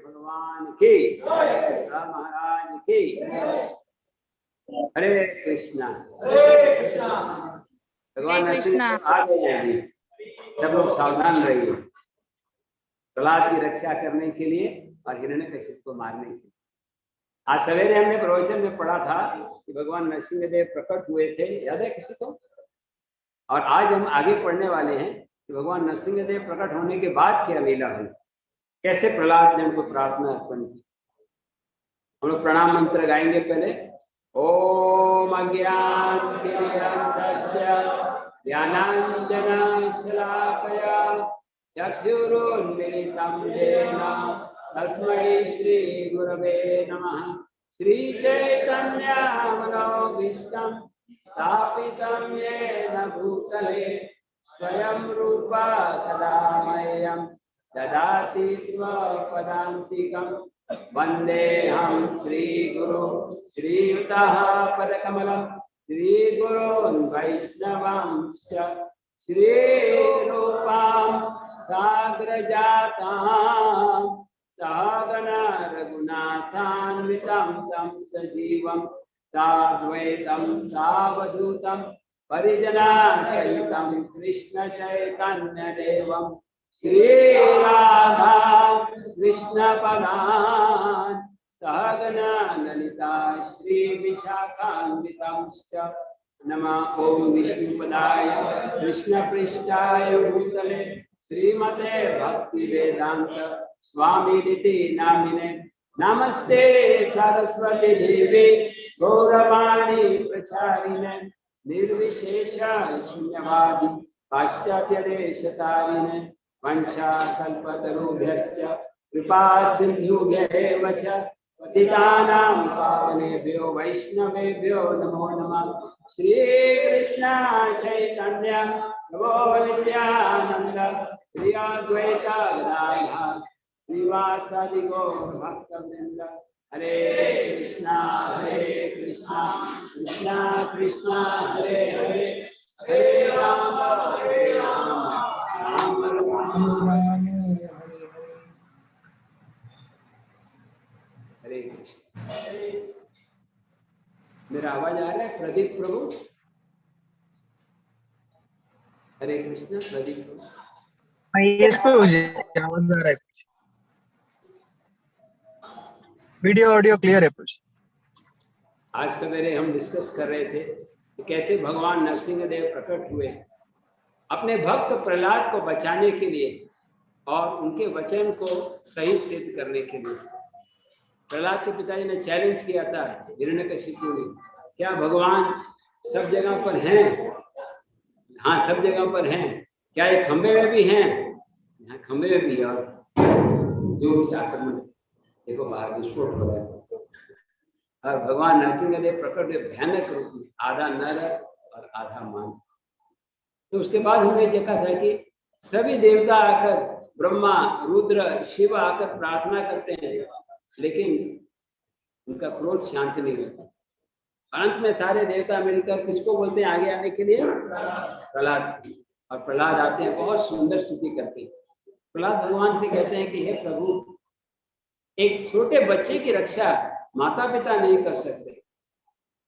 भगवान की, राम महाराज की। हरे कृष्णा। भगवान नरसिंह आ गए हैं अभी, सब लोग सावधान रहिए प्रहलाद की रक्षा करने के लिए और हिरण्यकशिपु को मारने के लिए। आज सवेरे हमने प्रवचन में पढ़ा था कि भगवान नरसिंह देव प्रकट हुए थे, याद है किसी को? और आज हम आगे पढ़ने वाले हैं कि भगवान नरसिंह देव प्रकट होने के बाद क्या लीला हुई, कैसे प्रहलाद ने उनको प्रार्थना अर्पण की। हम लोग प्रणाम मंत्र गाएंगे पहले। ओम ज्ञानांजनशलाकया चक्षुरुन्मीलितं येन तस्मै श्री गुरवे नमः। श्री चैतन्य मनोभीष्टं स्थापितं येन भूतले स्वयं रूपा तदा मह्यं ददाति स्वपदान्तिकं। वन्देऽहं श्रीगुरु श्रीयुतः पदकमलं श्रीगुरून् वैष्णवांश्च श्रीरूपां साग्रजातां सहगना रघुनाथान्वितं तं सजीवं साद्वैतं सावधूतं परिजनासहितं कृष्ण चैतन्यदेवं श्री राधा कृष्ण पदान् सहगना ललिता श्री विशाखान्वितांश्च। नमः ओम विष्णुपदाय कृष्ण पृष्ठाय भूतले श्रीमते भक्ति वेदांत स्वामिनिति नामिने। नमस्ते सरस्वती देवी गौरवाणी प्रचारिणे निर्विशेष शून्यवादी पाश्चात्य देशतारिणे। वंशाकल्पतरुभ्यश्च कृपा सिन्धुभ्येव च पतितानां पावनेभ्यो वैष्णवेभ्यो नमो नमः। श्री कृष्ण चैतन्य प्रभु नित्यानंद श्री अद्वैत गदाधर श्रीवासादि गौर भक्तवृंद। हरे कृष्णा कृष्णा कृष्णा हरे हरे, हरे राम राम राम हरे कृष्ण। मेरा आवाज आ रहा है प्रदीप प्रभु? हरे कृष्ण प्रदीप प्रभु। यस प्रभुजी, आवाज आ रहा है। वीडियो ऑडियो क्लियर है प्रभुजी। आज सवेरे हम डिस्कस कर रहे थे कि कैसे भगवान नरसिंह देव प्रकट हुए अपने भक्त प्रहलाद को बचाने के लिए और उनके वचन को सही सिद्ध करने के लिए। प्रहलाद के पिताजी ने चैलेंज किया था हिरण्यकशिपु ने, क्या भगवान सब जगह पर हैं? हाँ, सब जगह पर हैं। क्या ये खंबे में भी हैं? हाँ, खंबे में भी है। और जोर से आक्रमण, देखो बाहर विस्फोट हो रहा है। और भगवान नरसिंह देव प्रकट हुए भयानक रूप में, आधा नर और आधा मान। तो उसके बाद हमने देखा था कि सभी देवता आकर, ब्रह्मा रुद्र शिव आकर प्रार्थना करते हैं, लेकिन उनका क्रोध शांत नहीं होता। अंत में सारे देवता मिलकर किसको बोलते हैं आगे आने के लिए? प्रहलाद। और प्रहलाद आते हैं, बहुत सुंदर स्तुति करते हैं। प्रहलाद भगवान से कहते हैं कि हे प्रभु, एक छोटे बच्चे की रक्षा माता पिता नहीं कर सकते।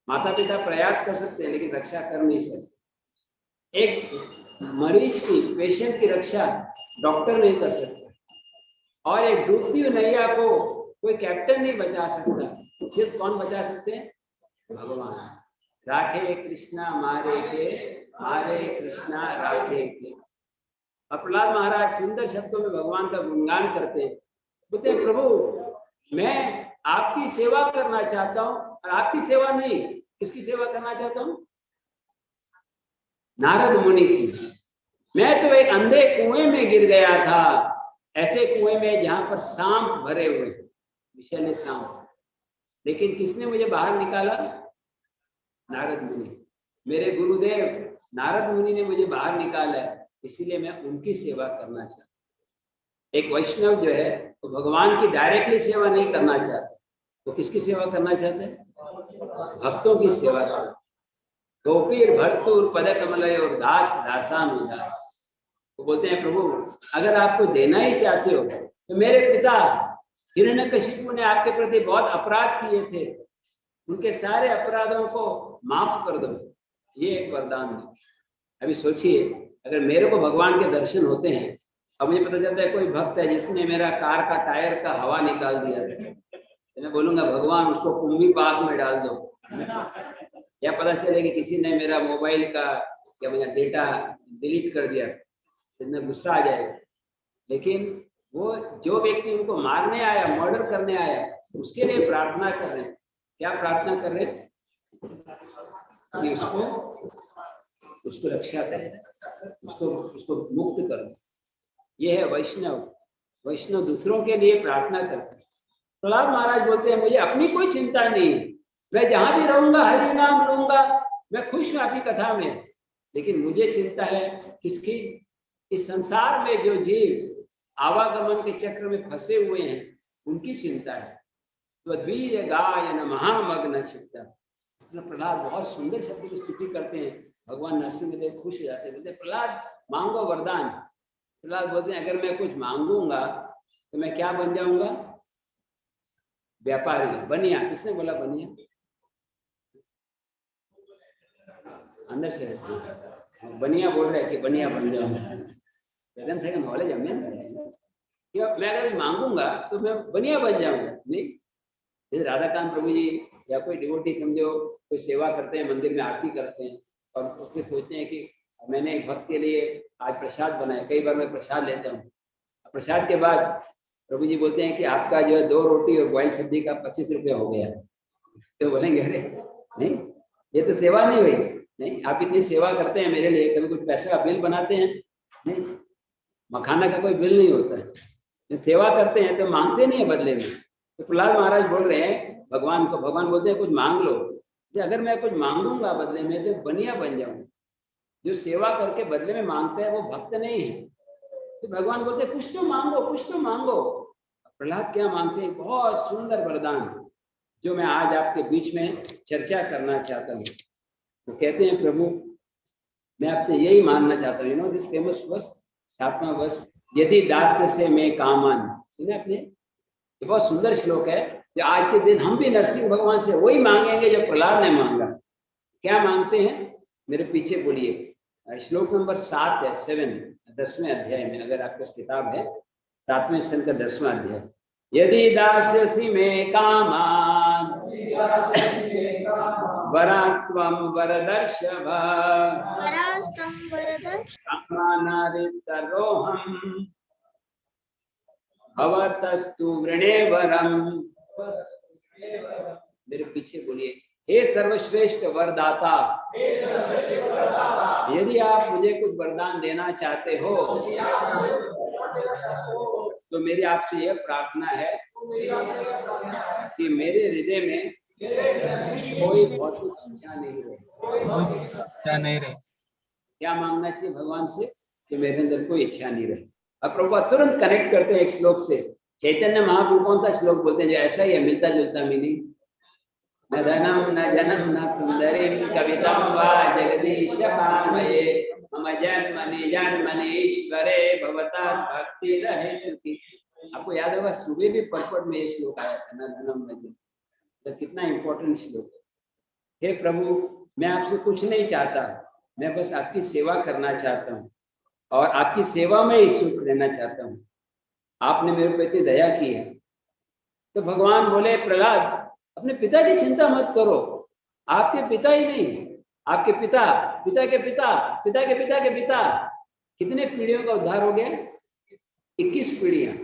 माता पिता प्रयास कर सकते हैं लेकिन रक्षा कर नहीं सकते। एक मरीज की, पेशेंट की रक्षा डॉक्टर नहीं कर सकता। और एक डूबती हुई नैया को कोई कैप्टन नहीं बचा सकता। सिर्फ कौन बचा सकते हैं? भगवान। राखे कृष्णा मारे के, मारे कृष्णा राखे के। प्रहलाद महाराज सुंदर शब्दों में भगवान का गुणगान करते हैं। बोलते हैं प्रभु, मैं आपकी सेवा करना चाहता हूँ। और आपकी सेवा नहीं, किसकी सेवा करना चाहता हूँ? नारद मुनि की। मैं तो एक अंधे कुएं में गिर गया था, ऐसे कुएं में जहां पर सांप भरे हुए, विषैले सांप। लेकिन किसने मुझे बाहर निकाला? नारद मुनि। मेरे गुरुदेव नारद मुनि ने मुझे बाहर निकाला है, इसीलिए मैं उनकी सेवा करना चाहता हूँ। एक वैष्णव जो है तो भगवान की डायरेक्टली सेवा नहीं करना चाहते, तो किसकी सेवा करना चाहते हैं? भक्तों की सेवा करना। गोपीर भर्तुर पद कमलय और दास दासान उदास। तो बोलते हैं प्रभु, अगर आपको देना ही चाहते हो तो मेरे पिता हिरण्यकशिपु ने आपके प्रति बहुत अपराध किए थे, उनके सारे अपराधों को माफ कर दो, ये एक वरदान दो। अभी सोचिए, अगर मेरे को भगवान के दर्शन होते हैं, अब मुझे पता चलता है कोई भक्त है जिसने मेरा कार का टायर का हवा निकाल दिया था, तो मैं बोलूंगा भगवान उसको कुंभी पाक में डाल दो। या पता चले कि किसी ने मेरा मोबाइल का या मेरा डेटा डिलीट कर दिया, तो गुस्सा आ जाएगा। लेकिन वो जो व्यक्ति उनको मारने आया, मर्डर करने आया, उसके लिए प्रार्थना कर रहे हैं। क्या प्रार्थना कर रहे हैं? कि उसको रक्षा करें, उसको मुक्त करो। ये है वैष्णव। वैष्णव दूसरों के लिए प्रार्थना करते हैं। प्रहलाद महाराज बोलते हैं मुझे अपनी कोई चिंता नहीं, मैं जहां भी रहूंगा हरि नाम लूंगा, मैं खुश हूं आपकी कथा में। लेकिन मुझे चिंता है किसकी? इस संसार में जो जीव आवागमन के चक्र में फंसे हुए हैं, उनकी चिंता है। त्वद्वीर गायन महामग्न चित्त। प्रहलाद बहुत सुंदर शब्द की स्तुति करते हैं। भगवान नरसिंह देव खुश हो जाते हैं, बोलते प्रहलाद मांगो वरदान। प्रहलाद बोलते हैं अगर मैं कुछ मांगूंगा तो मैं क्या बन जाऊंगा? व्यापारी, बनिया। किसने बोला बनिया? अंदर से बनिया बोल रहे हैं कि बनिया बन जाऊंगा। एकदम से नॉलेज हमें कि मैं अगर मांगूंगा तो मैं बनिया बन जाऊंगा। नहीं, जैसे राधाकांत प्रभु जी या कोई डिवोटी समझो, कोई सेवा करते हैं, मंदिर में आरती करते हैं और उसके सोचते हैं कि मैंने एक भक्त के लिए आज प्रसाद बनाया। कई बार मैं प्रसाद लेता हूँ, प्रसाद के बाद प्रभु जी बोलते हैं कि आपका जो है 2 रोटी और बॉइल सब्जी का 25 रुपया हो गया। तो बोलेंगे अरे नहीं, ये तो सेवा नहीं हुई। नहीं, आप इतनी सेवा करते हैं मेरे लिए, कभी कुछ पैसे का बिल बनाते हैं? नहीं, मखाना का कोई बिल नहीं होता है। सेवा करते हैं तो मांगते नहीं है बदले में। तो प्रहलाद महाराज बोल रहे हैं भगवान को, भगवान बोलते हैं कुछ मांग लो। अगर मैं कुछ मांगूंगा बदले में तो बनिया बन जाऊंगा। जो सेवा करके बदले में मांगते हैं वो भक्त नहीं है। तो भगवान बोलते कुछ तो मांगो, कुछ तो मांगो। प्रहलाद क्या मांगते हैं? बहुत सुंदर वरदान जो मैं आज आपके बीच में चर्चा करना चाहता हूँ। वो कहते हैं, प्रभु मैं आपसे यही मानना चाहता हूँ। You know this famous verse, 7वां वर्स, यदि दास्य से मैं कामान। सुने आपने? ये बहुत सुंदर श्लोक है जो आज के दिन हम भी नरसिंह भगवान से वही मांगेंगे जो प्रहलाद ने मांगा। क्या मांगते हैं? मेरे पीछे बोलिए। श्लोक नंबर 7 है, 7, 10वें अध्याय में, अगर आपके पास किताब है, 7वें स्कंद का 10वां अध्याय। यदि दास्यसि मे कामान वरास्त्वं वरदर्शभ कामानादि सर्वोहम भवतस्तु वृणे वरम। मेरे पीछे बोलिए, हे सर्वश्रेष्ठ वरदाता, यदि आप मुझे कुछ वरदान देना चाहते हो तो मेरी आपसे यह प्रार्थना है कि मेरे हृदय में कोई भौतिक इच्छा नहीं रहे। क्या मांगना चाहिए भगवान से? कि मेरे अंदर कोई इच्छा नहीं रहे। अब प्रभु तुरंत कनेक्ट करते हैं एक श्लोक से। चैतन्य महाप्रभु कौन सा श्लोक बोलते हैं जो ऐसा ही है, मिलता जुलता मीनिंग? न धनम न जनम न सुंदरीम कवितां वा जगदीश कामये मम जन्म निजन्म ईश्वरे भवता भक्ति रहे तुकी। आपको याद होगा सुबह भी पर्पट में ये श्लोक आया था, न धनम न जनम। तो कितना इंपॉर्टेंट श्लोक है। हे प्रभु मैं आपसे कुछ नहीं चाहता, मैं बस आपकी सेवा करना चाहता हूँ और आपकी सेवा में ही सुख लेना चाहता हूँ। आपने मेरे पे इतनी दया की है। तो भगवान बोले, प्रहलाद अपने पिता की चिंता मत करो। आपके पिता ही नहीं, आपके पिता, पिता के पिता, पिता के पिता के पिता, कितने पीढ़ियों का उद्धार हो गया? 21 पीढ़ियां।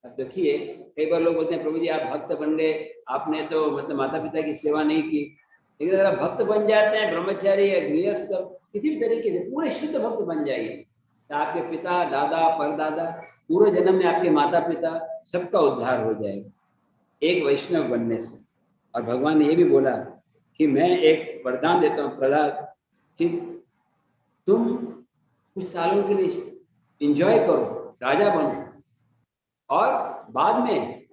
अब देखिए, कई बार लोग बोलते हैं प्रभु जी आप भक्त बन गए, आपने तो मतलब माता पिता की सेवा नहीं की। लेकिन अगर भक्त बन जाते हैं, ब्रह्मचारी या गृहस्थ, किसी भी तरीके से पूरे शुद्ध भक्त बन जाइए, तो आपके पिता, दादा, परदादा, पूरे जन्म में आपके माता पिता सबका उद्धार हो जाएगा एक वैष्णव बनने से। और भगवान ने ये भी बोला कि मैं एक वरदान देता हूँ प्रहलाद कि तुम कुछ सालों के लिए एंजॉय करो, राजा बनो, और बाद में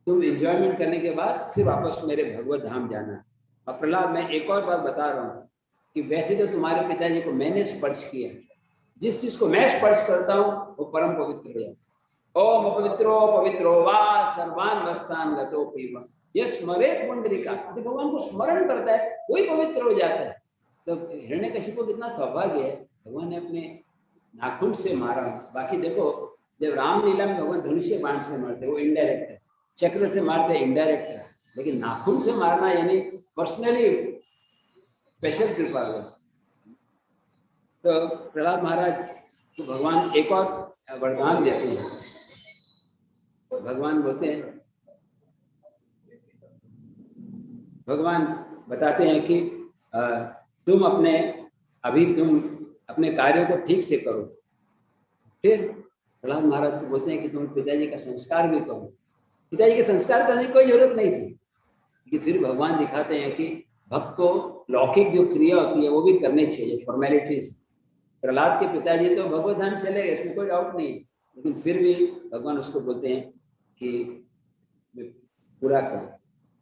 तुम एंजॉयमेंट करने के बाद फिर वापस मेरे भगवत धाम जाना। और प्रहलाद मैं एक और बात बता रहा हूँ कि वैसे तो तुम्हारे पिताजी को मैंने स्पर्श किया, जिस चीज को मैं स्पर्श करता हूँ वो परम पवित्र हो जाता है। ओम पवित्रो पवित्रो वा सर्वान वस्तान गतो पीवा ये स्मरे पुंडरीका। भगवान को स्मरण करता है वही पवित्र हो जाता है। तो हिरण्यकशिपु को कितना सौभाग्य है, भगवान ने अपने नाखून से मारा। बाकी देखो जब रामलीला में भगवान धनुष्य बाण से मारते वो इनडायरेक्ट है, चक्र से मारते इनडायरेक्ट है, लेकिन नाखून से मारना यानी पर्सनली स्पेशल कृपा है। तो प्रहलाद महाराज को भगवान एक और वरदान देते हैं। भगवान बोलते हैं, भगवान बताते हैं कि तुम अपने कार्यों को ठीक से करो। फिर प्रहलाद महाराज को बोलते हैं कि तुम पिताजी का संस्कार भी करो। पिताजी के संस्कार करने की कोई जरूरत नहीं थी, लेकिन फिर भगवान दिखाते हैं कि भक्त को लौकिक जो क्रिया होती है वो भी करनी चाहिए, फॉर्मेलिटीज। प्रहलाद के पिताजी तो भगवत धाम चले गए, इसमें कोई डाउट नहीं, लेकिन फिर भी भगवान उसको बोलते हैं कि पूरा करो।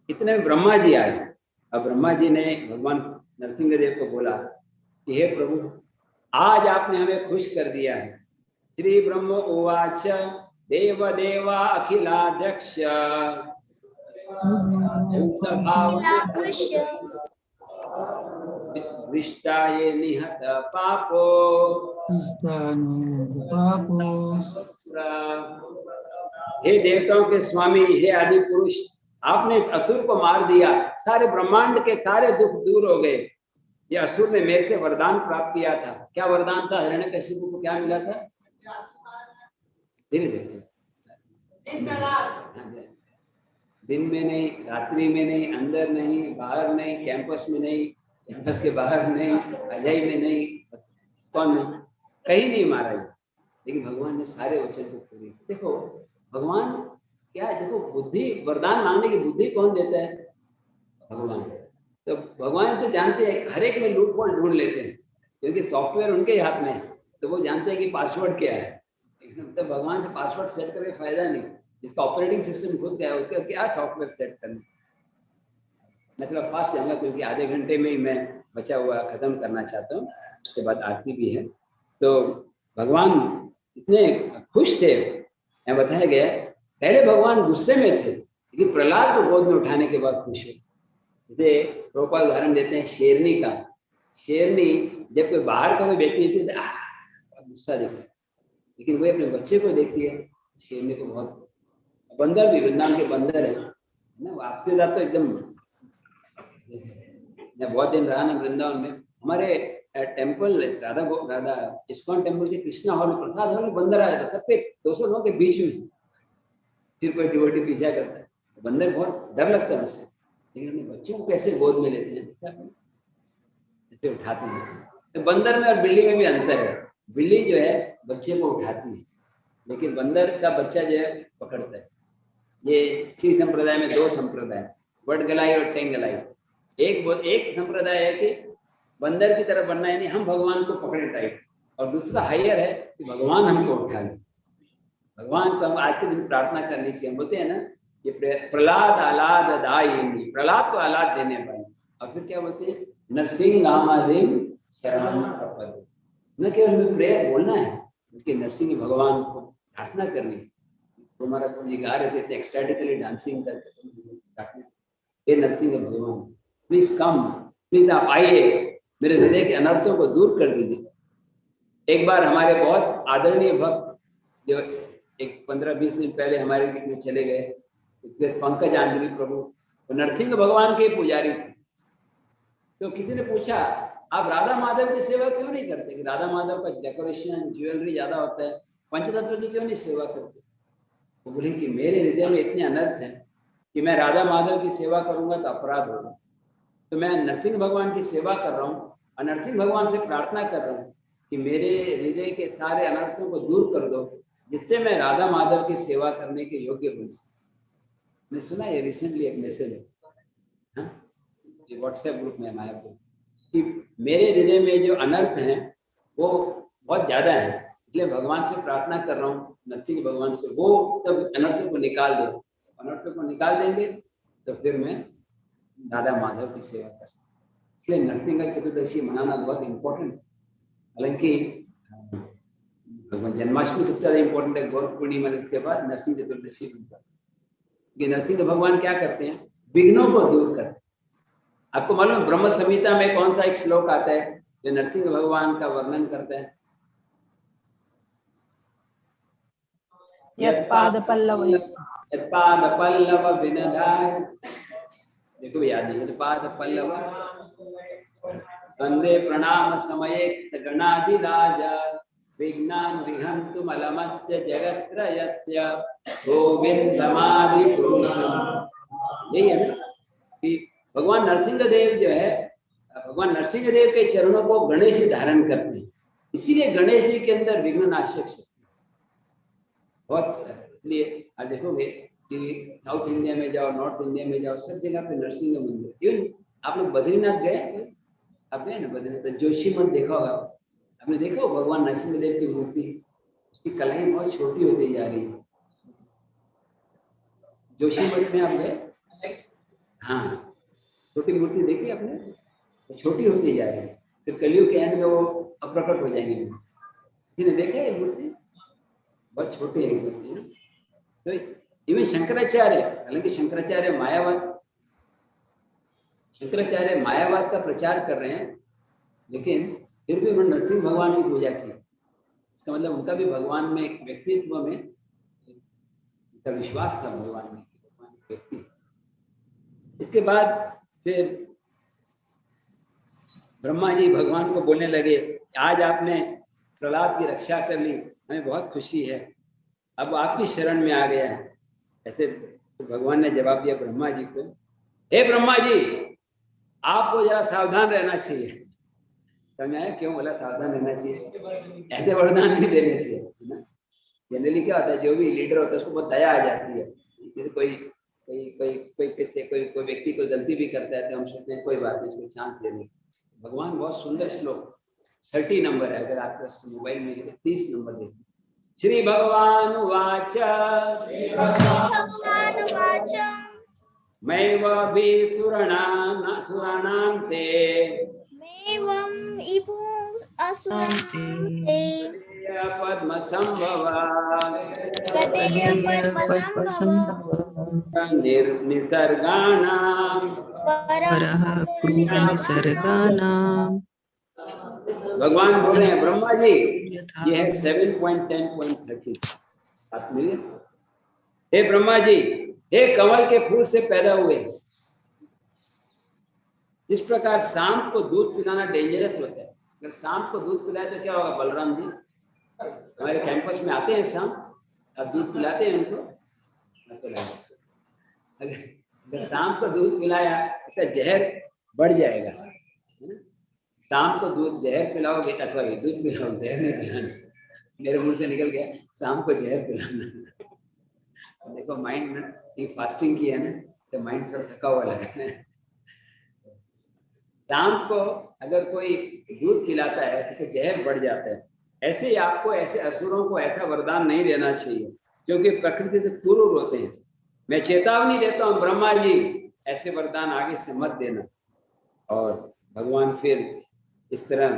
इतने में ब्रह्मा जी आए। अब ब्रह्मा जी ने भगवान नरसिंह देव को बोला कि हे प्रभु आज आपने हमें खुश कर दिया है। श्री ब्रह्म उवाच देव देवा अखिलाध्यक्ष विष्टाये निहत पापो हे देवताओं के स्वामी, हे आदि पुरुष, आपने इस असुर को मार दिया, सारे ब्रह्मांड के सारे दुख दूर हो गए। ये असुर ने मेरे से वरदान प्राप्त किया था। क्या वरदान था? हिरण्यकशिपु को क्या मिला था? धीरे धीरे, दिन में नहीं, रात्रि में नहीं, अंदर नहीं, बाहर नहीं, कैंपस में नहीं, कैंपस के बाहर नहीं, अजय में नहीं, कौन नहीं, कहीं नहीं मारा है। लेकिन भगवान ने सारे वचन को पूरी। देखो भगवान क्या, देखो बुद्धि, वरदान मांगने की बुद्धि कौन देता है? भगवान। तो भगवान तो जानते हैं, हर एक में लूप होल ढूंढ लेते हैं, क्योंकि सॉफ्टवेयर उनके हाथ में है, तो वो जानते हैं कि पासवर्ड क्या है। तो भगवान से पासवर्ड सेट करके फायदा नहीं, जिसका ऑपरेटिंग सिस्टम खुद का है उसका क्या सॉफ्टवेयर सेट करना। मैं थोड़ा फास्ट जाऊंगा क्योंकि आधे घंटे में ही मैं बचा हुआ खत्म करना चाहता हूँ, उसके बाद आरती भी है। तो भगवान इतने खुश थे, मैं बताया गया पहले भगवान गुस्से में थे, लेकिन प्रहलाद को गोद में उठाने के बाद खुश हुए। जैसे प्रोपा उदाहरण देते हैं शेरनी का। शेरनी जब कोई बाहर का कोई व्यक्ति देखती है गुस्सा दिखता है, लेकिन वो अपने बच्चे को देखती है, शेरनी को बहुत। बंदर भी, वृंदावन के बंदर है ना, वो आपसे ज्यादा तो एकदम। मैं बहुत दिन रहा ना वृंदावन में, हमारे टेम्पल राधा इस्कॉन टेम्पल के कृष्णा हॉल में, प्रसाद हॉल में बंदर आया था, सबके 200 लोगों के बीच में। फिर कोई डिवोटी पीछा करता है, बंदर बहुत डर लगता है उससे, लेकिन अपने बच्चों को कैसे गोद में लेते हैं, ऐसे उठाते हैं। तो बंदर में और बिल्ली में भी अंतर है। बिल्ली जो है बच्चे को उठाती है, लेकिन बंदर का बच्चा जो है पकड़ता है। ये सी संप्रदाय में 2 संप्रदाय, वटगलाई और टेंगलाई। एक संप्रदाय है कि बंदर की तरफ बनना, यानी हम भगवान को पकड़े टाइप, और दूसरा हायर है कि भगवान हमको उठा ले। भगवान को हम आज के दिन प्रार्थना करनी चाहिए। हम बोलते हैं ना, ये प्रहलाद आलाद दायिनी, प्रहलाद को आलाद देने वाले। और फिर क्या बोलते हैं, नरसिंह आमादिम शरणम प्रपद्ये। न केवल हमें प्रेयर बोलना है, बल्कि नरसिंह भगवान को प्रार्थना करनी है। तो हमारा कोई गा रहे थे एक्सटैटिकली डांसिंग करके, हे नरसिंह भगवान प्लीज कम, प्लीज आप आइए, मेरे हृदय के अनर्थों को दूर कर दीजिए। एक बार हमारे बहुत आदरणीय भक्त जो एक 15-20 दिन पहले हमारे बीच में चले गए, इसलिए पंकज आंजलि प्रभु, वो नरसिंह भगवान के पुजारी थे। तो किसी ने पूछा आप राधा माधव की सेवा क्यों नहीं करते, कि राधा माधव का डेकोरेशन ज्वेलरी ज्यादा होता है, पंचतत्व की क्यों नहीं सेवा करते। वो बोले कि मेरे हृदय में इतने अनर्थ हैं कि मैं राधा माधव की सेवा करूंगा तो अपराध होगा। तो मैं नरसिंह भगवान की सेवा कर रहा हूँ और नरसिंह भगवान से प्रार्थना कर रहा हूँ कि मेरे हृदय के सारे अनर्थों को दूर कर दो, जिससे मैं राधा माधव की सेवा करने के योग्य बन सकूं। मैं सुना ये रिसेंटली एक मैसेज है, ये व्हाट्सएप ग्रुप में हमारे को, कि मेरे हृदय में जो अनर्थ हैं वो बहुत ज्यादा है, इसलिए भगवान से प्रार्थना कर रहा हूँ, नरसिंह भगवान से, वो सब अनर्थों को निकाल दो। अनर्थों को निकाल देंगे तो फिर मैं राधा माधव की सेवा कर सकता हूँ। इसलिए नरसिंह चतुर्दशी मनाना बहुत इम्पोर्टेंट है। हालांकि भगवान जन्माष्टमी सबसे ज्यादा इम्पोर्टेंट है, गौर पूर्णिमा, इसके बाद नरसिंह चतुर्दशी बनता है। कि नरसिंह भगवान क्या करते हैं, विघ्नों को दूर करते हैं। आपको मालूम ब्रह्म संहिता में कौन सा एक श्लोक आता है जो नरसिंह भगवान का वर्णन करता है? यत्पाद पल्लव विनधाय, देखो याद नहीं, यत्पाद पल्लव वंदे प्रणाम समये गणाधिराज विघ्नान् विहन्तु मलमस्य जगत्त्रयस्य गोविंदमादि पुरुषम्। यही है ना कि भगवान नरसिंह देव जो है, भगवान नरसिंह देव के चरणों को गणेश जी धारण करते हैं, इसीलिए गणेश जी के अंदर विघ्न नाशक शक्ति बहुत। इसलिए आप देखोगे कि साउथ इंडिया में जाओ, नॉर्थ इंडिया में जाओ, सब जगह पे नरसिंह मंदिर। इवन आप लोग बद्रीनाथ गए, आप गए ना बद्रीनाथ, तो जोशी मठ देखा होगा आपने, देखा हो भगवान नरसिंह देव की मूर्ति, उसकी कलाई बहुत छोटी होती जा रही है। जोशी मठ में आप गए? हाँ, छोटी मूर्ति देखी आपने, तो छोटी होती जा रही है, फिर कलयुग के एंड में वो अप्रकट हो जाएंगे। किसी ने देखा है मूर्ति? बहुत छोटी है मूर्ति ना। तो इवन शंकराचार्य, हालांकि शंकराचार्य मायावाद का प्रचार कर रहे हैं, लेकिन फिर भी उन्होंने नरसिंह भगवान की पूजा की। इसका मतलब उनका भी भगवान में, व्यक्तित्व में उनका विश्वास था, भगवान में, भगवान व्यक्ति। इसके बाद फिर ब्रह्मा जी भगवान को बोलने लगे, आज आपने प्रहलाद की रक्षा कर ली, हमें बहुत खुशी है, अब आपकी शरण में आ गया है। ऐसे तो भगवान ने जवाब दिया ब्रह्मा जी को, हे ब्रह्मा जी, आपको जरा सावधान रहना चाहिए। समझाया क्यों बोला सावधान रहना चाहिए? ऐसे वरदान नहीं देने चाहिए, है ना। जनरली क्या होता है, जो भी लीडर होता है उसको बहुत दया आ जाती है। कोई व्यक्ति कोई गलती भी करता है तो हम सोचते हैं कोई बात नहीं, उसको चांस देने। भगवान बहुत सुंदर श्लोक 30 नंबर है, अगर आपके मोबाइल में 30 नंबर देखिए, श्री भगवान उवाच मैवाभि सुराणां ते पद्म संभवा निसर्गाणां परः क्रूर निसर्गानां भगवान बोल रहे हैं ब्रह्मा जी, ये है 7.10.30। आप मिले? हे ब्रह्मा जी, हे कमल के फूल से पैदा हुए, जिस प्रकार सांप को दूध पिलाना डेंजरस होता है, अगर सांप को दूध पिलाए तो क्या होगा? बलराम जी हमारे कैंपस में आते हैं सांप, आप दूध पिलाते हैं उनको? अगर सांप को दूध पिलाया उसका जहर बढ़ जाएगा, है ना? शाम को दूध जहर पिलाओगे, सॉरी दूध पिलाओ, जहर नहीं पिलाना, मेरे मुंह से निकल गया, शाम को जहर पिलाना। देखो माइंड में ये फास्टिंग की है ना, तो माइंड थोड़ा थका हुआ लगा है। शाम को अगर कोई दूध पिलाता है तो जहर बढ़ जाता है। ऐसे ही आपको ऐसे असुरों को ऐसा वरदान नहीं देना चाहिए, क्योंकि प्रकृति से क्रूर होते हैं। मैं चेतावनी देता हूँ ब्रह्मा जी, ऐसे वरदान आगे से मत देना। और भगवान फिर इस तरह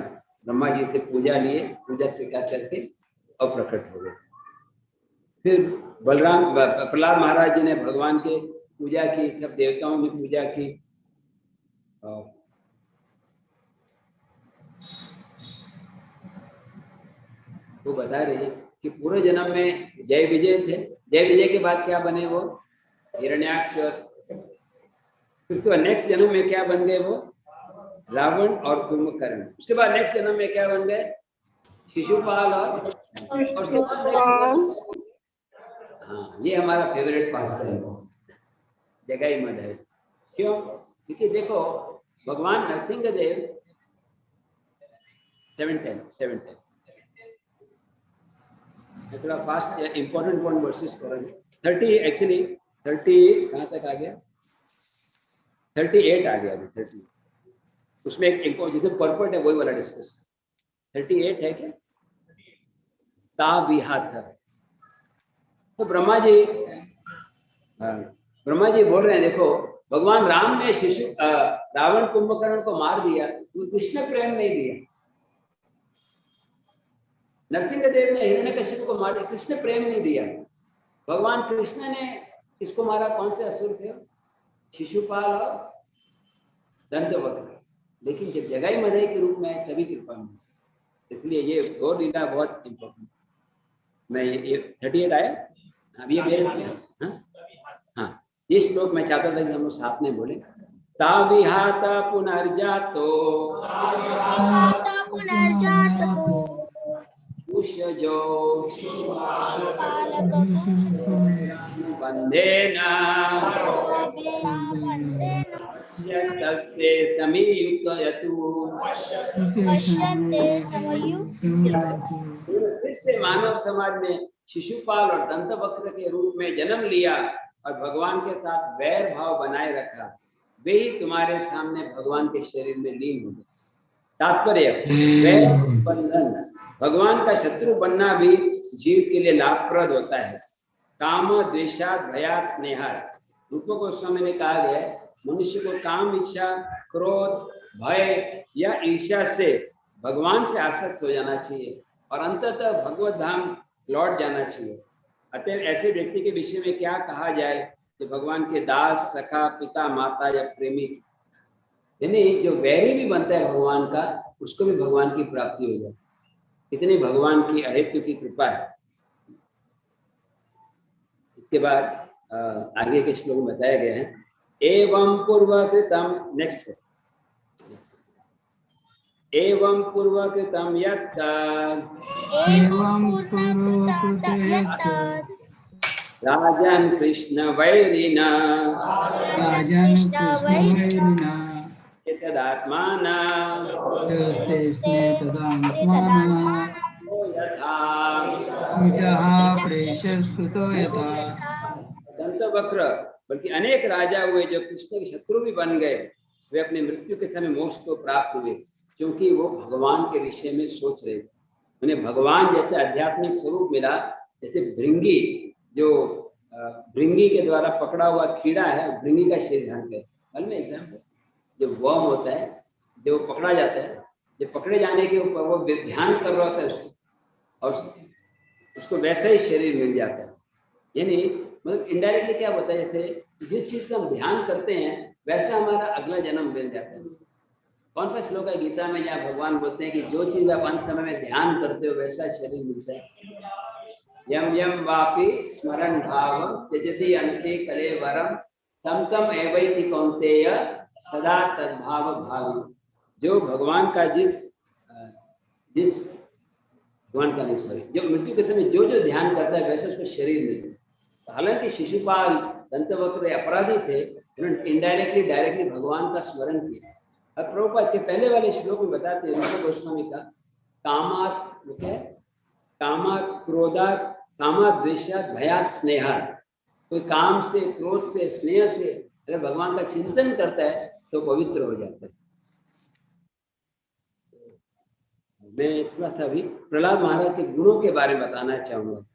ब्रह्मा जी से पूजा लिए, पूजा स्वीकार करके और प्रकट हो गए। फिर बलराम प्रहलाद महाराज जी ने भगवान के पूजा की, सब देवताओं ने पूजा की। वो बता रहे हैं कि पूर्व जन्म में जय विजय थे, जय विजय के बाद क्या बने? वो हिरण्याक्ष। उसके बाद नेक्स्ट जन्म में क्या बन गए? वो रावण और कुंभकर्ण। उसके बाद नेक्स्ट जन्म में क्या बन गए? शिशुपाल और उसके बाद हाँ, ये हमारा फेवरेट पास है, जगह ही मत है। क्यों? क्योंकि देखो भगवान नरसिंह देव 7:10 मैं थोड़ा फास्ट इंपॉर्टेंट पॉइंट वर्सेस करेंगे। 30 एक्चुअली 30 कहाँ तक आ गया? 38 आ गया। 30 उसमें एक जिसे पर्पट है वही वाला डिस्कस। 38 है क्या? ता विहाथ। तो ब्रह्मा जी बोल रहे हैं, देखो भगवान राम ने रावण कुंभकर्ण को मार दिया, तो कृष्ण प्रेम नहीं दिया। नरसिंह देव ने हिरण्यकशिपु को मार दिया, कृष्ण प्रेम नहीं दिया। भगवान कृष्ण ने किसको मारा? कौन से असुर थे? शिशुपाल और दंतवक्र। लेकिन जब जगाई मदाई के रूप में तभी कृपा में, इसलिए ये गौर लीला बहुत इंपॉर्टेंट। मैं ये 38 आया। अब ये मेरे हाँ, ये श्लोक मैं चाहता था कि हम लोग साथ में बोले। ताविहात पुनर्जातो उषजो बंधेना यस्तस्ते समीयुक्तयतु। फिर से मानव समाज में शिशुपाल और दंतवक्र के रूप में जन्म लिया और भगवान के साथ वैर भाव बनाए रखा। वे ही तुम्हारे सामने भगवान के शरीर में लीन हो गए। तात्पर्य, वैर बंधन, भगवान का शत्रु बनना भी जीव के लिए लाभप्रद होता है। काम द्वेषाद भया स्नेहा, रूप गोस्वामी ने कहा गया है, मनुष्य को काम, इच्छा, क्रोध, भय या ईर्ष्या से भगवान से आसक्त हो जाना चाहिए और अंततः भगवत धाम लौट जाना चाहिए। अतः ऐसे व्यक्ति के विषय में क्या कहा जाए कि भगवान के दास, सखा, पिता, माता या प्रेमी, यानी जो वैरी भी बनता है भगवान का, उसको भी भगवान की प्राप्ति हो जाए। कितनी भगवान की अहेतु की कृपा है। इसके बाद आगे के श्लोक में बताया गया है, एवं पूर्वकृतम, नेक्स्ट, एवं पूर्वकृतम यत् राजन कृष्ण वैरिणा तदात्माना दंतवक्र, बल्कि अनेक राजा हुए जो कृष्ण के शत्रु भी बन गए, वे अपने मृत्यु के समय मोक्ष को प्राप्त हुए, क्योंकि वो भगवान के विषय में सोच रहे थे। उन्हें भगवान जैसे आध्यात्मिक स्वरूप मिला, जैसे भृंगी, जो भृंगी के द्वारा पकड़ा हुआ कीड़ा है, भृंगी का शरीर धारण करे। कल में एग्जाम्पल, जो वर्म होता है, जो पकड़ा जाता है, जो पकड़े जाने के ऊपर वो ध्यान कर रहा होता है उसको, और उसको वैसा ही शरीर मिल जाता है। यानी मतलब इनडायरेक्टली क्या होता है, जैसे जिस चीज का हम ध्यान करते हैं वैसा हमारा अगला जन्म मिल जाता है। कौन सा श्लोक है गीता में जहाँ भगवान बोलते हैं कि जो चीज आप अंत समय में ध्यान करते हो वैसा शरीर मिलता है। यम यम वापि स्मरण भावम त्यजति अन्ते कलेवरम तम तम एवैति कौन्तेय सदा तद्भाव भावी। जो भगवान का जिस भगवान का नहीं, सॉरी, जो मृत्यु के समय जो जो ध्यान करता है वैसा उसको शरीर मिलता है। हालांकि शिशुपाल दंतवक्र अपराधी थे, उन्होंने इनडायरेक्टली डायरेक्टली भगवान का स्मरण किया। अब प्रभुपाद के पहले वाले श्लोक में बताते हैं ऋषि गोस्वामी का, कामात क्या है, कामात क्रोधात, कामात द्वेषात, भयात स्नेहात। कोई काम से, क्रोध से, स्नेह से अगर भगवान का चिंतन करता है तो पवित्र हो जाता है। मैं थोड़ा सा अभी प्रहलाद महाराज के गुणों के बारे में बताना चाहूंगा।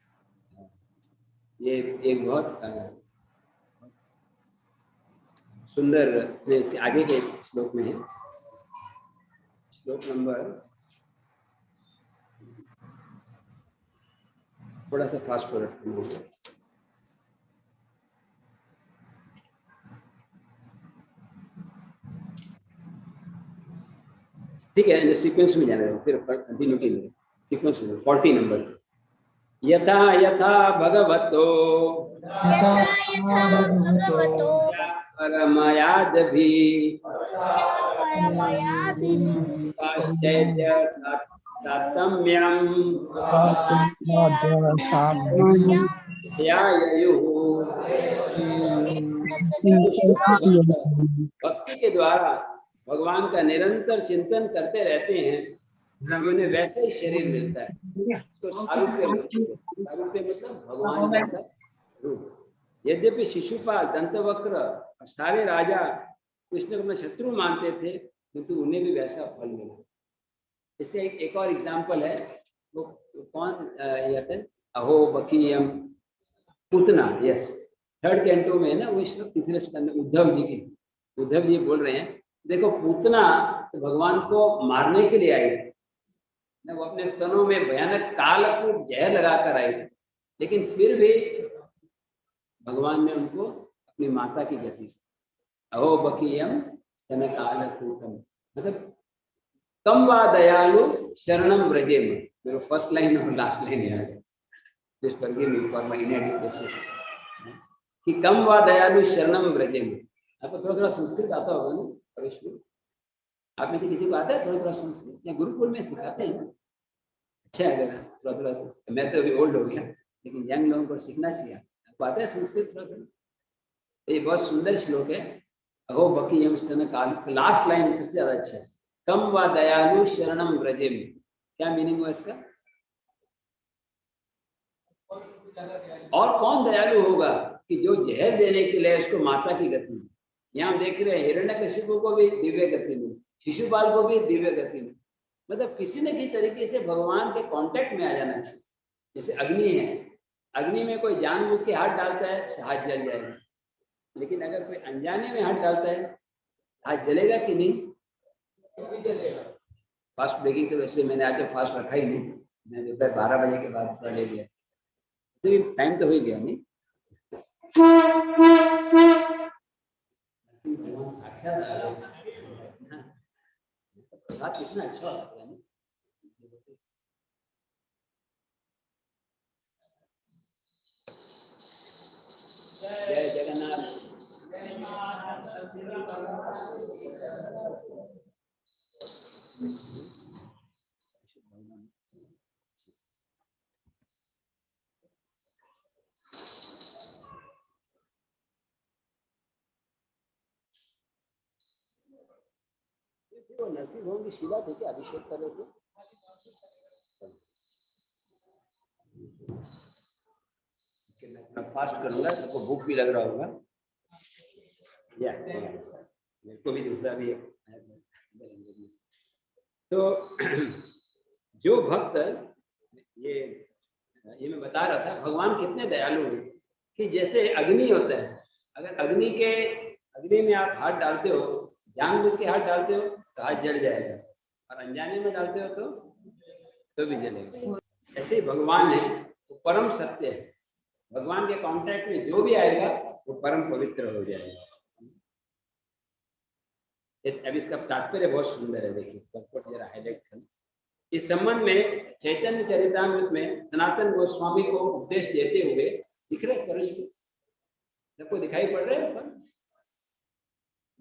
ये एक बहुत सुंदर, आगे के श्लोक में है, श्लोक नंबर, थोड़ा सा फास्ट फॉरवर्ड करूंगा। ठीक है, सीक्वेंस में जाना है, फिर कंटिन्यूटी में सीक्वेंस में 40 नंबर। यथा यथा भगवतो परमयादभि पाश्चैद्य तातम्यं भक्ति के द्वारा भगवान का निरंतर चिंतन करते रहते हैं, उन्हें वैसा ही शरीर मिलता है। इसको सारूप्य मतलब भगवान जैसा रूप। यद्यपि शिशुपाल, दंतवक्र और सारे राजा कृष्ण को अपना शत्रु मानते थे, किंतु उन्हें भी वैसा फल मिला। इसका एक और एग्जाम्पल है, वो कौन है, अहो बकीयम पूतना, यस, 3rd कैंटो में है ना वो श्लोक, तीसरे स्कंद में उद्धव जी की, उद्धव जी बोल रहे हैं, देखो पूतना तो भगवान को मारने के लिए आई थी, वो अपने स्तनों में भयानक कालकूट जहर लगाकर आई थी, लेकिन फिर भी भगवान ने उनको अपनी माता की गति, अहो बकीयम स्तन कालकूटम, मतलब कम वा दयालु शरणम व्रजेम। मेरे फर्स्ट लाइन और लास्ट लाइन याद है, please forgive me for my inadequateness, कि कम वा दयालु शरणम व्रजेम। आपको थोड़ा थोड़ा संस्कृत आता होगा ना परेश में? आप में से किसी को आता है थोड़ा थोड़ा संस्कृत? या गुरुकुल में सिखाते हैं? अच्छा है, अगर थोड़ा थोड़ा, मैं तो अभी ओल्ड हो गया, लेकिन यंग लोगों को सीखना चाहिए। आपको आता है संस्कृत थोड़ा थोड़ा? ये बहुत सुंदर श्लोक है, अहो बकीयम स्तन काल, लास्ट लाइन सबसे ज्यादा अच्छा है, कम व दयालु शरणम व्रजेम। क्या मीनिंग हुआ इसका? और कौन दयालु होगा कि जो जहर देने के लिए उसको माता की गति में। यहाँ देख रहे हैं हिरण्यकशिपु को भी दिव्य गति में, शिशुपाल को भी दिव्य गति में, मतलब किसी न किसी तरीके से भगवान के कांटेक्ट में आ जाना चाहिए। जैसे अग्नि है, अग्नि में कोई जानबूझ के हाथ डालता है, हाथ जल जाएगा, लेकिन अगर कोई अनजाने में हाथ डालता है, हाथ जलेगा कि नहीं? फास्ट ब्रेकिंग तो वैसे मैंने आज तो फास्ट रखा ही नहीं, मैं दोपहर 12 बजे के बाद थोड़ा ले लिया, तो टाइम तो हो ही गया नहीं। भगवान साक्षात आ गए, प्रसाद कितना अच्छा होता है। जय जगन्नाथ। वो नरसिंह भवन की शिला थी क्या, अभिषेक कर रहे थे? मैं फास्ट करूंगा, सबको भूख भी लग रहा होगा, या मेरे को भी दूसरा भी है। तो जो भक्त ये मैं बता रहा था भगवान कितने दयालु हैं कि जैसे अग्नि होता है, अगर अग्नि में आप हाथ डालते हो, जानबूझ के हाथ डालते हो तो हाथ जल जाएगा, और अनजाने में डालते हो तो भी जलेगा। ऐसे ही भगवान है, वो परम सत्य है। भगवान के कांटेक्ट में जो भी आएगा वो परम पवित्र हो जाएगा। अब इसका तात्पर्य बहुत सुंदर है, देखिए जरा हाईलाइट कर। इस संबंध में चैतन्य चरितामृत में सनातन गोस्वामी को उपदेश देते हुए दिख रहे कृष्ण सबको दिखाई पड़ रहे हैं,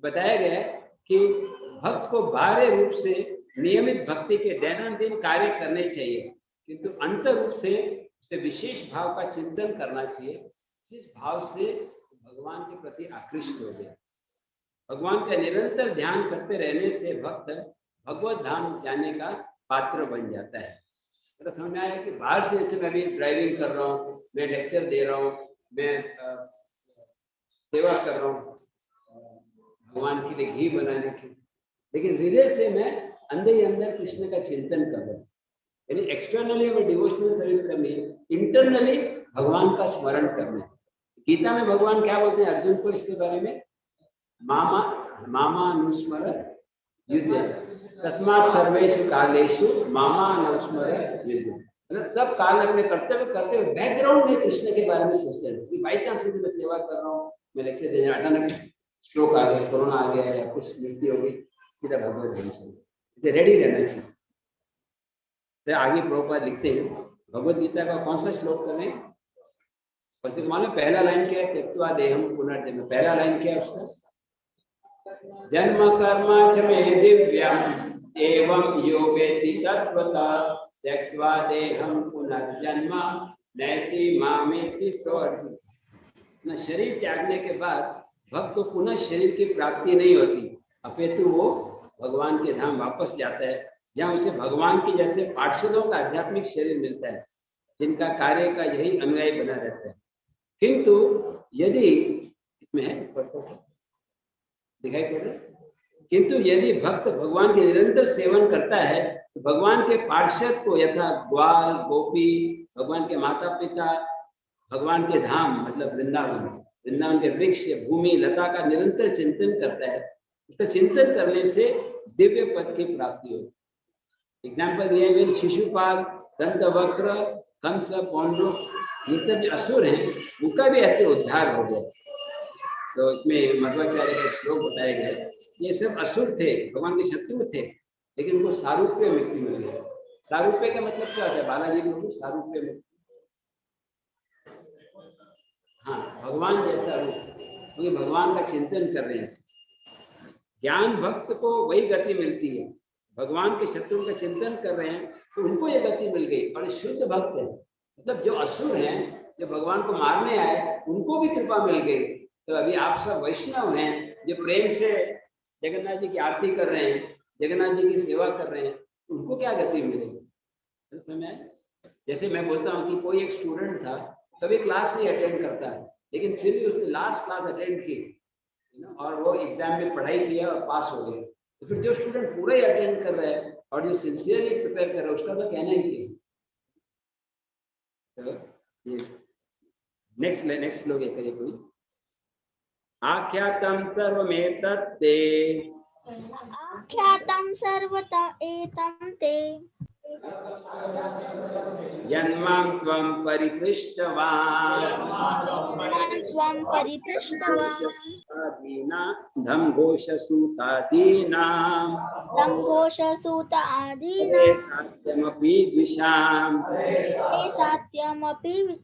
बताया गया कि भक्त को बाह्य रूप से नियमित भक्ति के दैनंदिन कार्य करने चाहिए, किंतु अंतर रूप से उसे विशेष भाव का चिंतन करना चाहिए, जिस भाव से भगवान के प्रति आकृष्ट हो जाए। भगवान का निरंतर ध्यान करते रहने से भक्त भगवत धाम जाने का पात्र बन जाता है। तो समझ में आया कि बाहर से जैसे मैं भी ड्राइविंग कर रहा हूँ, मैं लेक्चर दे रहा हूँ, मैं सेवा कर रहा हूँ भगवान के लिए घी बनाने की, लेकिन हृदय से मैं अंदर ही अंदर कृष्ण का चिंतन कर रहा हूँ। यानी एक्सटर्नली हमें डिवोशनल सर्विस करनी है, इंटरनली भगवान का स्मरण करना है। गीता में भगवान क्या बोलते हैं अर्जुन को इसके बारे में? मामा अनुस्मर युद्ध तस्मात् सर्वेषु कालेषु मामा अनुस्मर युद्ध। मतलब सब काल में करते हुए बैकग्राउंड में कृष्ण के बारे में सोचते हैं कि बाई चांस मैं सेवा कर रहा हूँ, मैं लेक्चर दे रहा हूँ, अचानक स्ट्रोक आ गया, कोरोना आ गया या कुछ मृत्यु हो गई, सीधा भगवत धाम से रेडी रहना चाहिए। तो आगे प्रभुपाद लिखते हैं भगवत गीता का कौन सा श्लोक करें? मानो पहला लाइन क्या है? त्यक्त्वा देहं पुनर्जन्म। पहला लाइन क्या है उसका? जन्म कर्म च मे दिव्यम् एवं यो वेत्ति तत्त्वतः त्यक्त्वा देहं पुनर्जन्म नैति मामेति सोऽर्जुन। शरीर त्यागने के बाद भक्त को पुनः शरीर की प्राप्ति नहीं होती, अपितु वो भगवान के धाम वापस जाता है, जहाँ उसे भगवान की जैसे पार्षदों का आध्यात्मिक शरीर मिलता है, जिनका कार्य का यही अनुयायी बना रहता है। किंतु यदि इसमें है दिखाई पड़ रहा है, किंतु यदि भक्त भगवान के निरंतर सेवन करता है तो भगवान के पार्षद को यथा ग्वाल गोपी, भगवान के माता पिता, भगवान के धाम मतलब वृंदावन के वृक्ष भूमि लता का निरंतर चिंतन करता है, उसका चिंतन करने से दिव्य पद की प्राप्ति होती। एग्जाम्पल दिए शिशुपाल, दंतवक्र, कंस, पौंड्रुक, ये सब असुर हैं, उनका भी ऐसे उद्धार हो गया। तो इसमें मध्वाचार्य का श्लोक बताया गया, ये सब असुर थे, भगवान के शत्रु थे, लेकिन उनको सारूप्य मुक्ति मिल गया। सारूप्य का मतलब क्या होता है? बालाजी को सारूप्य मुक्ति, हाँ भगवान जैसा रूप, ये भगवान का चिंतन कर रहे हैं। ज्ञान भक्त को वही गति मिलती है, भगवान के शत्रु का चिंतन कर रहे हैं तो उनको ये गति मिल गई। और शुद्ध भक्त है, मतलब जो असुर हैं, जो भगवान को मारने आए, उनको भी कृपा मिल गई। तो अभी आप सब वैष्णव हैं जो प्रेम से जगन्नाथ जी की आरती कर रहे हैं, जगन्नाथ जी की सेवा कर रहे हैं, उनको क्या गति मिलेगी? समय जैसे मैं बोलता हूँ कि कोई एक स्टूडेंट था, कभी क्लास नहीं अटेंड करता है, लेकिन फिर भी उसने लास्ट क्लास अटेंड की और वो एग्जाम में पढ़ाई किया और पास हो गया। तो फिर जो स्टूडेंट पूरा ही अटेंड कर रहा है और जो सिंसियरली प्रिपेयर कर रहा है, उसका तो कहना ही है। नेक्स्ट लोग ये करिए कोई। आख्यातं सर्वमेतत्ते आख्यातं सर्वत एतं ते यन्मां त्वं परिपृष्टवान् दम्घोषसूत आदीनां सात्यमपि द्विषाम्।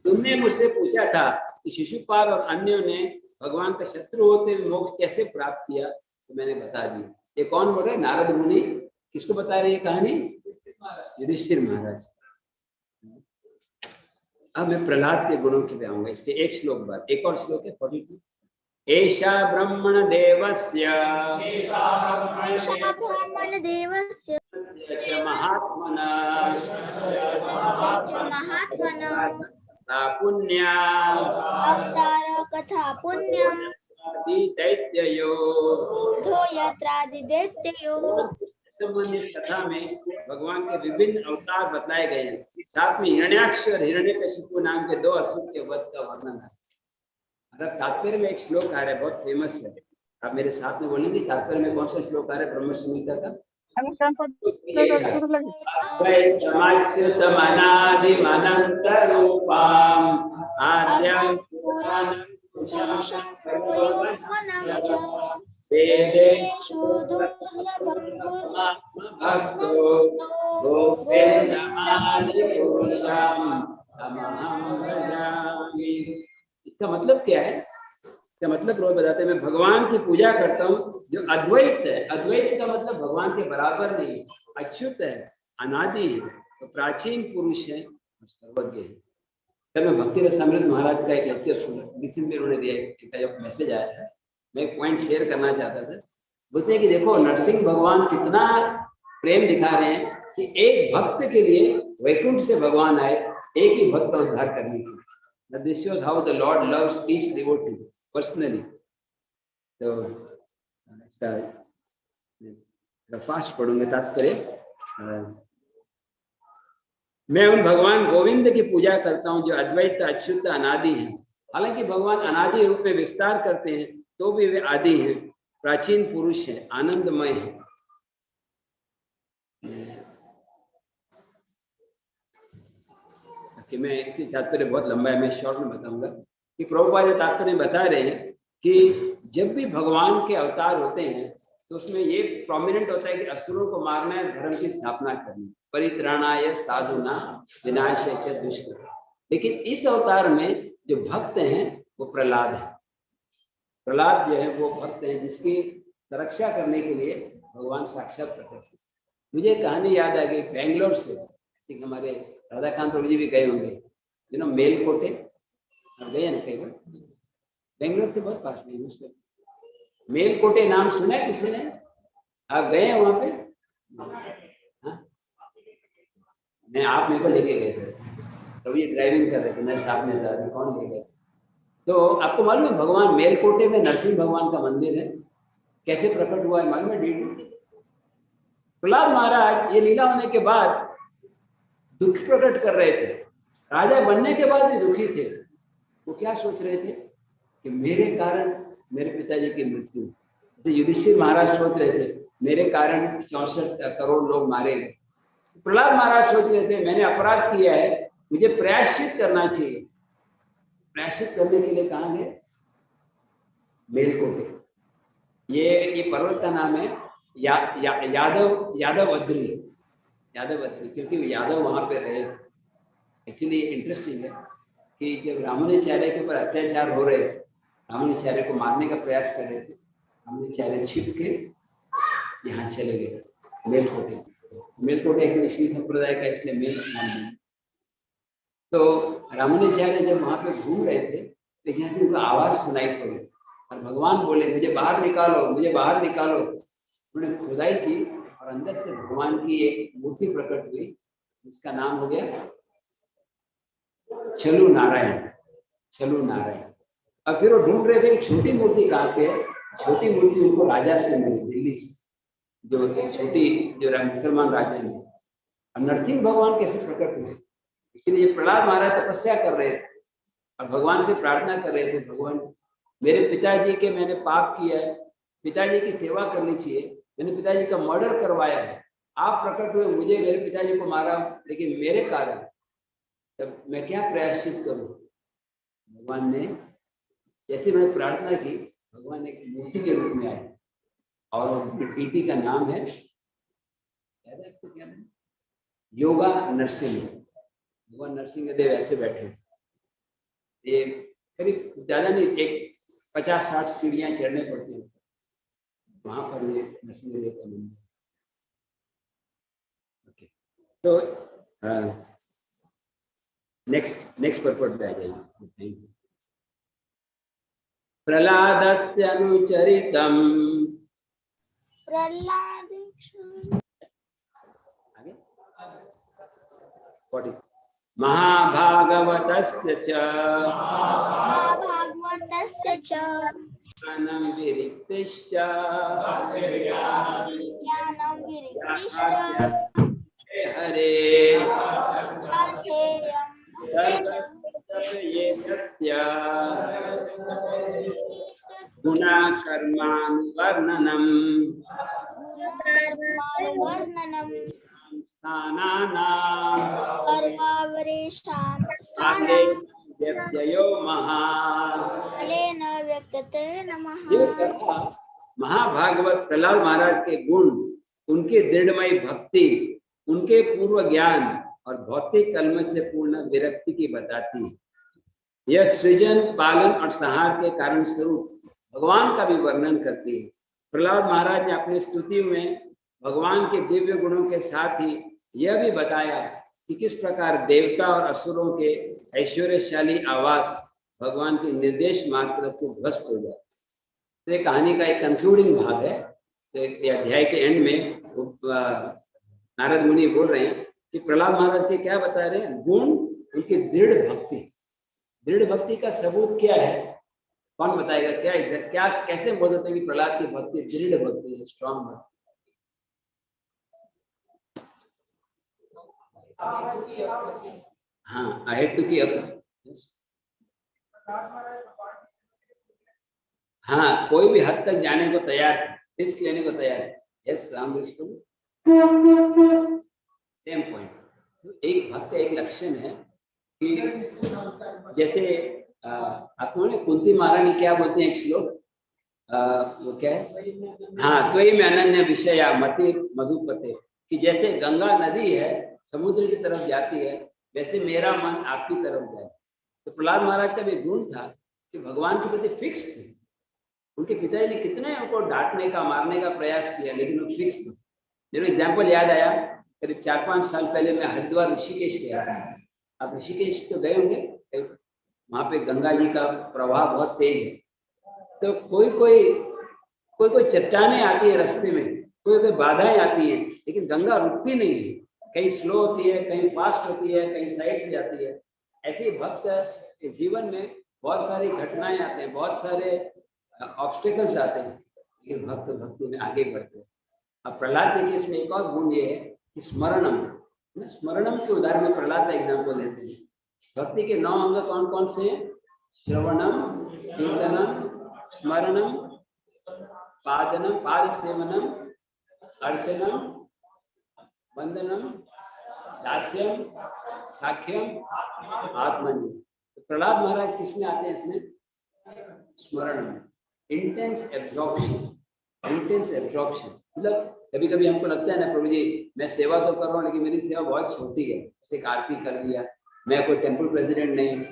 तुमने मुझसे पूछा था कि शिशुपाल और अन्यों ने भगवान का शत्रु होते हुए मोक्ष कैसे प्राप्त किया, तो मैंने बता दी। ये कौन बोल रहे? नारद मुनि। किसको बता रही है कहानी? युधिष्ठिर महाराज। अब मैं प्रहलाद के गुणों के लिए आऊंगा, इसके एक श्लोक बाद। एक और श्लोक है 42। एषा ब्रह्मण देवस्य महात्मना पुण्या अवतार कथा पुण्यम दैत्यो दैत्यो। इस कथा में भगवान के विभिन्न अवतार बतलाए गए हैं। साथ में हिरण्याक्ष और हिरण्यकशिपु नाम के 2 असुर के वध का वर्णन है। मतलब तात्पर्य में एक श्लोक आ रहा है, बहुत फेमस है। आप मेरे साथ में बोलेंगे तात्पर्य में कौन सा श्लोक आ रहा है ब्रह्म संहिता का? अद्वैतमच्युतमनादिमनन्तरूपाम् आद्यं पुराणं वेदेषु दुर्लभं भक्तो गोपेन्द्रमादिपुरुषं तमहं भजामि। इसका मतलब क्या है? इसका मतलब रोज बताते हैं, मैं भगवान की पूजा करता हूँ जो अद्वैत है। अद्वैत का मतलब भगवान के बराबर नहीं, अच्युत है, अनादि है, तो प्राचीन पुरुष है और सर्वज्ञ है। कल मैं भक्ति रसामृत महाराज का एक लेक्चर सुना, रिसेंटली उन्होंने दिया, एक मैसेज आया था, मैं एक पॉइंट शेयर करना चाहता था। बोलते हैं कि देखो नरसिंह भगवान कितना प्रेम दिखा रहे हैं कि एक भक्त के लिए वैकुंठ से भगवान आए, एक ही भक्त का उद्धार करने के लिए। This shows how the Lord loves each devotee personally. तो इसका फास्ट पढ़ूंगे तात्पर्य। मैं उन भगवान गोविंद की पूजा करता हूँ जो अद्वैत अच्युत अनादि हैं। हालांकि भगवान अनादि रूप में विस्तार करते हैं तो भी वे आदि हैं, प्राचीन पुरुष हैं, आनंदमय हैं। कि मैं इसकी तात्पर्य बहुत लंबा है, मैं शॉर्ट में बताऊंगा कि प्रभुपाद तात्पर्य बता रहे हैं कि जब भी भगवान के अवतार होते हैं तो उसमें ये प्रोमिनेंट होता है कि असुरों को मारना है, धर्म की स्थापना करनी, परित्राणाय साधुना विनाशाय च दुष्कृत। लेकिन इस अवतार में जो भक्त हैं वो प्रहलाद है। प्रहलाद जो है वो भक्त है जिसकी सुरक्षा करने के लिए भगवान साक्षात प्रकट हुए। मुझे कहानी याद आ गई बेंगलोर से, ठीक हमारे राधाकांत प्रभु जी भी गए होंगे, मेलकोटे गए ना कई बार, बेंगलोर से बहुत पास नहीं उसके। मेलकोटे नाम सुना है किसी ने? आप गए हैं वहां पे? हाँ? नहीं, आप मेरे को लेके गए थे, तो ये ड्राइविंग कर रहे थे, मैं साथ में था, कौन ले गए? तो आपको मालूम है भगवान मेलकोटे में नरसिंह भगवान का मंदिर है, कैसे प्रकट हुआ है मालूम है? प्रहलाद महाराज ये लीला होने के बाद दुख प्रकट कर रहे थे, राजा बनने के बाद भी दुखी थे। वो क्या सोच रहे थे कि मेरे कारण मेरे पिताजी की मृत्यु, जैसे युधिष्ठिर महाराज सोच रहे थे मेरे कारण 64 करोड़ लोग मारे गए। प्रहलाद महाराज सोच रहे थे मैंने अपराध किया है, मुझे प्रायश्चित करना चाहिए। प्रायश्चित करने के लिए कहाँ गए? मेलकोटे। ये पर्वत का नाम है यादव अद्री, क्योंकि यादव वहां पे रहे। एक्चुअली इंटरेस्टिंग है कि जब रामानुजाचार्य के ऊपर अत्याचार हो रहे, रामानुजाचार्य को मारने का प्रयास कर रहे थे, रामानुजाचार्य छिप के यहाँ चले गए मेलकोटे। मेलकोटे एक ऋषि संप्रदाय का, इसलिए मेल नाम है। तो रामानुजाचार्य जब वहां पे घूम रहे थे तो यहाँ से उनको आवाज सुनाई पड़ी और भगवान बोले मुझे बाहर निकालो, मुझे बाहर निकालो। उन्होंने खुदाई की और अंदर से भगवान की एक मूर्ति प्रकट हुई जिसका नाम हो गया चलू नारायण। चलू नारायण। अब फिर वो ढूंढ रहे थे छोटी मूर्ति कहाँ पे है। छोटी मूर्ति उनको राजा से मिली दिल्ली से, जो एक छोटी जो मुसलमान राजा ने। अब नरसिंह भगवान कैसे प्रकट हुए? इसलिए प्रहलाद महाराज तपस्या कर रहे थे और भगवान से प्रार्थना कर रहे थे, भगवान मेरे पिताजी के मैंने पाप किया है, पिताजी की सेवा करनी चाहिए, मैंने पिताजी का मर्डर करवाया है, आप प्रकट हुए, मुझे मेरे पिताजी को मारा, लेकिन मेरे कारण, तब मैं क्या प्रायश्चित करूं? भगवान ने जैसे मैंने प्रार्थना की, भगवान एक मूर्ति के रूप में आए और पीटी का नाम है, क्या नाम? योगा नरसिंह। भगवान नरसिंह देव ऐसे बैठे, ये करीब ज्यादा नहीं, एक 50-60 सीढ़ियां चढ़ने पड़ती हैं, वहां पर ये नरसिंह देव का मंदिर। ओके, तो नेक्स्ट पर्पट पे आ जाइए। प्रहलादस्य अनुचरितम, महाभागवतस्य च ज्ञानं विरिक्तिश्च हरे गुणकर्मानुवर्णनम् गुणकर्मानुवर्णनम् स्थानानां कर्मावरेषां काले स्थानं व्यत्ययो महान्। कालेन व्यक्तते नमः। ये कथा महाभागवत प्रहलाद महाराज के गुण, उनकी दृढ़मयी भक्ति, उनके पूर्व ज्ञान और भौतिक कलम से पूर्ण विरक्ति की बताती है। यह सृजन, पालन और संहार के कारण स्वरूप भगवान का भी वर्णन करती है। प्रहलाद महाराज ने अपनी स्तुति में भगवान के दिव्य गुणों के साथ ही यह भी बताया कि किस प्रकार देवता और असुरों के ऐश्वर्यशाली आवास भगवान के निर्देश मात्र से ध्वस्त हो जाए। तो ये कहानी का एक कंक्लूडिंग भाग है। तो अध्याय के एंड में नारद मुनि बोल रहे हैं कि प्रहलाद महाराज के क्या बता रहे हैं गुण, उनकी दृढ़ भक्ति। दृढ़ भक्ति का सबूत क्या है? कौन बताएगा? क्या कैसे बोल सकते हैं कि प्रहलाद की भक्ति दृढ़ भक्ति है, स्ट्रॉन्ग भक्ति? हाँ, अहेड टू की हाँ, कोई भी हद तक जाने को तैयार है, रिस्क लेने को तैयार है। Yes Ram, same point. तो एक भक्त एक लक्षण है कि जैसे आपको ने कुंती महारानी क्या बोलते हैं एक श्लोक, वो क्या है? हाँ, त्वयि में अनन्य विषया मति मधुपते, कि जैसे गंगा नदी है समुद्र की तरफ जाती है, वैसे मेरा मन आपकी तरफ जाए। तो प्रहलाद महाराज का भी गुण था कि भगवान के प्रति फिक्स थे। उनके पिताजी ने कितने उनको डांटने का, मारने का प्रयास किया, लेकिन वो फिक्स थे। मेरे एग्जाम्पल याद आया, करीब 4-5 साल पहले मैं हरिद्वार ऋषिकेश गया था। आप ऋषिकेश तो गए होंगे, वहां पे गंगा जी का प्रवाह बहुत तेज है। तो कोई चट्टानें आती है रास्ते में, कोई बाधाएं आती हैं, लेकिन गंगा रुकती नहीं है। कहीं स्लो होती है, कहीं फास्ट होती है, कहीं साइड से जाती है। ऐसे ही भक्त के जीवन में बहुत सारी घटनाएं आते हैं, बहुत सारे ऑब्स्टेकल्स आते हैं, लेकिन भक्त भक्ति में आगे बढ़ते हैं। अब प्रहलाद के केस में एक और गुण ये है कि स्मरणम के उदाहरण में प्रहलाद का एग्जाम्पल देते हैं। भक्ति के 9 अंग कौन कौन से हैं? श्रवणम, कीर्तनम, स्मरणम, पादनम, पाद सेवनम, अर्चनम, वंदनम, दास्यम, साख्यम, आत्मनि। तो प्रहलाद महाराज किसमें आते हैं? इसमें स्मरण, इंटेंस एब्जॉर्प्शन। मतलब कभी कभी हमको लगता है ना, प्रभु जी मैं सेवा तो कर रहा हूँ, लेकिन मेरी सेवा बहुत छोटी है, एक आरती कर दिया, मैं कोई टेम्पल प्रेसिडेंट नहीं,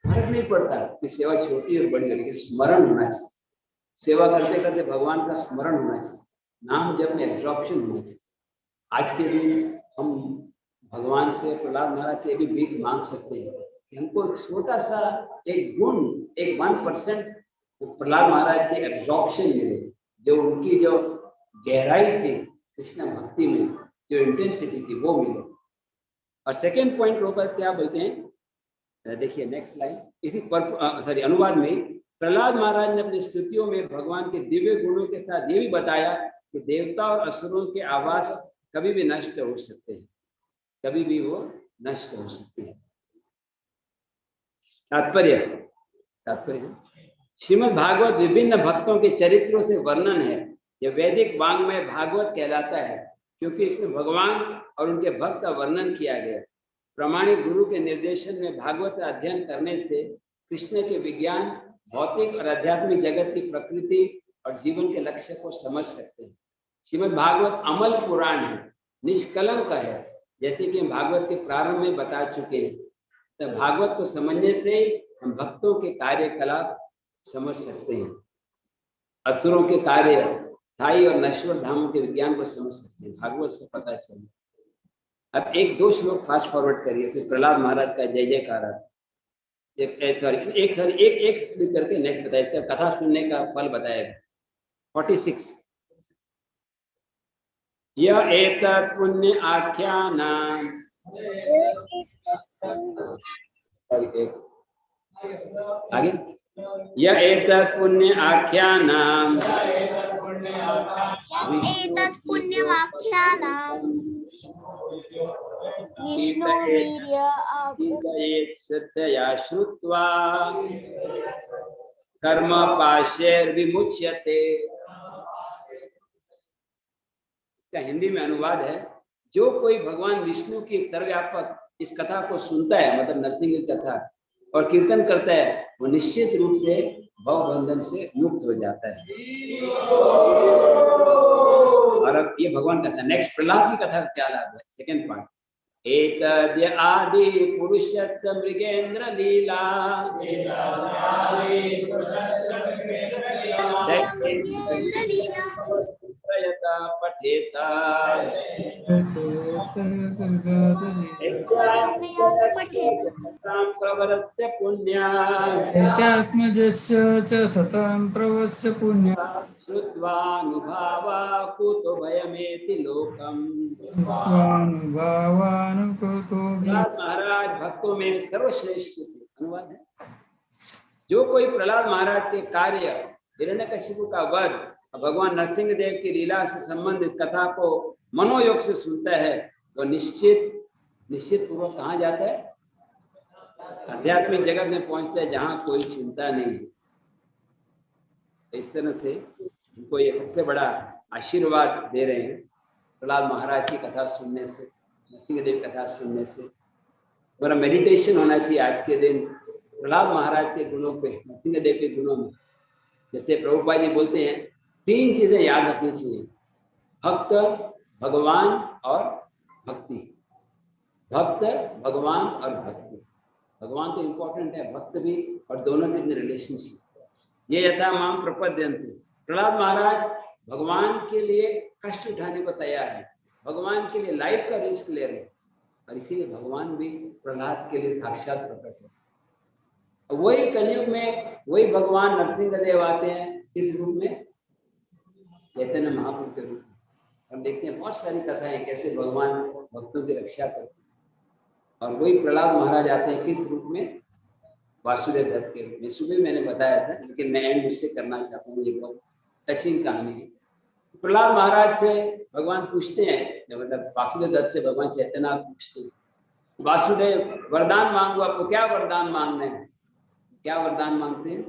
फर्क नहीं पड़ता कि सेवा छोटी और बड़ी है, लेकिन स्मरण होना चाहिए। सेवा करते करते भगवान का स्मरण होना चाहिए, नाम जप में एब्जॉर्प्शन होना चाहिए। आज के दिन हम भगवान से, प्रहलाद महाराज से भी भीख मांग सकते हैं कि हमको एक छोटा सा एक गुण, एक 1% प्रहलाद महाराज के एब्जॉर्प्शन मिले, जो उनकी जो गहराई थी कृष्ण भक्ति में, जो इंटेंसिटी थी, वो मिले। और सेकेंड पॉइंट ऊपर क्या बोलते हैं, देखिए नेक्स्ट लाइन। इसी अनुवाद में प्रहलाद महाराज ने अपनी स्तुतियों में भगवान के दिव्य गुणों के साथ ये भी बताया कि देवता और असुरों के आवास कभी भी नष्ट हो सकते हैं, कभी भी वो नष्ट हो सकते हैं। तात्पर्य श्रीमद् भागवत विभिन्न भक्तों के चरित्रों से वर्णन है। यह वैदिक वांग्मय भागवत कहलाता है क्योंकि इसमें भगवान और उनके भक्त का वर्णन किया गया। प्रामाणिक गुरु के निर्देशन में भागवत का अध्ययन करने से कृष्ण के विज्ञान, भौतिक और आध्यात्मिक जगत की प्रकृति और जीवन के लक्ष्य को समझ सकते हैं। श्रीमद् भागवत अमल पुराण है, निष्कलंक है, जैसे कि हम भागवत के प्रारंभ में बता चुके हैं। तो भागवत को समझने से हम भक्तों के कार्यकलाप समझ सकते हैं, असुरों के कार्य, स्थायी और नश्वर धामों के विज्ञान को समझ सकते हैं, भागवत से पता चले। अब 1-2 श्लोक फास्ट फॉरवर्ड करिए, फिर प्रहलाद महाराज का जय जयकार। एक स्लिप करके नेक्स्ट बताया, इसका कथा सुनने का फल बताएगा। 46 यह एतत् पुण्य आख्यानां आगे, यह एतत् पुण्य आख्यानां विष्णुवीर्य श्रद्धया श्रुत्वा कर्म पाशेर विमुच्यते। इसका हिंदी में अनुवाद है, जो कोई भगवान विष्णु की सर्वव्यापक इस कथा को सुनता है, मतलब नरसिंह की कथा, और कीर्तन करता है, वो निश्चित रूप से भव बंधन से मुक्त हो जाता है। और अब ये भगवान कथा, नेक्स्ट प्रहलाद की कथा क्या लाभ है, सेकेंड पार्ट। एतद्य आदि पुरुषस्य मृगेन्द्र लीला प्रयता पठेता प्रवरस्य एत्यात्मजस्य च सतां प्रवस्य पुण्य श्रुत्वानुभावा कुतो भयमेति लोकम्। स्वानुभावानुकृतो महाराज भक्तों में सर्वश्रेष्ठ थे। अनुवाद है, जो कोई प्रहलाद महाराज के कार्य, हिरण्यकशिपु का वध, भगवान नरसिंह देव की लीला से संबंधित कथा को मनोयोग से सुनता है, वो निश्चित पूर्वक कहाँ जाता है, आध्यात्मिक जगत में पहुंचता है, जहां कोई चिंता नहीं है। इस तरह से उनको ये सबसे बड़ा आशीर्वाद दे रहे हैं, प्रहलाद महाराज की कथा सुनने से, नरसिंह देव कथा सुनने से। हमारा मेडिटेशन होना चाहिए आज के दिन प्रहलाद महाराज के गुणों पे, नरसिंह देव के गुणों में। जैसे प्रभुपाद जी बोलते हैं, 3 चीजें याद रखनी चाहिए, भक्त, भगवान और भक्ति। भक्त, भगवान और भक्ति। भगवान तो इम्पोर्टेंट है, भक्त भी, और दोनों के बीच रिलेशनशिप। ये यथा माम प्रपद्यन्ते, प्रहलाद महाराज भगवान के लिए कष्ट उठाने को तैयार है, भगवान के लिए लाइफ का रिस्क ले रहे हैं, और इसीलिए भगवान भी प्रहलाद के लिए साक्षात प्रकट है। वही कलयुग में वही भगवान नरसिंह देव आते हैं, इस रूप में, चैतन्य महाप्रभु के रूप में। हम देखते हैं बहुत सारी कथाएं कैसे भगवान भक्तों की रक्षा करते हैं, और वही प्रहलाद महाराज आते हैं किस रूप में, वासुदेव दत्त के रूप में। सुबह मैंने बताया था, लेकिन मैं एंड उससे करना चाहता हूँ, ये बहुत टचिंग कहानी है। प्रहलाद महाराज से भगवान पूछते हैं, मतलब वासुदेव दत्त से भगवान चैतन्य पूछते हैं, वासुदेव वरदान मांगो, आपको क्या वरदान मांगना है? क्या वरदान मांगते हैं?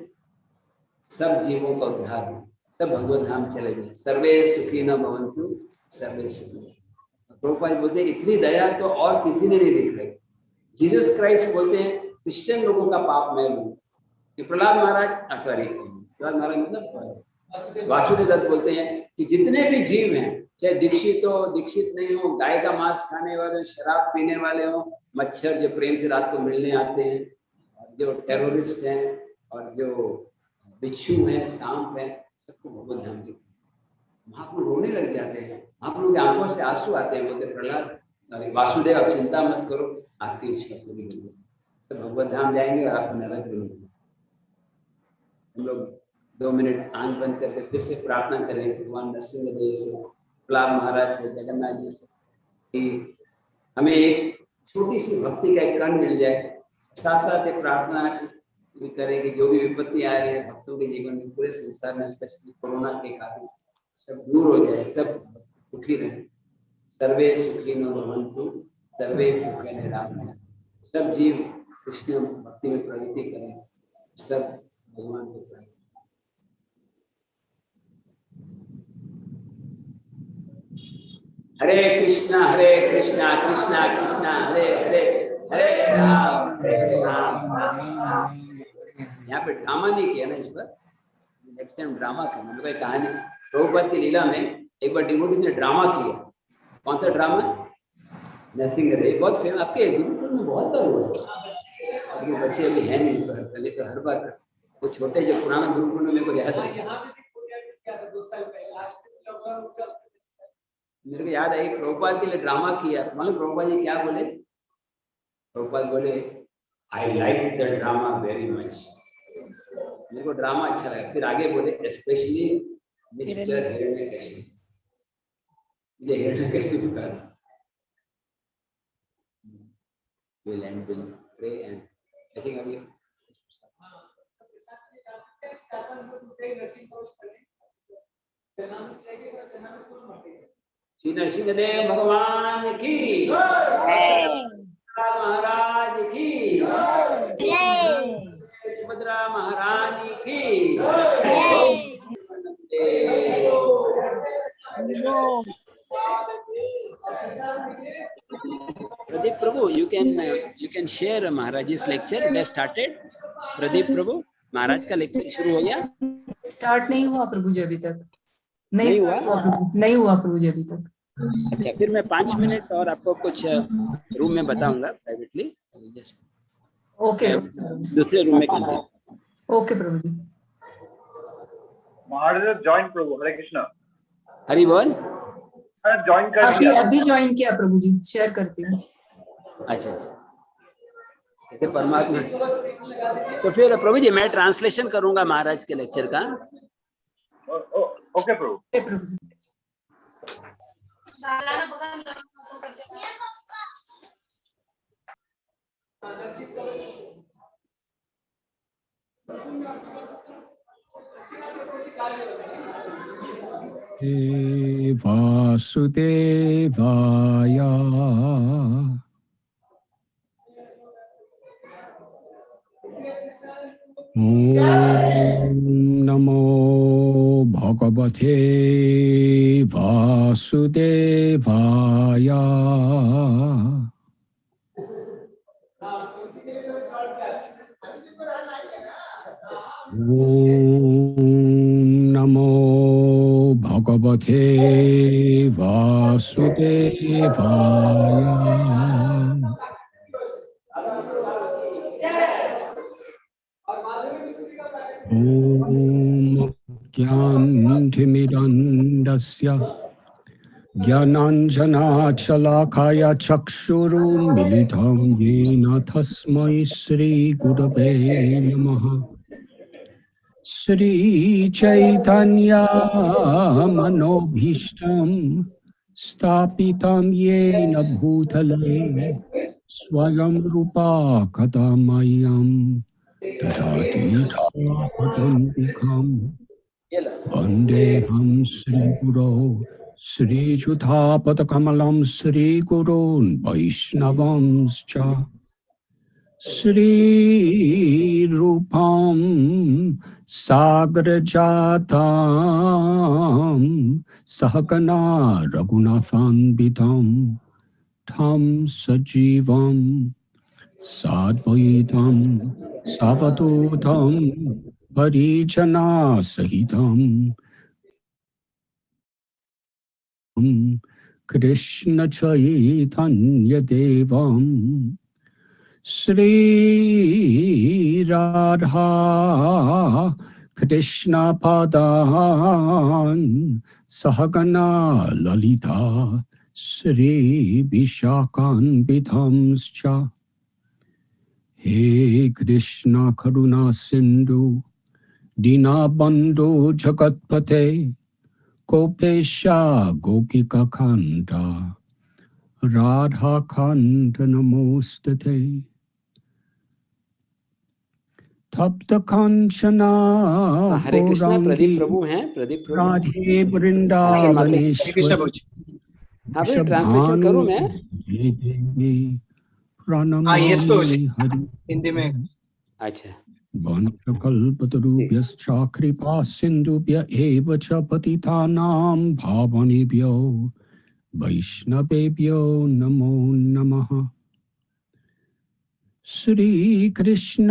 सब जीवों का उद्धार हो, सब भगवत धाम चले जाए, सर्वे सुखी न भवन्तु सर्वे सुखी। प्रभुपाद बोलते हैं, इतनी दया तो और किसी ने नहीं दिखाई। जीसस क्राइस्ट बोलते हैं, क्रिश्चियन लोगों का पाप मैं लूं। प्रहलाद महाराज, सॉरी, प्रहलाद महाराज मतलब वासुदेव दत्त बोलते हैं कि जितने भी जीव हैं, चाहे दीक्षित हो, दीक्षित नहीं हो, गाय का मांस खाने वाले, शराब पीने वाले हो, मच्छर जो प्रेम से रात को मिलने आते हैं, जो टेररिस्ट हैं, और जो बिच्छू हैं, सांप हैं, सबको भगवत धाम की। महाप्रभु रोने लग जाते हैं, महाप्रभु की आंखों से आंसू आते हैं, बोलते प्रहलाद, वासुदेव आप चिंता मत करो, आपकी इच्छा पूरी होगी, सब भगवत धाम जाएंगे और आपको नरक मिलेगा। हम लोग 2 मिनट आंख बंद करके फिर से प्रार्थना करें भगवान नरसिंह देव से, प्रहलाद महाराज से, जगन्नाथ जी से, कि हमें एक छोटी सी भक्ति का एक कण मिल जाए। साथ साथ ये प्रार्थना भी करें कि जो भी विपत्ति आ रही है भक्तों के जीवन में, पूरे संसार में, स्पेशली कोरोना के कारण, सब दूर हो जाए, सब सुखी रहे। सर्वे सुखी न भवन्तु सर्वे सुखी निरामया। सब जीव कृष्ण भक्ति में प्रगति करें, सब भगवान को प्राप्त। हरे कृष्णा कृष्णा कृष्णा हरे हरे, हरे राम राम। यहाँ पे ड्रामा नहीं किया ना, इस पर नेक्स्ट टाइम ड्रामा करना। मतलब कहानी प्रभुपाद की लीला में एक बार डिवोटी ने ड्रामा किया। कौन सा ड्रामा? नरसिंह देव, बहुत फेमस, आपके गुरुकुल में बहुत बार हुआ है, लेकिन बच्चे अभी है नहीं, पहले तो हर बार वो छोटे जो पुराना गुरुकुल में मेरे को याद है, मेरे को याद आई, प्रभुपाद के लिए ड्रामा किया। मतलब प्रभुपाद जी क्या बोले? प्रभुपाद बोले, I like the drama very much, मेरे को ड्रामा अच्छा लगा। फिर आगे बोले, स्पेशली मिस्टर हिरण्यकशिपु, मुझे हिरण्यकशिपु का will and will pray and I think अभी श्री नरसिंह देव भगवान की, महाराज की, सुभद्रा महारानी की Pradeep Prabhu, you can share Maharaj's lecture. It has started. Pradeep Prabhu, महाराज का लेक्चर शुरू हो गया? स्टार्ट नहीं हुआ प्रभु जी अभी तक। नहीं हुआ नहीं हुआ प्रभु जी अभी तक। अच्छा, फिर मैं 5 मिनट और आपको कुछ रूम में बताऊंगा प्राइवेटली। ओके दूसरे रूम में कंटिन्यू। ओके प्रभु जी। महाराज ज्वाइन प्रभु, हरे कृष्णा। हरि बोल। ज्वाइन कर दिया अभी ज्वाइन किया प्रभु जी, शेयर करती हूँ। अच्छा अच्छा, परमात्मा। तो फिर प्रभु जी मैं ट्रांसलेशन करूंगा महाराज के लेक्चर का। ओके प्रभु। प्रभु जी। वासुदेवाय ॐ नमो भगवते वासुदेवाय। नमो भगवते वासुदेवाय। ॐ ज्ञानतिमिरन्दस्य ज्ञानाञ्जनाशलाकाय चक्षुरुन्मिलितं येन तस्मै श्रीगुरवे नमः। श्रीचैतन्य मनोभीष्टं स्थापितं येन भूतले स्वयं रूपा कदा मह्यं ददाति स्वापदन्तिकम्। वन्देऽहं श्रीगुरो श्रीयुतापदकमलं श्रीगुरून् वैष्णवंश्च श्रीरूपं सागरजातं सहगना रघुनाथान्वितं तं सजीवं साद्वैतं सावधूतं परिजनसहितं कृष्ण चैतन्यदेवं श्री राधा कृष्ण पादान् सहगना ललिता श्री विशाखान्वितांश्च। हे कृष्ण करुणा सिंधु दीनबन्धु जगत्पते गोपेश गोपिका कान्त राधा कान्त नमोस्तुते। तप्त कांचना हरे कृष्णा। गौरांगी प्रदीप प्रभु हैं, प्रदीप प्रभु। राधे वृंदावनेश्वरी हाँ भाई, ट्रांसलेशन करूँ मैं? देवी प्रणमामि हरि। हिंदी में। अच्छा। वंशकल्पतरुभ्यश्च कृपा सिन्धुभ्य एव च पतितानां पावनेभ्यो वैष्णवेभ्यो नमो नमः। श्री कृष्ण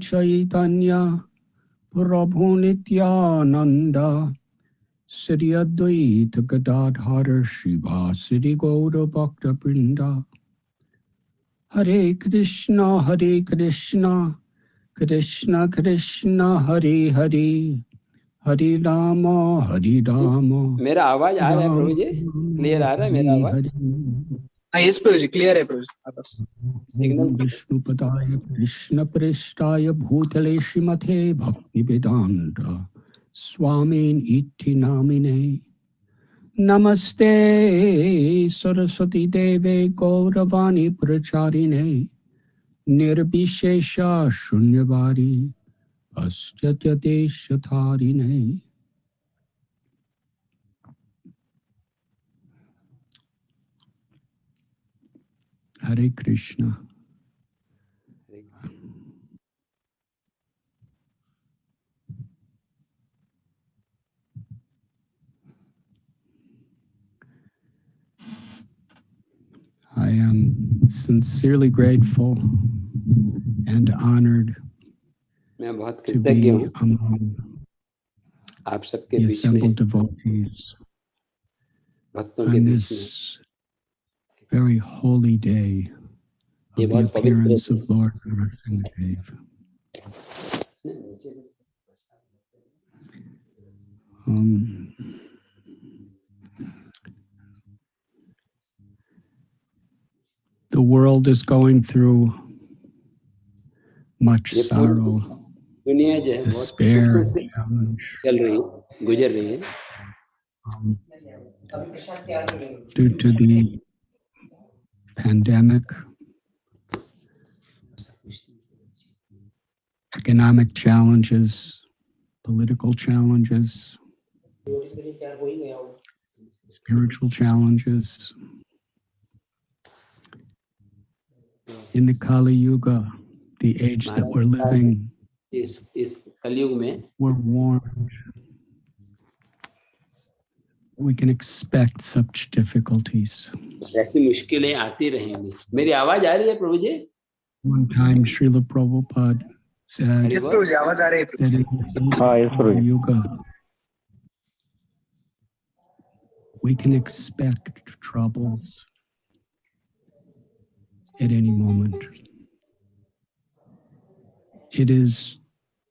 चैतन्य प्रभु नित्यानंद श्री अद्वैत गदाधर श्रीवासुदेव गौर भक्तवृंद। हरे कृष्ण कृष्ण कृष्ण हरे हरे हरे राम। मेरा आवाज आ रहा है प्रभु जी? क्लियर आ रहा है मेरा आवाज? यस प्रभु जी, क्लियर है प्रभु जी। सिग्नल विष्णुपदाय कृष्ण पृष्ठाय भूतले श्रीमते भक्ति वेदांत स्वामीन इति नामिने। नमस्ते सरस्वती देवे गौरवाणी प्रचारिणे निर्विशेष शून्यवारी पाश्चात्य देशधारिणे। हरे Krishna. sincerely grateful and honored मैं बहुत to कृतज्ञ be हूँ among आप सबके the बीच में, assembled devotees भक्तों के on बीच में। this very holy day ये of the बहुत पवित्र appearance दिन of Lord Narasimhadev. The world is going through much ये पूरी sorrow, दुनिया जो है बहुत despair, दुखों से challenge चल रही है, गुजर रही है due to the pandemic, economic challenges, political challenges, spiritual challenges. In the Kali Yuga, the age that we're living, इस कलयुग में we're warned. We can expect such difficulties. ऐसी मुश्किलें आती रहेंगी। मेरी आवाज आ रही है प्रभु जी? One time, Srila Prabhupada said Yes, Prabhuji, आवाज आ रही है। that in the Kali Yuga, we can expect troubles at any moment. It is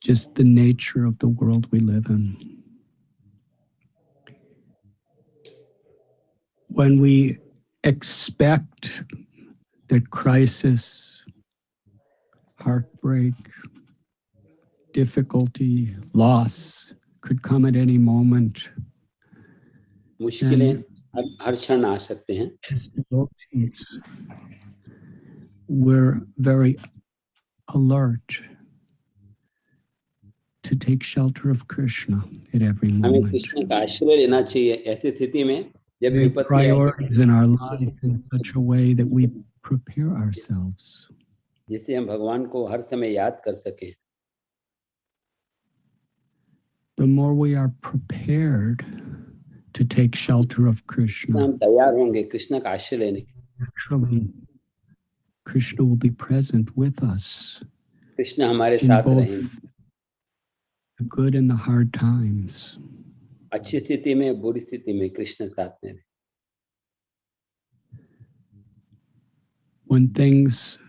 just the nature of the world we live in. When we expect that crisis, heartbreak, difficulty, loss could come at any moment, मुश्किलें हर क्षण आ सकते हैं। as devotees, we're very alert to take shelter of Krishna at every हमें moment. Krishna का आश्रय लेना चाहिए ऐसी स्थिति में जब We विपत्ति आए। priorities in our life in such a way that we prepare ourselves. जिससे हम भगवान को हर समय याद कर सकें। The more we are prepared to take shelter of Krishna, हम तैयार होंगे कृष्ण का आश्रय लेने के। naturally, Krishna will be present with us Krishna हमारे in साथ both रहेंगे। the good and the hard times. अच्छी स्थिति में बुरी स्थिति में कृष्ण साथ में रहे। When things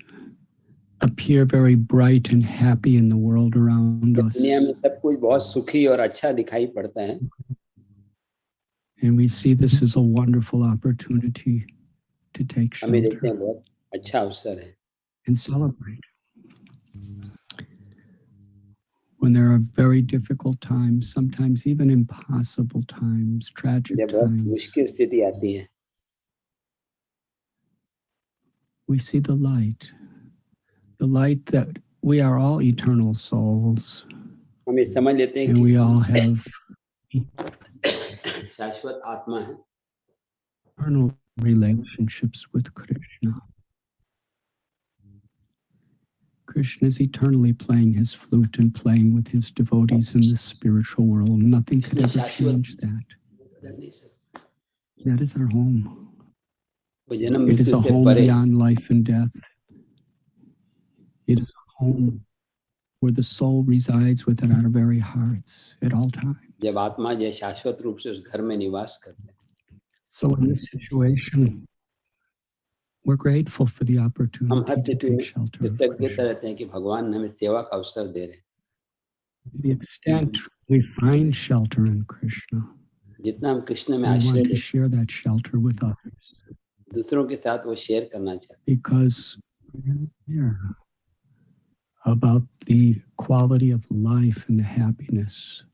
appear very bright and happy in the world around us, दुनिया में सब कुछ बहुत सुखी और अच्छा दिखाई पड़ता है and we see this as a wonderful opportunity to take हमें देखते shelter हैं बहुत अच्छा अवसर है। and celebrate. When there are very difficult times, sometimes even impossible times, tragic जब बहुत times, मुश्किल स्थिति आती है we see the light that we are all eternal souls, हम ये समझ लेते हैं and कि we all have शाश्वत आत्मा है eternal relationships with Krishna. Krishna is eternally playing his flute and playing with his devotees in the spiritual world. Nothing could ever change that. बदल नहीं सकता। That is our home. वो जन्म It is मृत्यु a से home परे beyond life and death. It is a home where the soul resides within our very hearts at all times. जब आत्मा जो शाश्वत रूप से उस घर में निवास करते हैं। So in this situation, we're grateful for the हम हर opportunity to स्थिति में take shelter of कृतज्ञता Krishna. रहते हैं कि भगवान हमें सेवा का अवसर दे रहे हैं। To the extent we find shelter in Krishna, जितना हम कृष्ण में we आश्रय want to लेते share that shelter with others हैं, दूसरों के साथ वो शेयर करना चाहते because we care about the quality of life and the happiness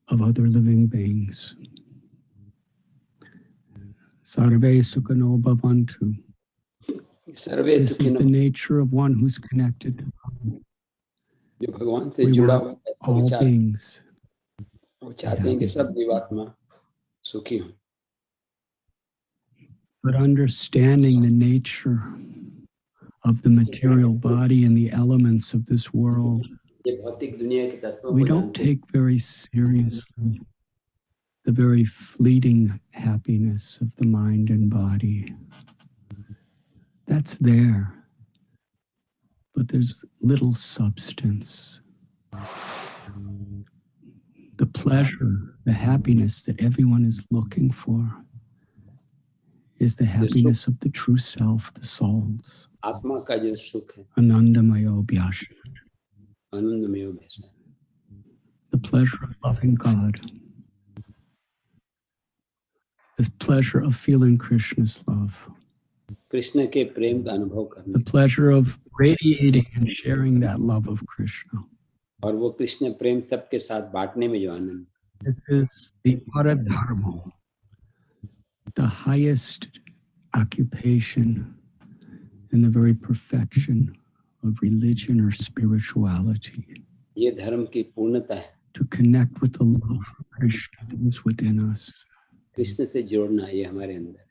of other living beings. Sarve Sukhano Bhavantu. हैं। सर्वे This सुखी is the न nature of one who's connected to God. जो भगवान से We जुड़ा want हुआ है ऐसा all विचार beings. वो चाहते हैं कि सब जीवात्मा सुखी हो। But understanding the nature of the material body and the elements of this world, ये भौतिक दुनिया के तत्वों we को don't जानते हैं। take very seriously the very fleeting happiness of the mind and body. That's there, but there's little substance. The pleasure, the happiness that everyone is looking for is the happiness of the true self, the souls. आत्मा का जो सुख है, Anandamayo Bhyasha. आनंदमय भैसा, The pleasure of loving God. The pleasure of feeling Krishna's love. Krishna के प्रेम का अनुभव करना, The pleasure of radiating and sharing that love of Krishna. और वो कृष्ण प्रेम सबके साथ बांटने में जो आनंद, This is the paradharma, the highest occupation and the very perfection of religion or spirituality. ये धर्म की पूर्णता है, To connect with the love of Krishna that is within us. Krishna से जोड़ना ये हमारे अंदर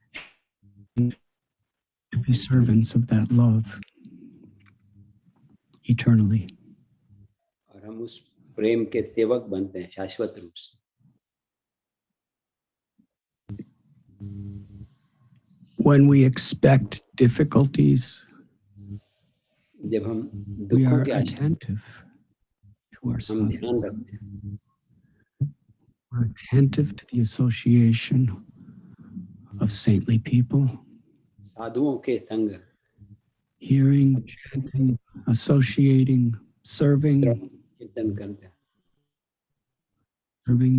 है, To be servants of that love eternally. और हम उस प्रेम के सेवक बनते हैं शाश्वत रूप से। When we expect difficulties, जब हम we दुखों are के आश्रय, attentive to हम ourselves. ध्यान रखते हैं, We're attentive to the association of saintly people, साधुओं के संग, hearing, chanting, associating, serving कीर्तन करते हैं,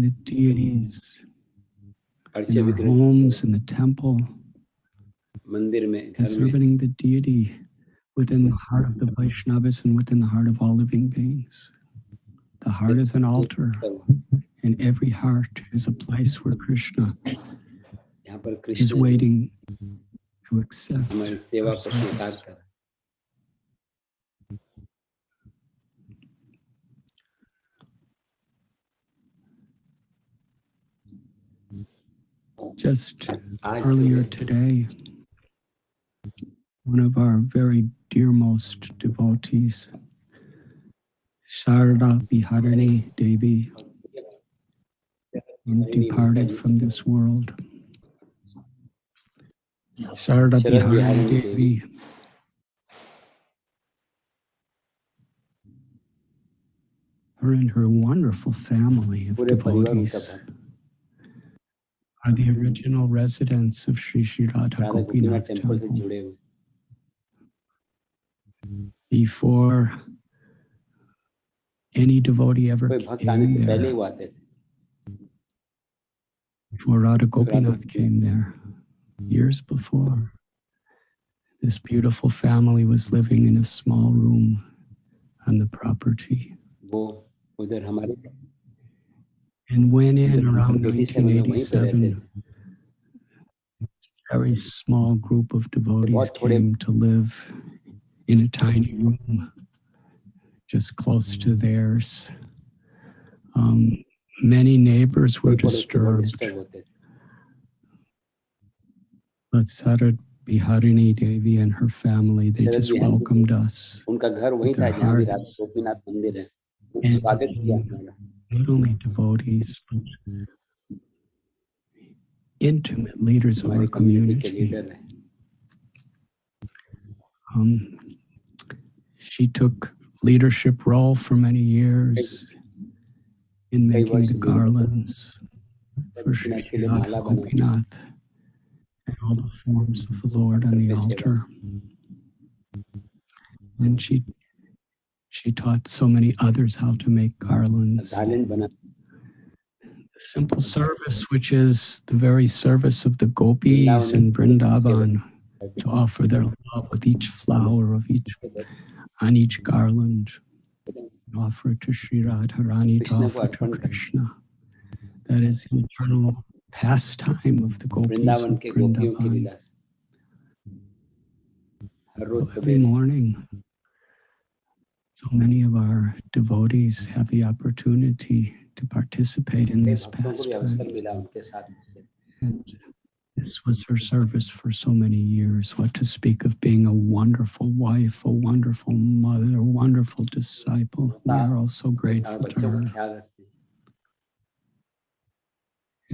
the deities अर्चे in our विग्रह homes, in the temple, मंदिर में, and घर में, serving the deity within the heart of the Vaishnavas and within the heart of all living beings. The heart is an altar, and every heart is a place where Krishna यहाँ पर is Krishna waiting to accept हमारी सेवा our को service. स्वीकार कर, Just आज earlier सुबह today, one of our very dearmost devotees, Sharada Biharini Devi, departed from this world. Sharada Sharad Biharini Biharini Devi her and her wonderful family of पूरे परिवार उनका devotees भक्त, are the original residents of Sri Sri Radha Radha Gopinath Gopinath temple से Temple. जुड़े हुए, Before any devotee ever कोई भक्त आने came से पहले there, ही वो आते थे, before Radha Gopinath came there, years before, this beautiful family was living in a small room on the property वो उधर हमारे and went in around 87 में वहीं पे रहते 1987. थे, A very small group of devotees बहुत थोड़े came to live in a tiny room just close to theirs. Many neighbors were कोई पड़ोसी बहुत disturbed, डिस्टर्ब होते थे, but Sarad Biharini Devi and her family, they Sharad just Bihari welcomed us. उनका घर वहीं with था their जहाँ भी hearts. राधा गोपीनाथ मंदिर है, And स्वागत किया हमारा, not only devotees, but intimate leaders of हमारी our कम्युनिटी के community. लीडर है, She took leadership role for many years in making the garlands for Sri Gopinath के लिए माला Radha banana, Gopinath and all the forms of the Lord on the altar. And she taught so many others how to make garlands. Garland बना, Simple service, which is the very service of the gopis in Vrindavan, to offer their love with each flower of on each garland, offer it to Sri Radharani, to offer to Krishna. That is the eternal pastime of the gopis Vrindavan of के गोपियों की Vrindavan. लीला से हर रोज So every सवेरे morning, so many of our devotees have the opportunity to participate in this भक्तों को भी अवसर pastime. मिला उनके साथ, And this was her service for so many years. What to speak of being a wonderful wife, a wonderful mother, a wonderful disciple. We are all so grateful to बच्चों का her. ख्याल रखते हैं,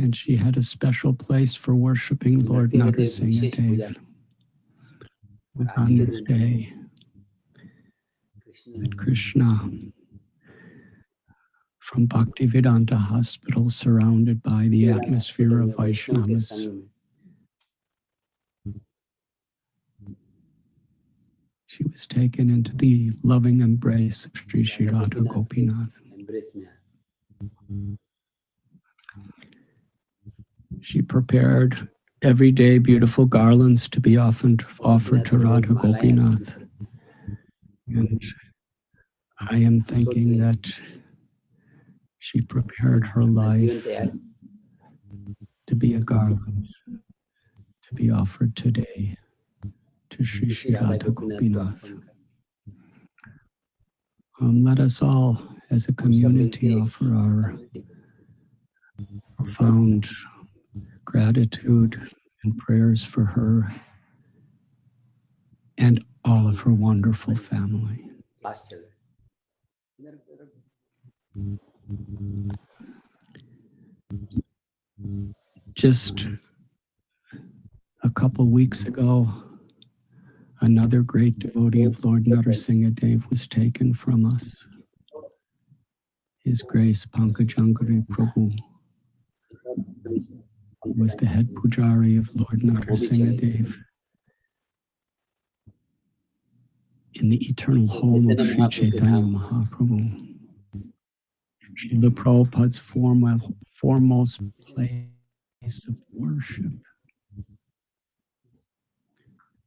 And she had a special place for worshiping Lord Narsingh Dev Narsimha wishes Puja, Dev, on this day that Krishna, from Bhaktivedanta Hospital, surrounded by the atmosphere of Vaishnavas, she was taken into the loving embrace of Sri Sri Radha Gopinath. She prepared everyday beautiful garlands to be offered to Radha Gopinath. And I am thinking that she prepared her life to be a garland, to be offered today to Sri Sri Radha Gopinath. Let us all, as a community, offer our profound gratitude and prayers for her and all of her wonderful family. Just a couple weeks ago, another great devotee of Lord Narsimha Dev was taken from us. His Grace Pankajangari Prabhu was the head pujari of Lord Narsimha Dev in the eternal home of Sri Chaitanya Mahaprabhu. Srila Prabhupada's foremost place of worship,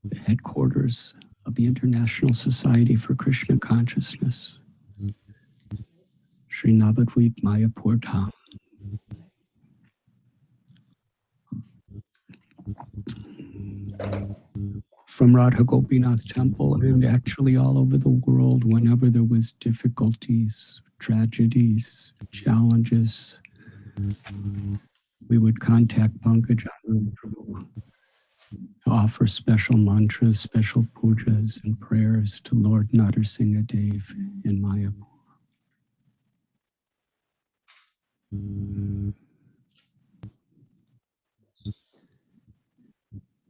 the headquarters of the International Society for Krishna Consciousness, Sri Navadvip Mayapur Dham. From Radha Gopinath Temple and actually all over the world, whenever there was difficulties, tragedies, challenges, we would contact Pankaj to offer special mantras, special pujas and prayers to Lord Narsimha Dev in Mayapur.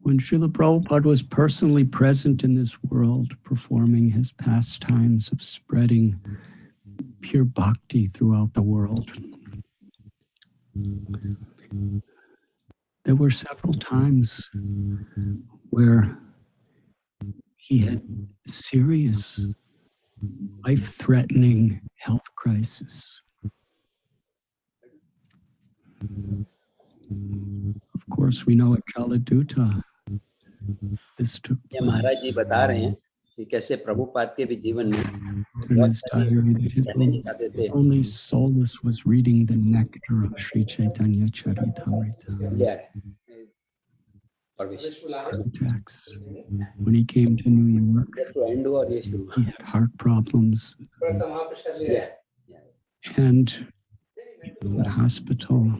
When Srila Prabhupada was personally present in this world, performing his pastimes of spreading pure bhakti throughout the world, there were several times where he had serious, life-threatening health crisis. Of course, we know at Jaladuta, this took place. महाराज जी बता रहे हैं कि कैसे प्रभुपाद के भी जीवन में In his diary, his only solace was reading the nectar of Sri Chaitanya Charitamrita. When he came to New York, he had heart problems. And in the hospital,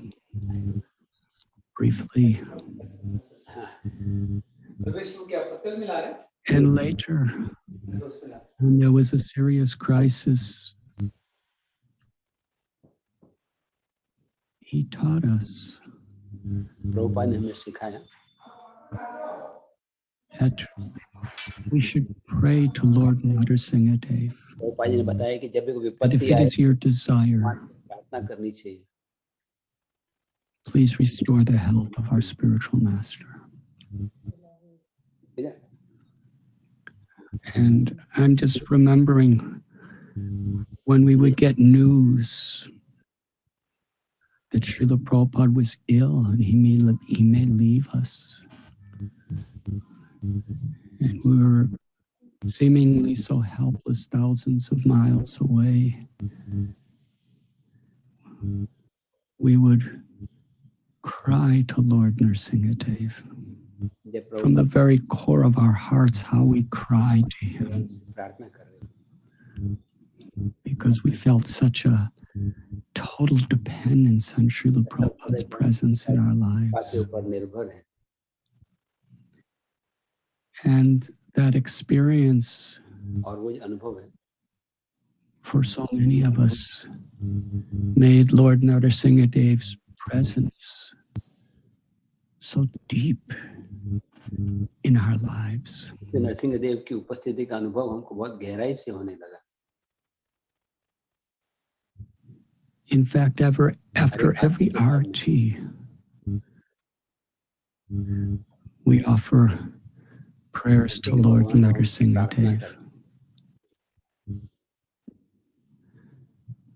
briefly. And later, when there was a serious crisis, he taught us that we should pray to Lord Narsimha Dev. And if it is your desire, please restore the health of our spiritual master. And I'm just remembering when we would get news that Srila Prabhupada was ill and he may leave us. And we were seemingly so helpless, thousands of miles away. We would cry to Lord Narsimha Dev. From the very core of our hearts, how we cried to him. Because we felt such a total dependence on Srila Prabhupada's presence in our lives. And that experience for so many of us made Lord Narsimha Dev's presence so deep in our lives. Narsingh Dev की उपस्थिति का अनुभव हमको बहुत गहराई से होने लगा. In fact, after every arti, we offer prayers to Lord Narsimha Dev.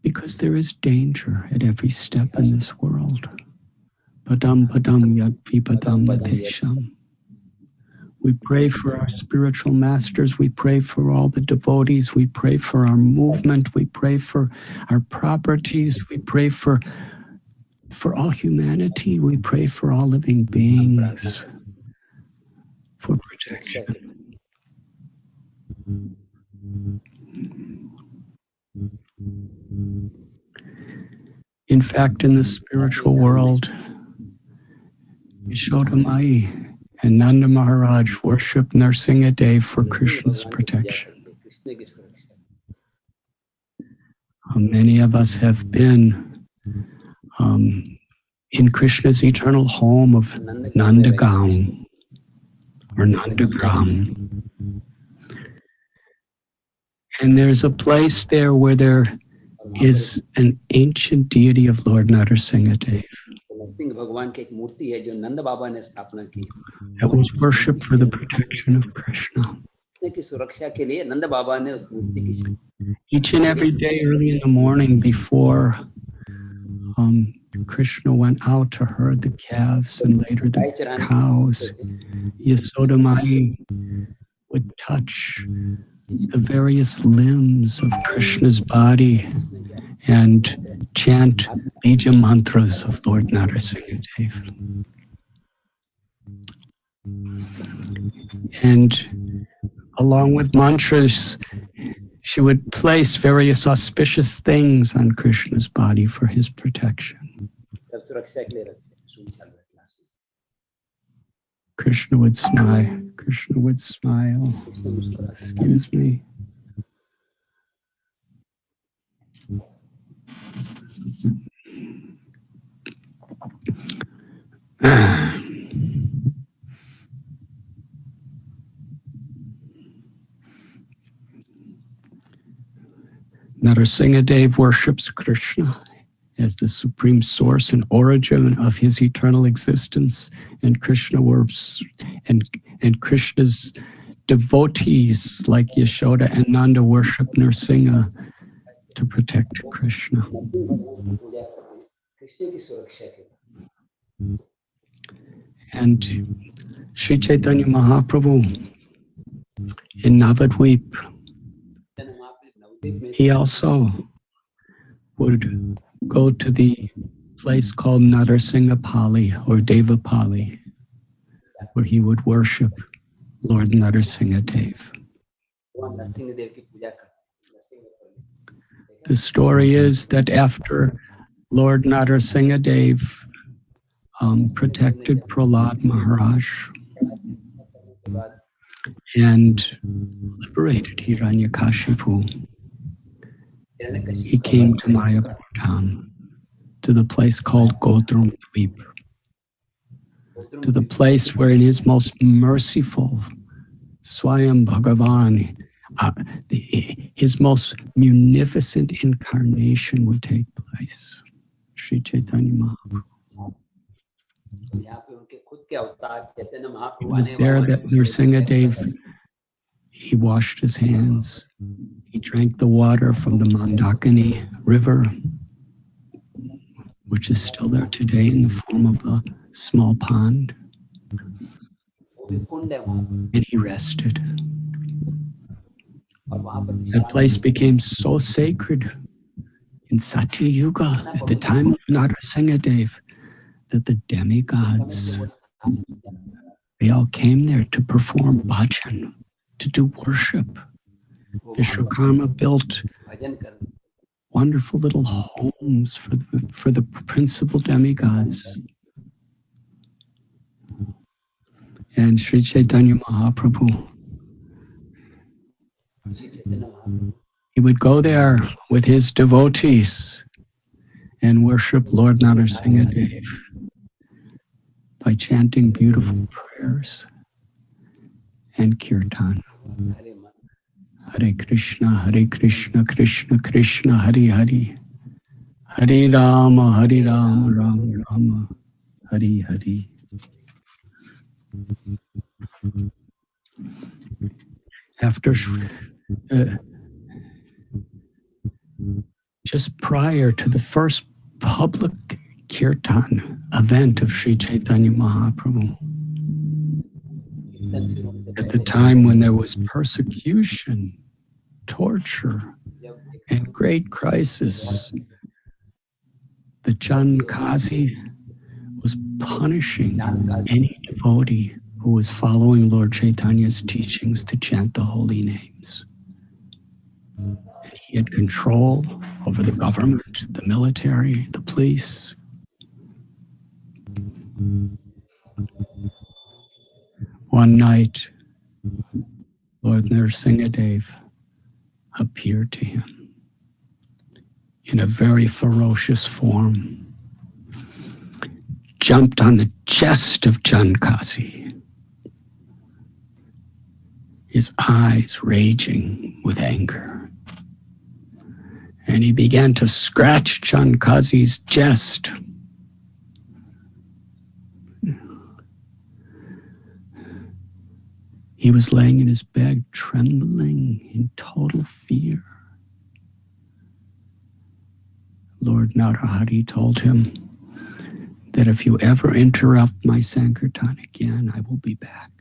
Because there is danger at every step in this world. Padam padam yad vipadam natesham. We pray for our spiritual masters. We pray for all the devotees. We pray for our movement. We pray for our properties. We pray for all humanity. We pray for all living beings for protection. In fact, in the spiritual world, Yashoda Mai and Nanda Maharaj worship Narsimha Dev for Krishna's protection. Many of us have been in Krishna's eternal home of Nandagaon or Nandagram. And there's a place there where there is an ancient deity of Lord Narsimha Dev that was worshipped for the protection of Krishna. Each and every day early in the morning before Krishna went out to herd the calves and later the cows, Yashoda Mai would touch the various limbs of Krishna's body and chant bija mantras of Lord Narsimha Dev. And along with mantras, she would place various auspicious things on Krishna's body for his protection. Krishna would smile. Krishna would smile. Excuse me. Narsimha Dev worships Krishna as the supreme source and origin of his eternal existence, and Krishna worships and Krishna's devotees like Yashoda and Nanda worship Narsimha to protect Krishna. And Sri Chaitanya Mahaprabhu in Navadvip, he also would go to the place called Narsinghapali or Devapali, where he would worship Lord Narsimha Dev. The story is that after Lord Narsimha Dev protected Prahlad Maharaj and liberated Hiranyakashipu, he came to Mayapur town, to the place called Godrum Dweep, to the place where in his most merciful Swayam Bhagavan, his most munificent incarnation would take place. Sri Chaitanya Mahaprabhu. It was there that Narsimha Dev, he washed his hands. He drank the water from the Mandakini river, which is still there today in the form of a small pond. And he rested. That place became so sacred in Satya Yuga at the time of Narsimha Dev that the demigods, they all came there to perform bhajan, to do worship. Vishwakarma built wonderful little homes for the principal demigods. And Sri Chaitanya Mahaprabhu, he would go there with his devotees and worship Lord Narsimha Dev by chanting beautiful prayers and kirtan. हरे मन Hare Krishna, Krishna Krishna, Hare Hare. Hare Rama, Rama Rama, Hare Hare. After, just prior to the first public kirtan event of Sri Chaitanya Mahaprabhu, at the time when there was persecution, torture, and great crisis, the Chankasi was punishing any devotee who was following Lord Chaitanya's teachings to chant the holy names. And he had control over the government, the military, the police. One night, Lord Narsimha Dev appeared to him in a very ferocious form, jumped on the chest of Chankasi, his eyes raging with anger. And he began to scratch Chankasi's chest. He was laying in his bed, trembling in total fear. Lord Narahari told him that if you ever interrupt my Sankirtan again, I will be back.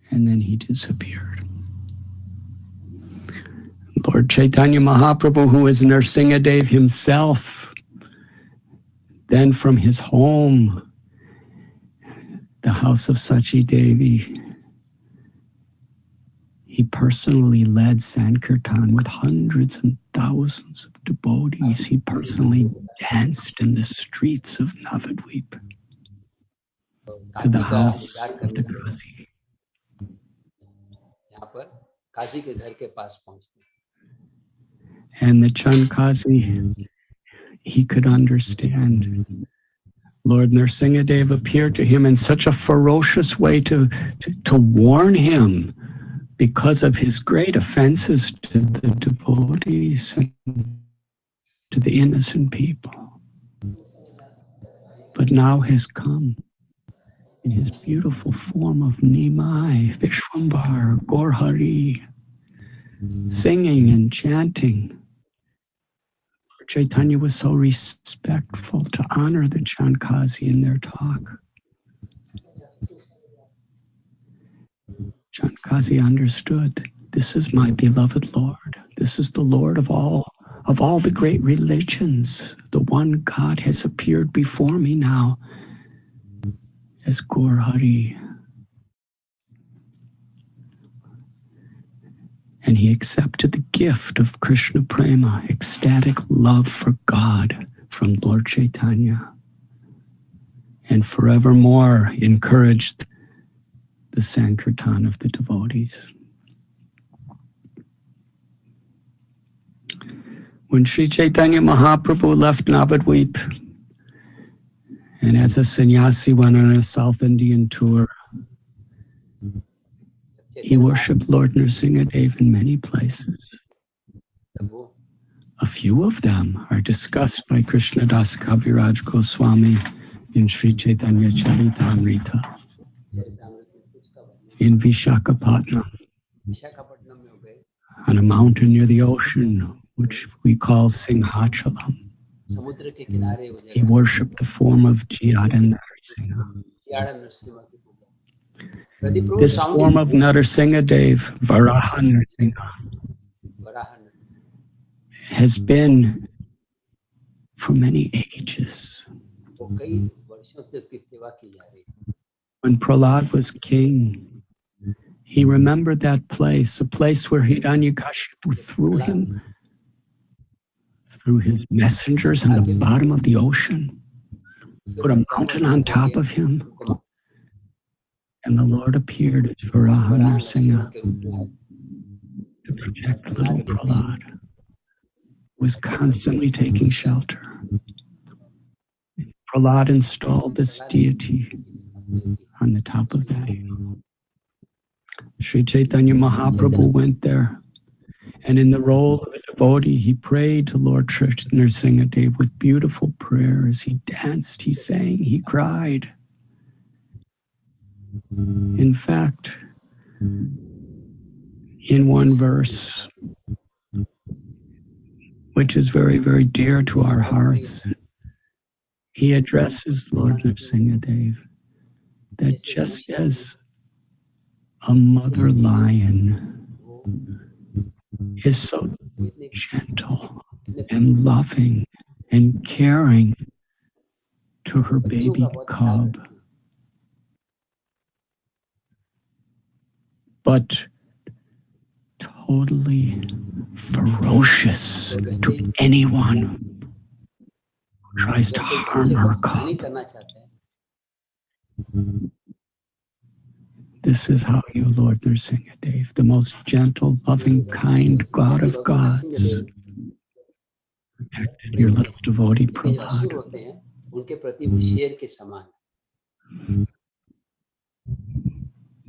And then he disappeared. Lord Chaitanya Mahaprabhu, who is Narsimha Dev himself, then from his home, the house of Sachi Devi, he personally led Sankirtan with hundreds and thousands of devotees. He personally danced in the streets of Navadvip to the house of the Kasi. And the Chankasi, he could understand. Lord Narsimha Dev appeared to him in such a ferocious way to warn him because of his great offenses to the devotees and to the innocent people. But now has come in his beautiful form of Nimai, Vishwambar, Gaurhari, singing and chanting. Chaitanya was so respectful to honor the Chankasi in their talk. Chankasi understood, this is my beloved Lord. This is the Lord of all the great religions. The one God has appeared before me now as Gaur Hari. And he accepted the gift of Krishna Prema, ecstatic love for God from Lord Chaitanya, and forevermore encouraged the Sankirtan of the devotees. When Sri Chaitanya Mahaprabhu left Navadvip and as a sannyasi went on a South Indian tour, he worshipped Lord Narsimha Dev in many places. A few of them are discussed by Krishnadas Kaviraj Goswami in Sri Chaitanya Charitamrita. In Vishakhapatnam, on a mountain near the ocean, which we call Singhachalam, he worshipped the form of Jiyada Narsimha. This form of Narsimha Dev, Varaha Narsimha, has been for many ages. When Prahlad was king, he remembered that place, a place where Hiranyakashipu threw him through his messengers on the bottom of the ocean, put a mountain on top of him, and the Lord appeared as Varaha Narsimha to protect little Prahlad, who was constantly taking shelter. Prahlad installed this deity on the top of that hill. Sri Chaitanya Mahaprabhu went there, and in the role of a devotee, he prayed to Lord Narsimha Dev with beautiful prayers. He danced, he sang, he cried. In fact, in one verse, which is very, very dear to our hearts, he addresses Lord Narsimha Dev that just as a mother lion is so gentle and loving and caring to her baby cub, but totally ferocious to anyone who tries to harm her cub. This is how you, Lord Narsimha Dev, the most gentle, loving, kind God of gods, protected your little devotee Prahlad.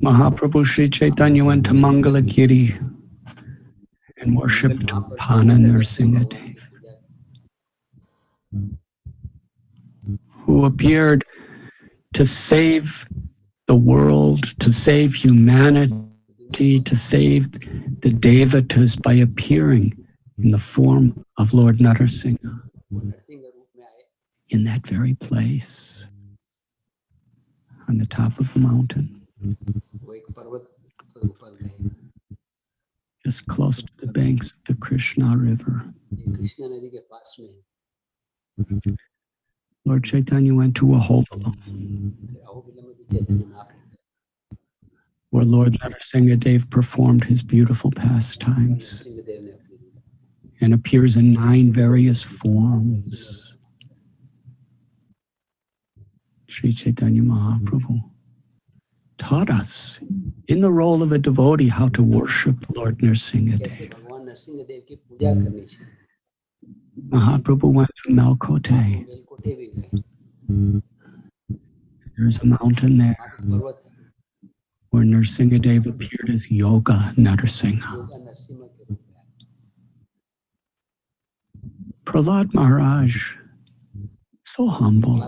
Mahaprabhu Sri Chaitanya went to Mangalagiri and worshipped Pana Narsimha Dev, who appeared to save the world, to save humanity, to save the Devatas by appearing in the form of Lord Narsimha in that very place on the top of a mountain, just close to the banks of the Krishna River. Lord Chaitanya went to Ahobilam, where Lord Narsimha Dev performed his beautiful pastimes and appears in 9 various forms. Sri Chaitanya Mahaprabhu taught us in the role of a devotee how to worship Lord Narsimha Dev. Mahaprabhu went to Melkote. There's a mountain there where Narsimha Dev appeared as Yoga Narsimha. Prahlad Maharaj, so humble.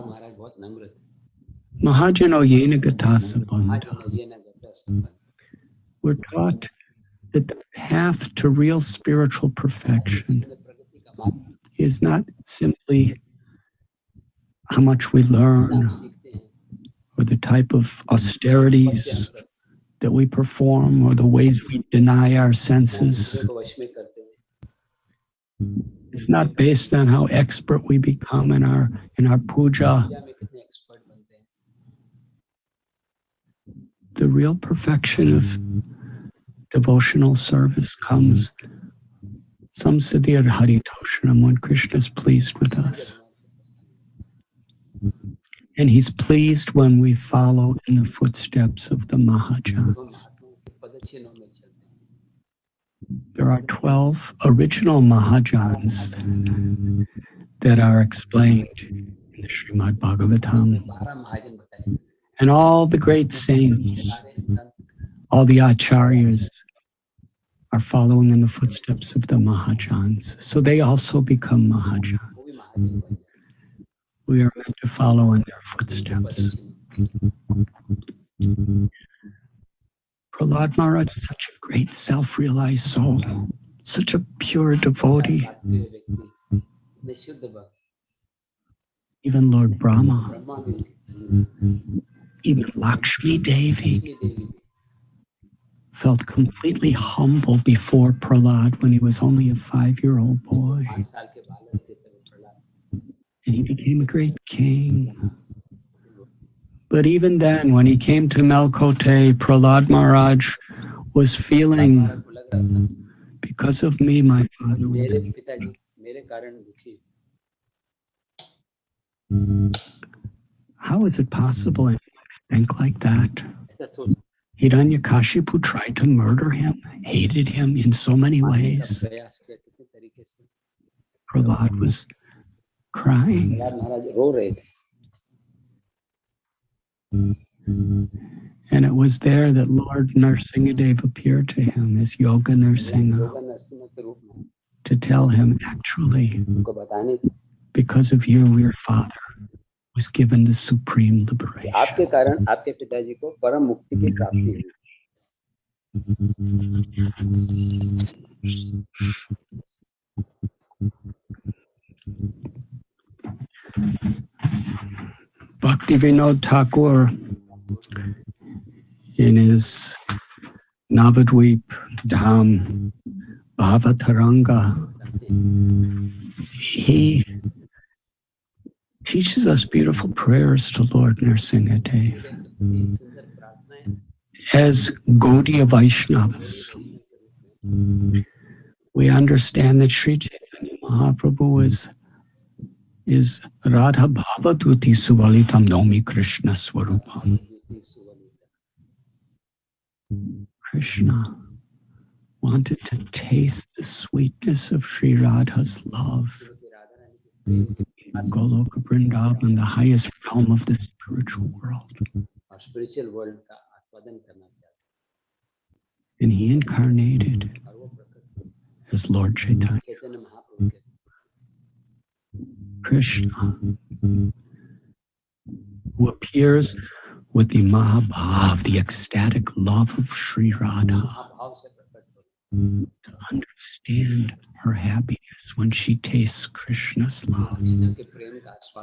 Mahajano yena gatasa bandha. We're taught that the path to real spiritual perfection is not simply how much we learn or the type of austerities that we perform or the ways we deny our senses. It's not based on how expert we become in our puja. The real perfection of devotional service comes samsiddhir haritoshanam, when Krishna is pleased with us. And he's pleased when we follow in the footsteps of the Mahajans. There are 12 original Mahajans that are explained in the Srimad Bhagavatam. And all the great saints, all the acharyas are following in the footsteps of the Mahajans. So they also become Mahajans. We are meant to follow in their footsteps. Prahlad Maharaj is such a great self-realized soul, such a pure devotee. Even Lord Brahma, even Lakshmi Devi felt completely humble before Prahlad when he was only a 5-year-old boy. And he became a great king. But even then, when he came to Melkote, Prahlad Maharaj was feeling, because of me, my father was king. How is it possible anyone could think like that? Hiranyakashipu tried to murder him, hated him in so many ways. Prahlad was crying. And it was there that Lord Narsimha Dev appeared to him as Yoga Narsimha to tell him, actually, because of you, your father was given the supreme liberation. आपके कारण आपके पिताजी को परम मुक्ति की प्राप्ति हुई। Bhaktivinoda Thakur, in his Navadvip Dham Bhavataranga, he teaches us beautiful prayers to Lord Narsimha Dev as Gaudiya Vaishnavas. We understand that Sri Chaitanya Mahaprabhu is Radha Bhavaduti Suvalitam Nomi Krishna Swarupam. Krishna wanted to taste the sweetness of Sri Radha's love. Goloka Vrindavan, the highest realm of the spiritual world. And he incarnated as Lord Chaitanya. Krishna, who appears with the Mahabhav, the ecstatic love of Sri Radha, to understand her happiness when she tastes Krishna's love,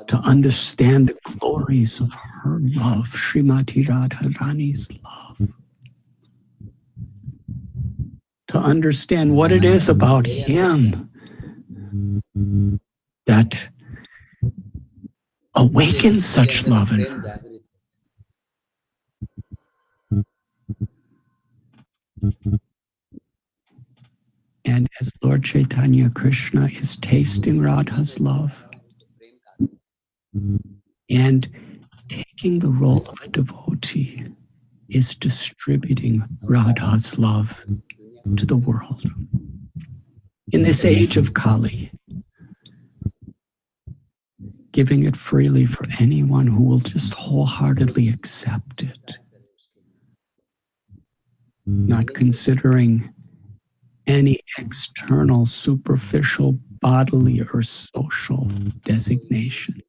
to understand the glories of her love, Srimati Radharani's love, to understand what it is about him that awakens such love in her. And as Lord Chaitanya Krishna is tasting Radha's love and taking the role of a devotee, is distributing Radha's love to the world. In this age of Kali, giving it freely for anyone who will just wholeheartedly accept it, not considering any external, superficial, bodily, or social designations.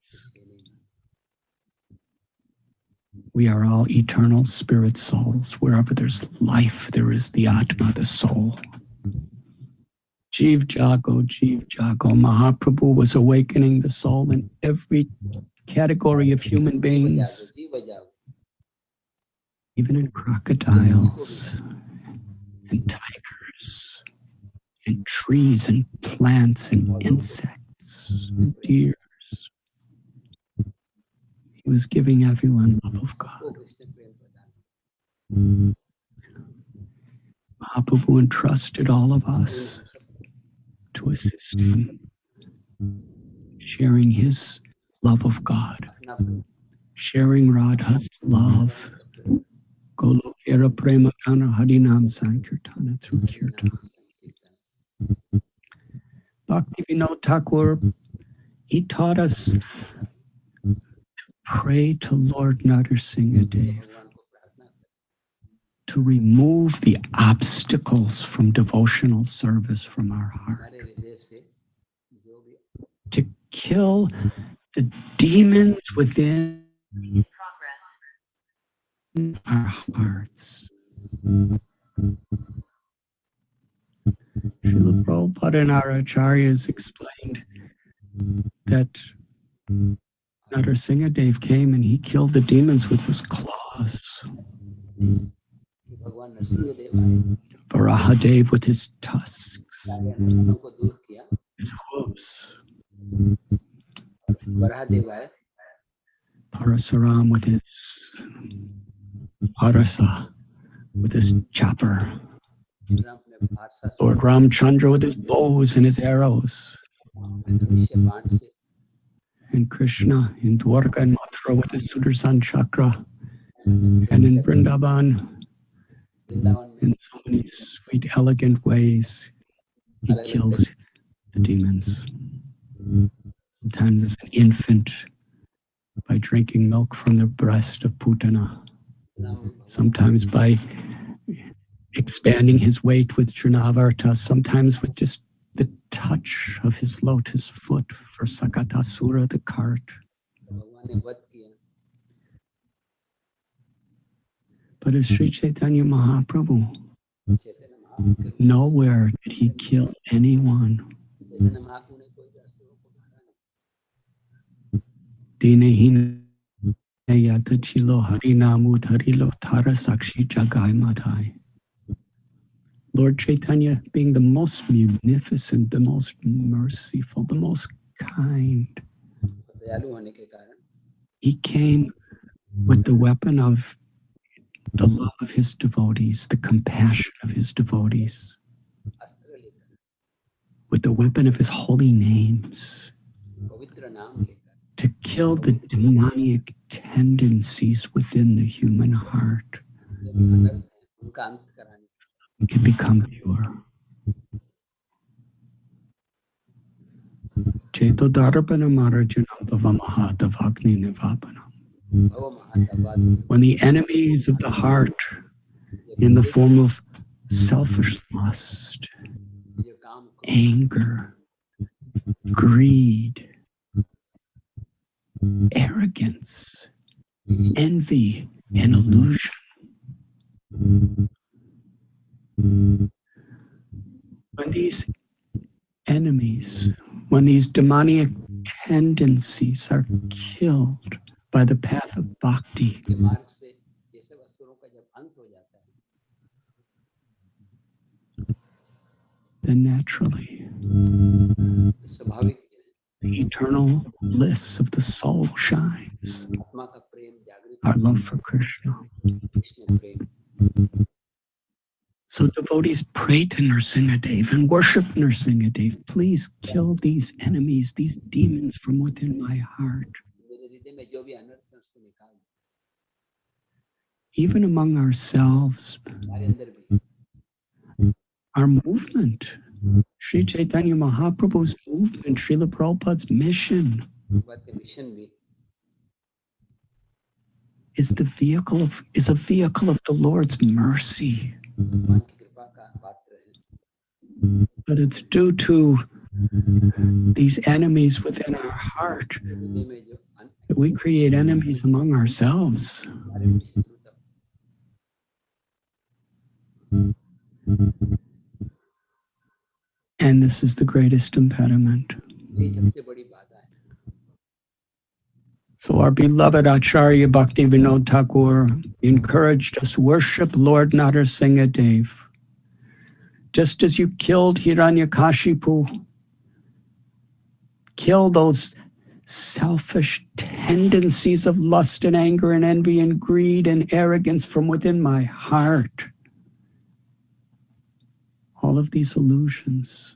We are all eternal spirit souls. Wherever there's life, there is the Atma, the soul. Jeev Jago, Jeev Jago. Mahaprabhu was awakening the soul in every category of human beings, even in crocodiles and tigers and trees and plants and insects and deers. He was giving everyone love of God. Mahaprabhu entrusted all of us to assist him, sharing his love of God, sharing Radha's love. Golokera Prema Kana Harinam Sankirtana through Kirtan. Bhaktivinoda Thakur, he taught us to pray to Lord Narsimha Dev to remove the obstacles from devotional service from our heart, to kill the demons within our hearts. Srila Prabhupada and our acharyas explained that Narsimha Dev came and he killed the demons with his claws. Varahadev with his tusks, his hooves. Parasuram with his parasa, with his chopper. Lord Ramchandra with his bows and his arrows. And Krishna in Dwarka and Mathura with his Sudarshan chakra. And in Vrindavan, in so many sweet, elegant ways, he kills the demons. Sometimes as an infant, by drinking milk from the breast of Putana. sometimes by expanding his weight with Trinavarta, sometimes with just the touch of his lotus foot for Sakatasura, the cart. But as Sri Chaitanya Mahaprabhu, nowhere did he kill anyone. Dinehina yatachilo harinamu dharilo tara sakshi jagai madhai. Lord Chaitanya, being the most munificent, the most merciful, the most kind, he came with the weapon of the love of his devotees, the compassion of his devotees, with the weapon of his holy names, to kill the demonic tendencies within the human heart and become pure. Cheto darapana marajanam bhavamahadavagni nivapanam. When the enemies of the heart, in the form of selfish lust, anger, greed, arrogance, envy, and illusion, when these enemies, when these demonic tendencies are killed by the path of bhakti, then naturally the eternal bliss of the soul shines. Our love for Krishna. So devotees pray to Narsimhadev and worship Narsimhadev. Please kill these enemies, these demons from within my heart. Even among ourselves, our movement, Sri Chaitanya Mahaprabhu's movement, Srila Prabhupada's mission, is a vehicle of the Lord's mercy. But it's due to these enemies within our heart that we create enemies among ourselves. And this is the greatest impediment. So our beloved Acharya Bhakti Vinod Thakur encouraged us, worship Lord Narsimhadev. Just as you killed Hiranyakashipu, kill those selfish tendencies of lust and anger and envy and greed and arrogance from within my heart. All of these illusions,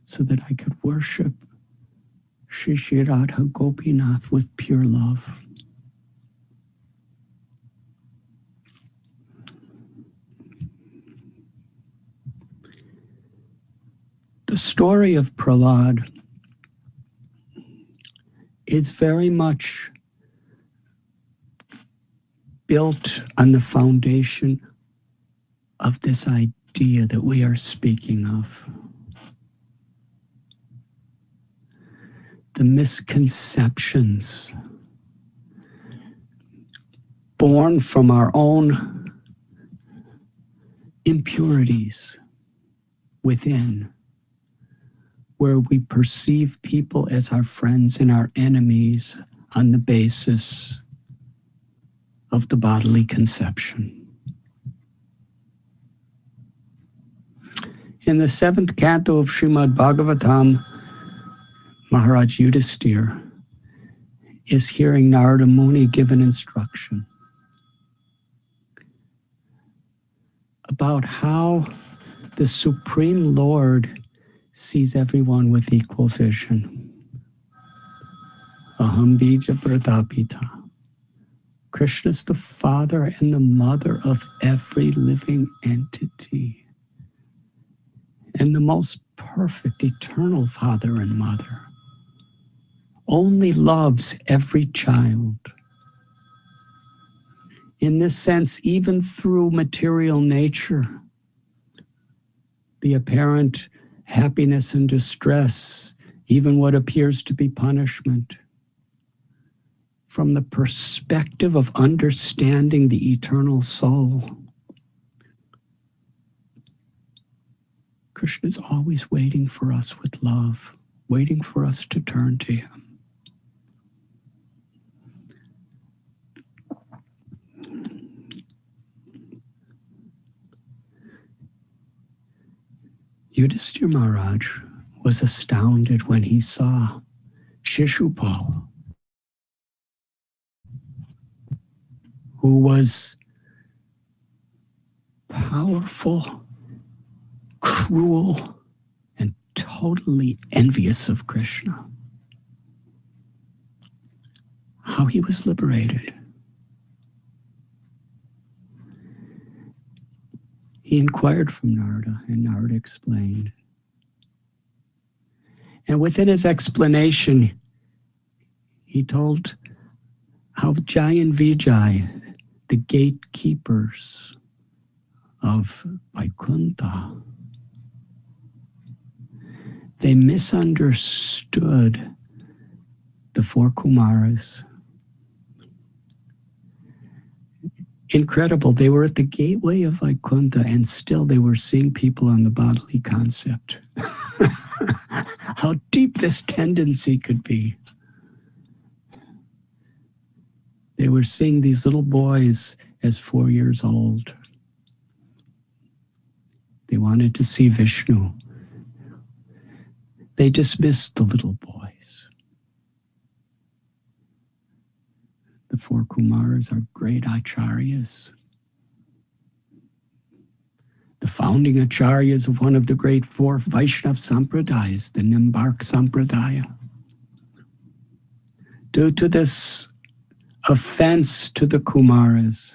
so that I could worship Shri Shri Radha Gopinath with pure love. The story of Prahlad is very much built on the foundation of this idea that we are speaking of. The misconceptions born from our own impurities within, where we perceive people as our friends and our enemies on the basis of the bodily conception. In the 7th canto of Srimad Bhagavatam, Maharaj Yudhisthira is hearing Narada Muni give an instruction about how the Supreme Lord sees everyone with equal vision. Aham bija pratapita. Krishna is the father and the mother of every living entity, and the most perfect eternal father and mother only loves every child In this sense, even through material nature, the apparent happiness and distress, even what appears to be punishment, from the perspective of understanding the eternal soul, Krishna is always waiting for us with love, waiting for us to turn to him. Yudhishthira Maharaj was astounded when he saw Shishupal, who was powerful, cruel, and totally envious of Krishna. How he was liberated. He inquired from Narada, and Narada explained. And within his explanation, he told how Jai and Vijay, the gatekeepers of Vaikuntha, they misunderstood the four Kumaras. Incredible, they were at the gateway of Vaikuntha and still they were seeing people on the bodily concept. How deep this tendency could be. They were seeing these little boys as 4 years old. They wanted to see Vishnu. They dismissed the little boys. The four Kumaras are great acharyas. The founding acharyas of one of the great four Vaishnava Sampradayas, the Nimbark Sampradaya. Due to this offense to the Kumaras,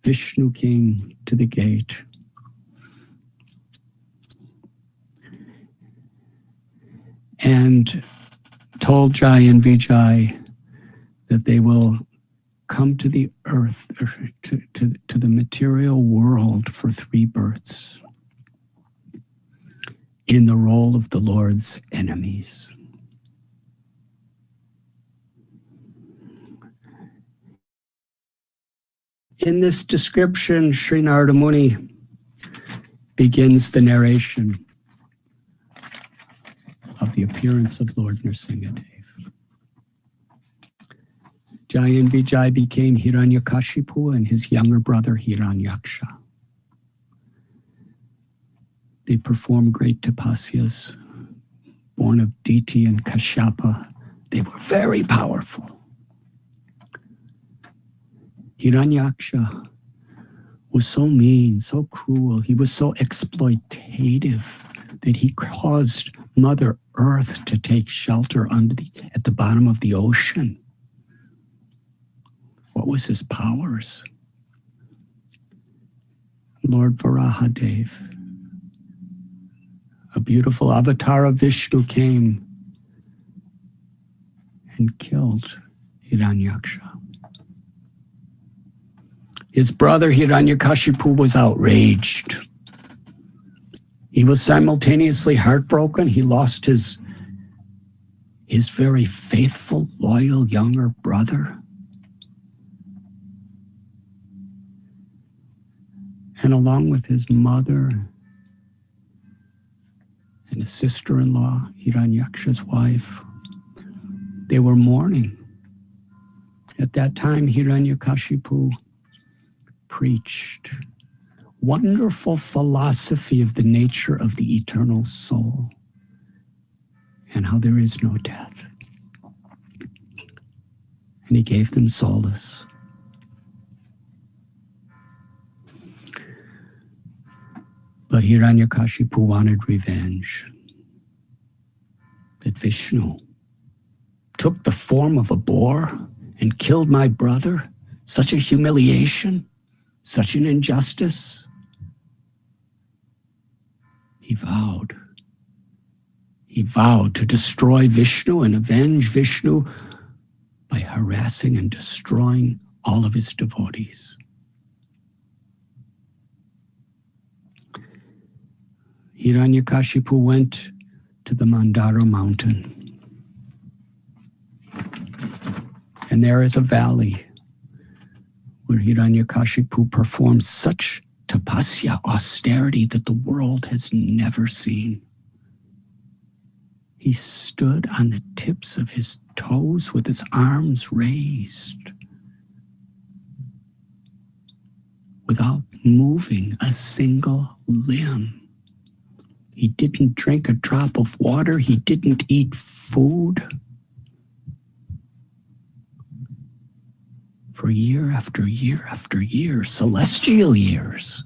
Vishnu came to the gate. And told Jai and Vijay that they will come to the earth, or to the material world for 3 births in the role of the Lord's enemies. In this description, Sri Narada Muni begins the narration of the appearance of Lord Narsimha. Jai and Vijay became Hiranyakashipu and his younger brother Hiranyaksha. They performed great tapasyas, born of Diti and Kashyapa. They were very powerful. Hiranyaksha was so mean, so cruel. He was so exploitative that he caused Mother Earth to take shelter at the bottom of the ocean. What was his powers? Lord Varahadev, a beautiful avatar of Vishnu, came and killed Hiranyaksha. His brother Hiranyakashipu was outraged. He was simultaneously heartbroken. He lost his very faithful, loyal younger brother. And along with his mother and his sister-in-law, Hiranyaksha's wife, they were mourning. At that time, Hiranyakashipu preached wonderful philosophy of the nature of the eternal soul and how there is no death. And he gave them solace. But Hiranyakashipu wanted revenge. That Vishnu took the form of a boar and killed my brother. Such a humiliation, such an injustice. He vowed to destroy Vishnu and avenge Vishnu by harassing and destroying all of his devotees. Hiranyakashipu went to the Mandara mountain. And there is a valley where Hiranyakashipu performed such tapasya, austerity, that the world has never seen. He stood on the tips of his toes with his arms raised, without moving a single limb. He didn't drink a drop of water. He didn't eat food. For year after year after year, celestial years.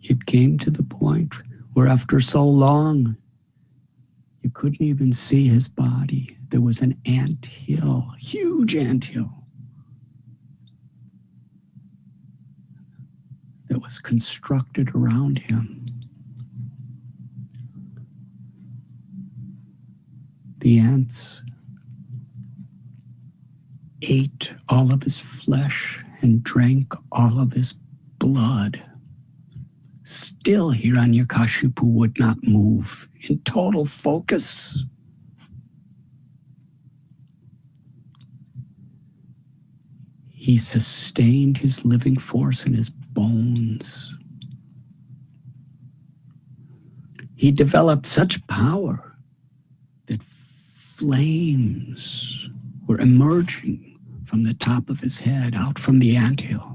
It came to the point where after so long, you couldn't even see his body. There was an anthill, huge anthill, that was constructed around him. The ants ate all of his flesh and drank all of his blood. Still, Hiranyakashipu would not move, in total focus. He sustained his living force in his bones. He developed such power that flames were emerging from the top of his head, out from the anthill.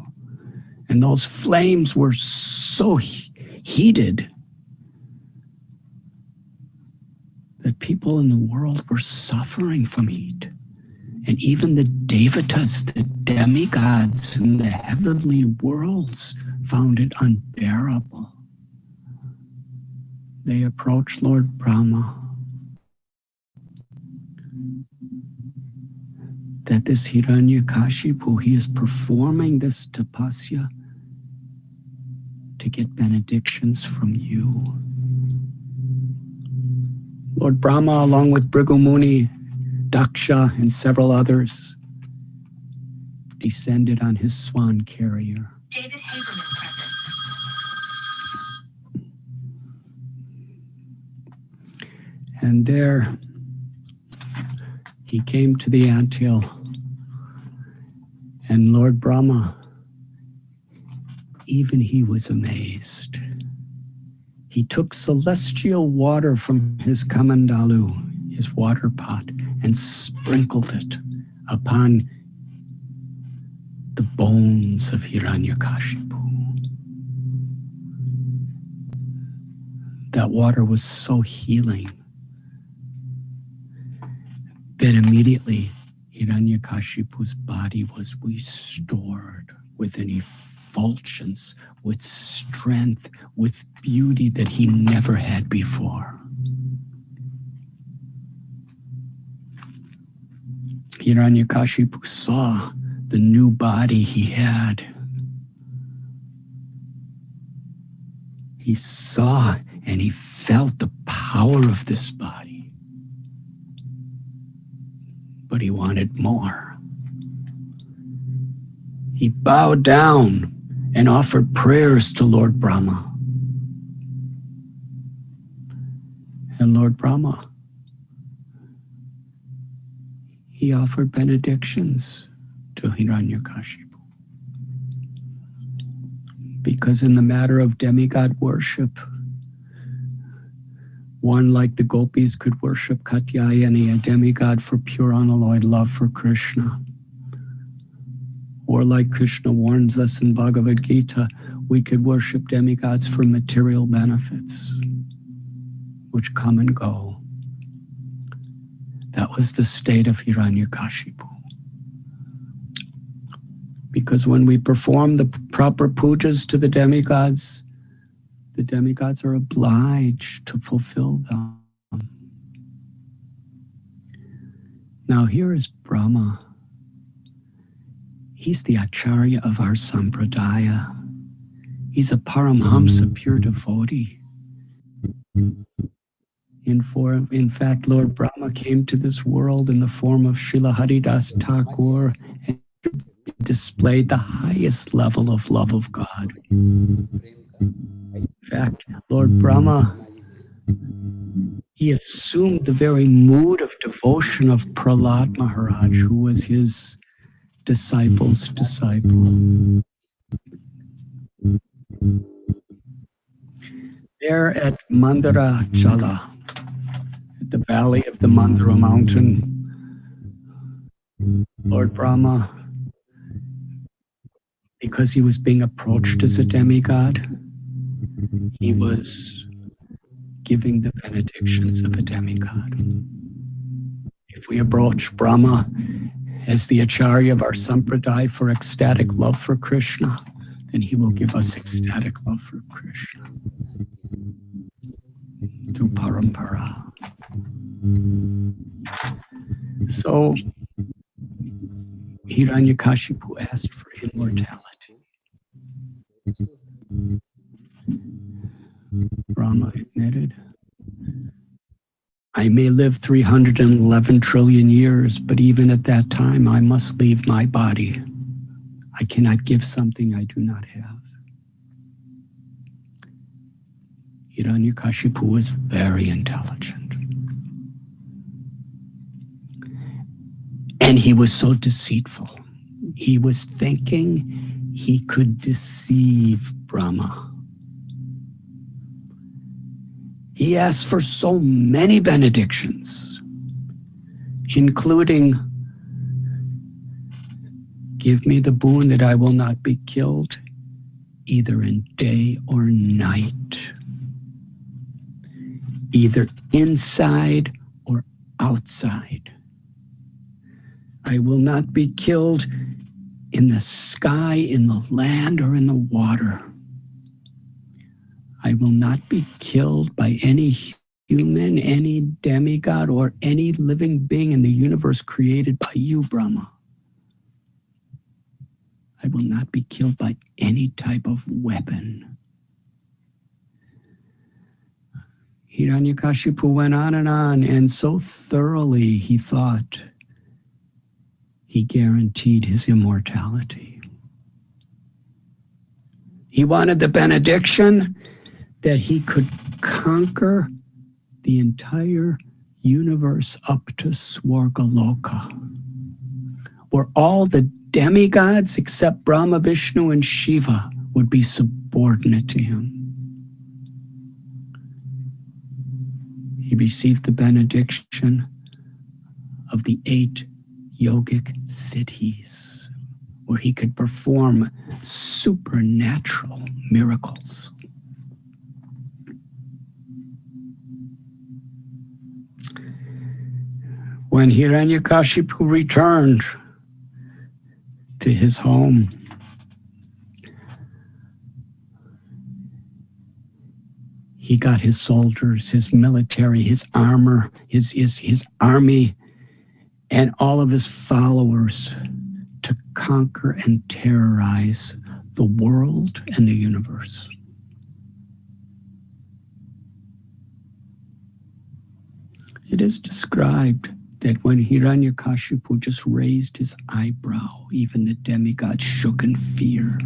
And those flames were so heated that people in the world were suffering from heat. And even the devatas, the demigods in the heavenly worlds, found it unbearable. They approached Lord Brahma, that this Hiranyakashipu, he is performing this tapasya to get benedictions from you. Lord Brahma, along with Bhrigu Muni, Daksha, and several others, descended on his swan carrier. David Haberman preface. And there he came to the anthill, and Lord Brahma, even he was amazed. He took celestial water from his kamandalu, his water pot, and sprinkled it upon the bones of Hiranyakashipu. That water was so healing that immediately Hiranyakashipu's body was restored with an effulgence, with strength, with beauty that he never had before. Hiranyakashipu saw the new body he had. He saw and he felt the power of this body. But he wanted more. He bowed down and offered prayers to Lord Brahma. And Lord Brahma, he offered benedictions to Hiranyakashipu. Because in the matter of demigod worship, one like the gopis could worship Katyayani, a demigod for pure unalloyed love for Krishna. Or like Krishna warns us in Bhagavad Gita, we could worship demigods for material benefits, which come and go. That was the state of Hiranyakashipu. Because when we perform the proper pujas to the demigods are obliged to fulfill them. Now here is Brahma. He's the Acharya of our Sampradaya. He's a Paramhamsa, pure devotee. In fact, Lord Brahma came to this world in the form of Srila Haridas Thakur and displayed the highest level of love of God. In fact, Lord Brahma, he assumed the very mood of devotion of Prahlad Maharaj, who was his disciple's disciple. There at Mandara Chala, at the valley of the Mandara mountain, Lord Brahma, because he was being approached as a demigod, he was giving the benedictions of a demigod. If we approach Brahma as the Acharya of our Sampradaya for ecstatic love for Krishna, then he will give us ecstatic love for Krishna through parampara. So Hiranyakashipu asked for immortality. Brahma admitted, I may live 311 trillion years, but even at that time, I must leave my body. I cannot give something I do not have. Hiranyakashipu was very intelligent. And he was so deceitful. He was thinking he could deceive Brahma. He asked for so many benedictions, including, give me the boon that I will not be killed, either in day or night, either inside or outside. I will not be killed in the sky, in the land, or in the water. I will not be killed by any human, any demigod, or any living being in the universe created by you, Brahma. I will not be killed by any type of weapon. Hiranyakashipu went on, and so thoroughly he thought he guaranteed his immortality. He wanted the benediction that he could conquer the entire universe up to Swargaloka, where all the demigods except Brahma, Vishnu, and Shiva would be subordinate to him. He received the benediction of the 8 yogic siddhis, where he could perform supernatural miracles. When Hiranyakashipu returned to his home, he got his soldiers, his military, his armor, his army, and all of his followers to conquer and terrorize the world and the universe. It is described that when Hiranyakashipu just raised his eyebrow, even the demigod shook in fear.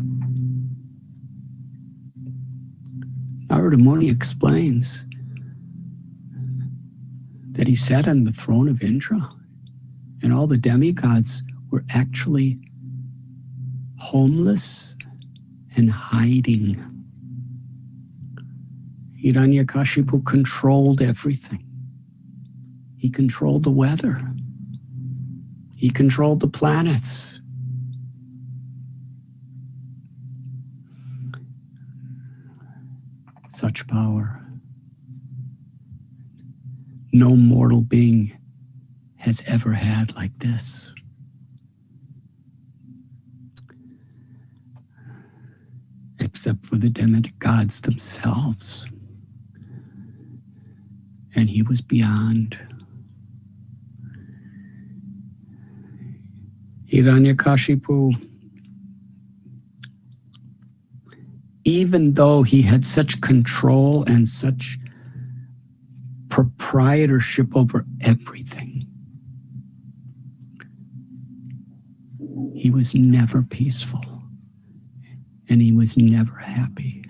Narada Muni explains that he sat on the throne of Indra, and all the demigods were actually homeless and hiding. Hiranyakashipu controlled everything. He controlled the weather. He controlled the planets. Such power. No mortal being has ever had like this. Except for the demigods themselves. And he was beyond. Hiranyakashipu, even though he had such control and such proprietorship over everything, he was never peaceful and he was never happy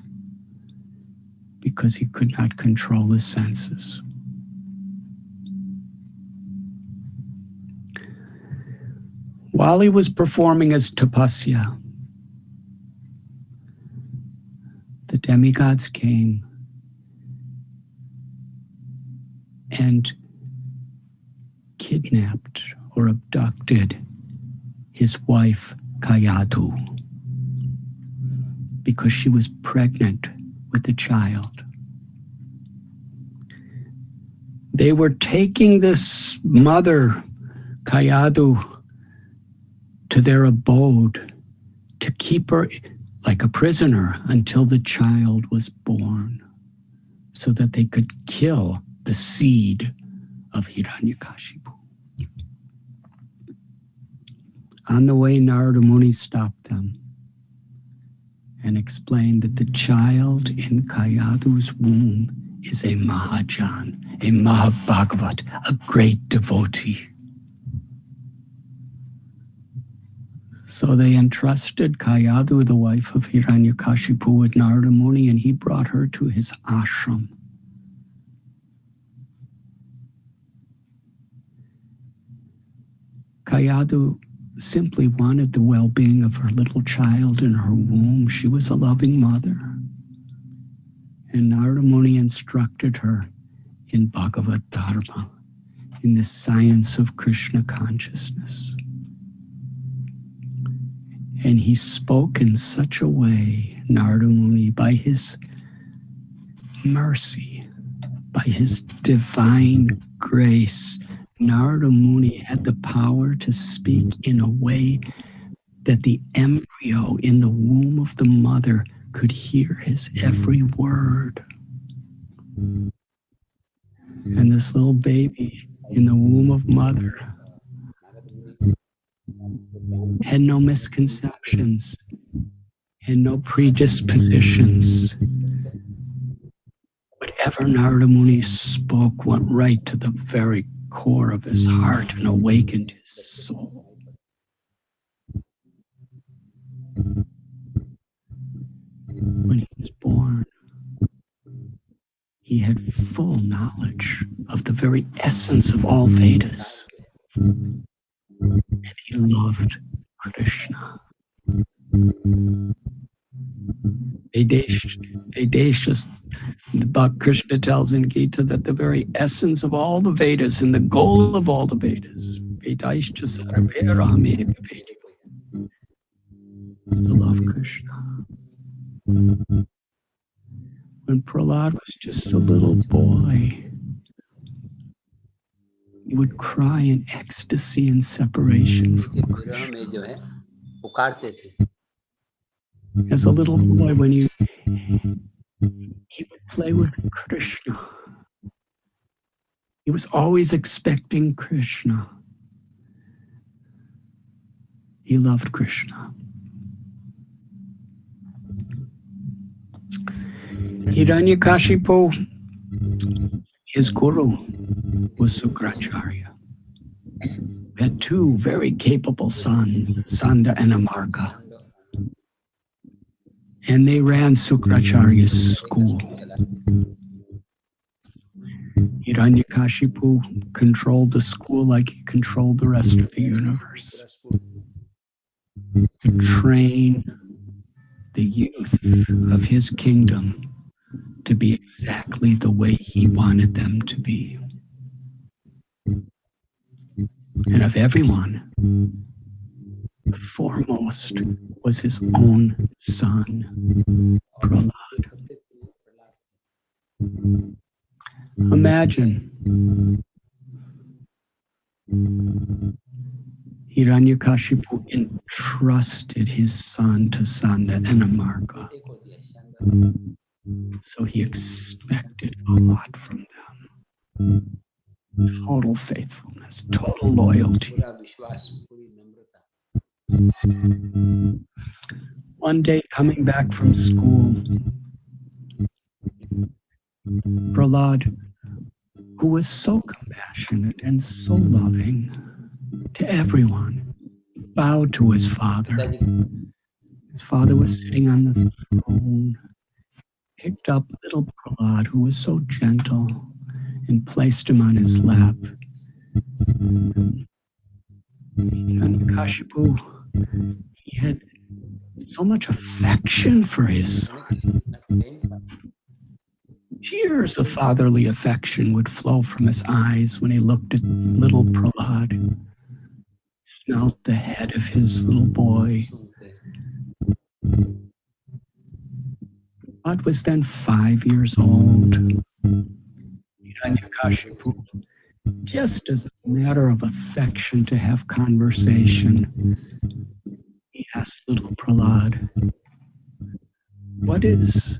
because he could not control his senses. While he was performing his tapasya, the demigods came and kidnapped or abducted his wife Kayadu because she was pregnant with a child. They were taking this mother, Kayadu, to their abode to keep her like a prisoner until the child was born, so that they could kill the seed of Hiranyakashipu. On the way, Narada Muni stopped them and explained that the child in Kayadu's womb is a Mahajan, a Mahabhagavat, a great devotee. So they entrusted Kayadu, the wife of Hiranyakashipu, with Narada Muni, and he brought her to his ashram. Kayadu simply wanted the well-being of her little child in her womb. She was a loving mother. And Narada Muni instructed her in Bhagavad Dharma, in the science of Krishna consciousness. And he spoke in such a way, Narada Muni, by his mercy, by his divine grace, Narada Muni had the power to speak in a way that the embryo in the womb of the mother could hear his every word. And this little baby in the womb of mother had no misconceptions, had no predispositions. Whatever Narada Muni spoke went right to the very core of his heart and awakened his soul. When he was born, he had full knowledge of the very essence of all Vedas. And he loved Krishna. Bhakti Krishna tells in Gita that the very essence of all the Vedas and the goal of all the Vedas, Vedaishcha sarve rame vedi, to love Krishna. When Prahlad was just a little boy, he would cry in ecstasy and separation from Krishna. As a little boy, when he would play with Krishna, he was always expecting Krishna. He loved Krishna. Hiranyakashipu, his guru, was Sukracharya. He had two very capable sons, Sanda and Amarka. And they ran Sukracharya's school. Hiranyakashipu controlled the school like he controlled the rest of the universe. To train the youth of his kingdom to be exactly the way he wanted them to be. And of everyone, the foremost was his own son, Prahlad. Imagine Hiranyakashipu entrusted his son to Sanda and Amarka. So he expected a lot from them. Total faithfulness, total loyalty. One day, coming back from school, Prahlad, who was so compassionate and so loving to everyone, bowed to his father. His father was sitting on the throne, picked up little Prahlad, who was so gentle, and placed him on his lap. Hiranyakashipu, he had so much affection for his son. Tears of fatherly affection would flow from his eyes when he looked at little Prahlad, smelt the head of his little boy. Prahlad was then 5 years old. Hiranyakashipu, just as a matter of affection to have conversation, he asked little Prahlad, what is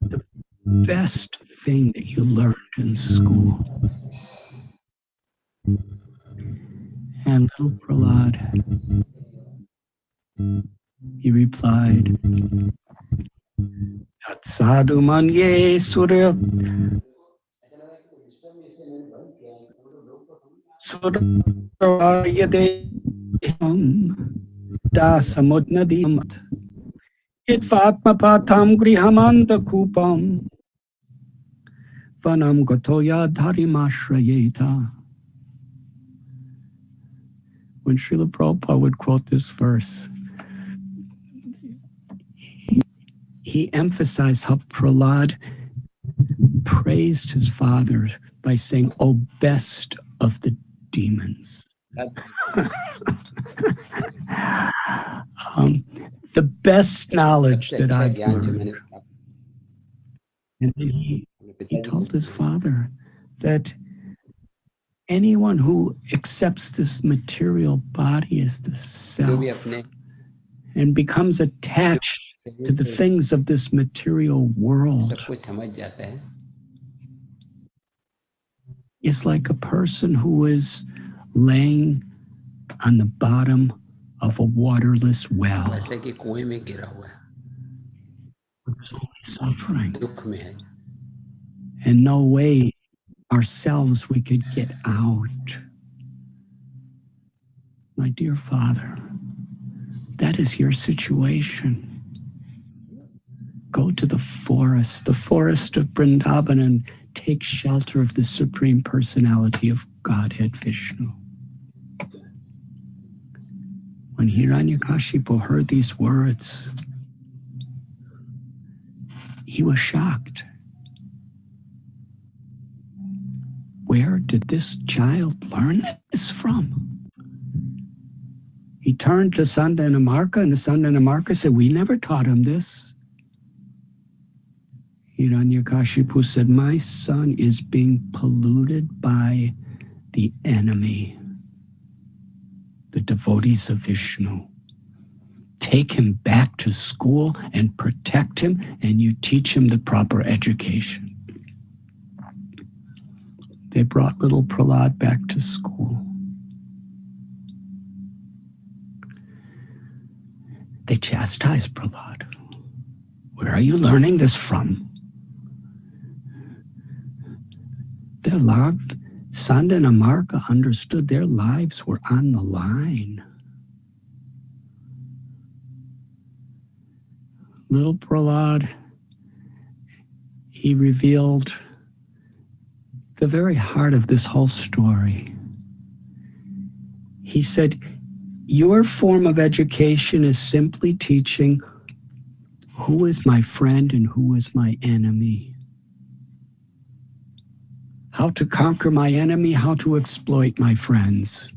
the best thing that you learned in school? And little Prahlad, he replied, Tat sadhu manye surya Suryadeham dasamudnadimat Itvatmapatham grihamanda kupam Vanam gatoya dharimashrayeta. When Srila Prabhupada would quote this verse, he emphasized how Prahlad praised his father by saying, "O best of the demons." The best knowledge that I've learned. And then he told his father that anyone who accepts this material body as the self and becomes attached to the things of this material world is like a person who is laying on the bottom of a waterless well. There's only suffering. And no way ourselves we could get out. My dear Father, that is your situation. Go to the forest of Vrindavan, and take shelter of the Supreme Personality of Godhead Vishnu. When Hiranyakashipu heard these words, he was shocked. Where did this child learn this from? He turned to Sandanamarka, and the Sandanamarka said, "We never taught him this." Hiranyakashipu said, "My son is being polluted by the enemy, the devotees of Vishnu. Take him back to school and protect him, and you teach him the proper education." They brought little Prahlad back to school. They chastised Prahlad. "Where are you learning this from?" Their love, Sandanamarka understood their lives were on the line. Little Prahlad, he revealed the very heart of this whole story. He said, your form of education is simply teaching who is my friend and who is my enemy. How to conquer my enemy, how to exploit my friends.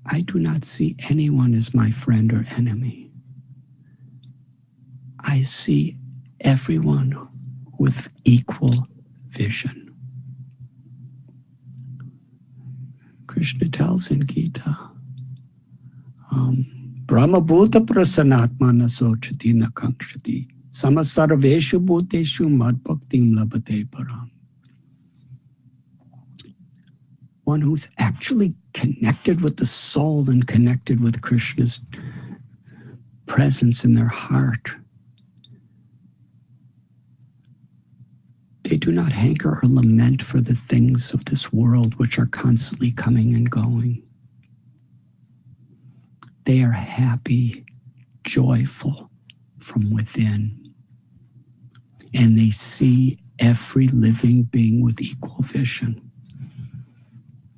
I do not see anyone as my friend or enemy. I see everyone with equal vision. Krishna tells in Gita, Brahma Bhuta Prasanatmana Sochati Nakangshati Samasarveshu Bhuteshu Madbhaktim Labhate Param. One who's actually connected with the soul and connected with Krishna's presence in their heart. They do not hanker or lament for the things of this world which are constantly coming and going. They are happy, joyful from within. And they see every living being with equal vision.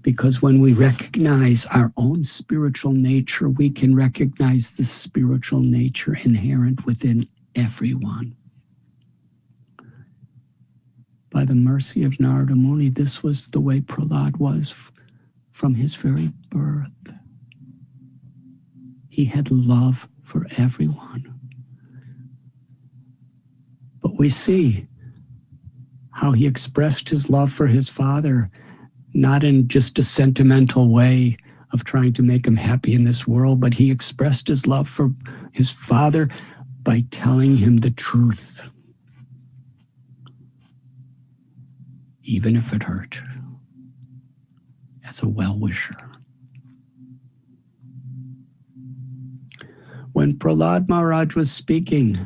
Because when we recognize our own spiritual nature, we can recognize the spiritual nature inherent within everyone. By the mercy of Narada Muni, this was the way Prahlad was from his very birth. He had love for everyone. But we see how he expressed his love for his father, not in just a sentimental way of trying to make him happy in this world, but he expressed his love for his father by telling him the truth, even if it hurt, as a well-wisher. When Prahlad Maharaj was speaking,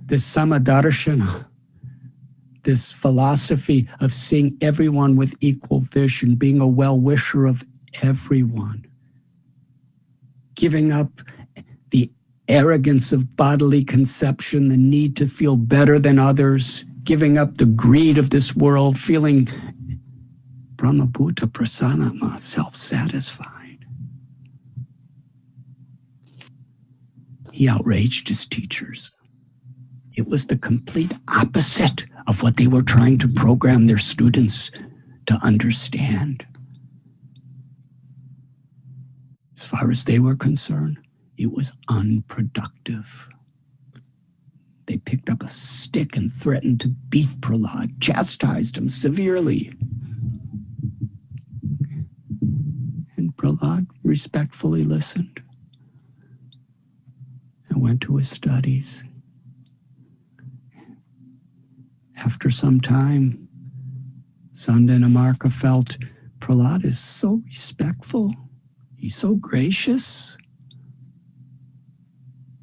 this Samadarshana, this philosophy of seeing everyone with equal vision, being a well-wisher of everyone, giving up the arrogance of bodily conception, the need to feel better than others, giving up the greed of this world, feeling Brahmabhuta Prasanama, self-satisfied. He outraged his teachers. It was the complete opposite of what they were trying to program their students to understand. As far as they were concerned, it was unproductive. They picked up a stick and threatened to beat Prahlad, chastised him severely. And Prahlad respectfully listened and went to his studies. After some time, Sanda and Amarka felt Prahlad is so respectful. He's so gracious.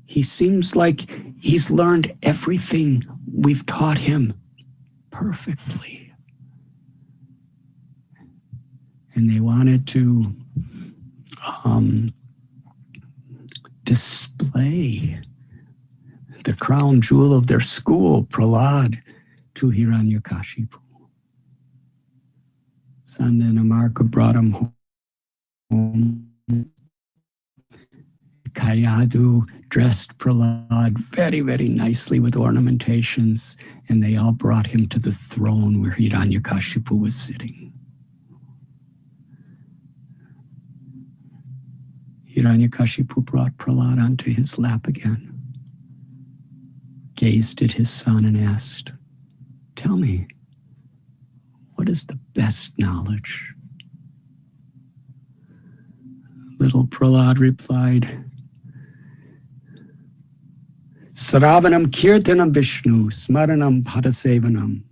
He seems like he's learned everything we've taught him perfectly. And they wanted to display the crown jewel of their school, Prahlad, to Hiranyakashipu. Sanda and Amarka brought him home. Kayadu dressed Prahlad very, very nicely with ornamentations, and they all brought him to the throne where Hiranyakashipu was sitting. Hiranyakashipu brought Prahlad onto his lap again, gazed at his son and asked, "Tell me, what is the best knowledge?" Little Prahlad replied, "Saravanam kirtanam Vishnu, smaranam padasevanam,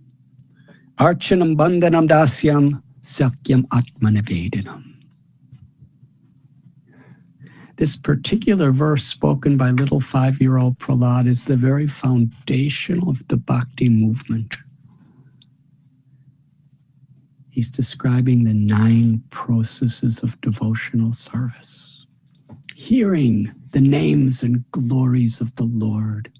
archanam bandhanam dasyam, sakyam atmanavedanam." This particular verse spoken by little 5-year-old Prahlad is the very foundation of the Bhakti movement. He's describing the 9 processes of devotional service. Hearing the names and glories of the Lord,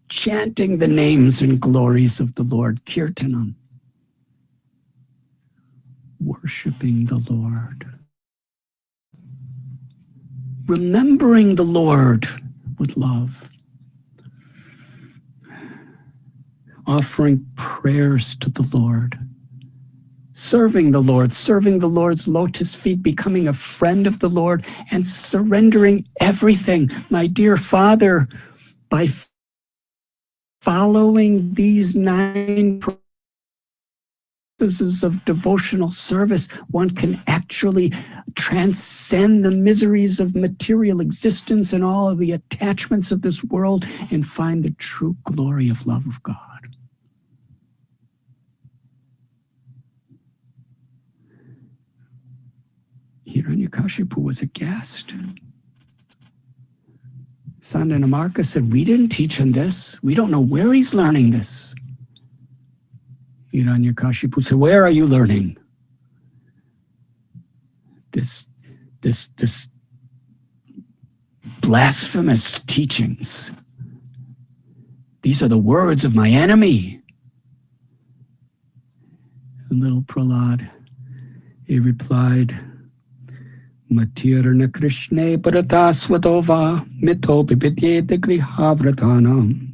chanting the names and glories of the Lord, kirtanam, worshiping the Lord, remembering the Lord with love, offering prayers to the Lord, serving the Lord's lotus feet, becoming a friend of the Lord, and surrendering everything. My dear Father, by following these 9 processes of devotional service, one can actually transcend the miseries of material existence and all of the attachments of this world and find the true glory of love of God. Hiranyakashipu was aghast. Sanda and Amarka said, "We didn't teach him this. We don't know where he's learning this." Hiranyakashipu said, "Where are you learning this blasphemous teachings. These are the words of my enemy. And little Prahlad, he replied, Matirna Krishne Paratasvatova Mito Pipityeta Grihavratanam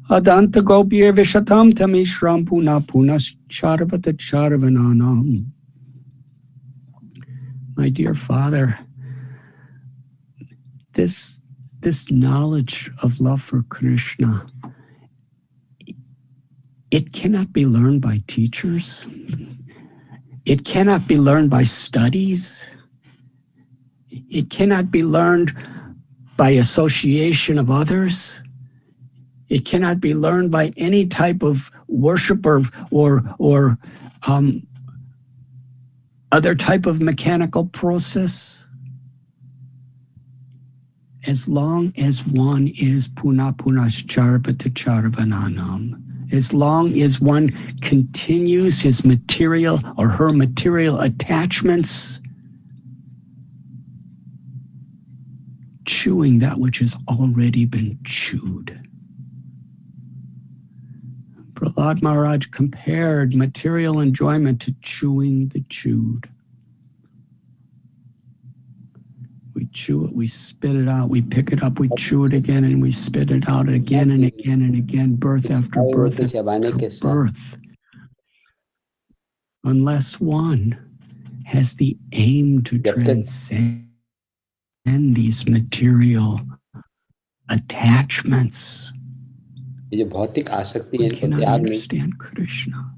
Adanta Gopir Vishatam Tamishram Puna Punas Charvata Charvananam. My dear Father, this knowledge of love for Krishna, it cannot be learned by teachers. It cannot be learned by studies. It cannot be learned by association of others. It cannot be learned by any type of worship or other type of mechanical process. As long as one is punapunascharvata charvananam, as long as one continues his material or her material attachments, chewing that which has already been chewed. Prahlad Maharaj compared material enjoyment to chewing the chewed. We chew it, we spit it out, we pick it up, we chew it again, and we spit it out again and again and again, birth after birth after birth. Unless one has the aim to transcend these material attachments, ये जो भौतिक आसक्ति है इनको त्याग नहीं Krishna.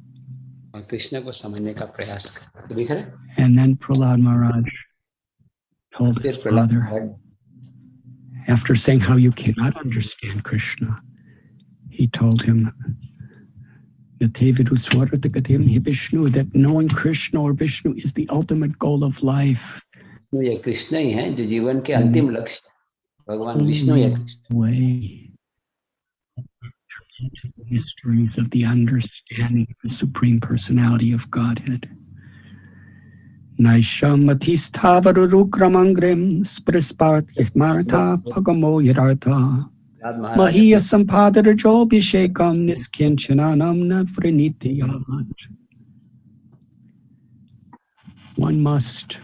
और कृष्ण को समझने का प्रयास करें. And then Prahlad Maharaj told his father, after saying how you cannot understand Krishna, he told him that knowing Krishna or Vishnu is the ultimate goal of life. ये कृष्ण ही हैं जो जीवन के अंतिम लक्ष्य. भगवान विष्णु या Krishna. Way into the mysteries of the understanding of the Supreme Personality of Godhead. Naishamatisthavarurukramangrim sprispartyamartha pagamo yadhartha Mahiya sampadarajo bhishekam niskinchananam navrinityavat. One must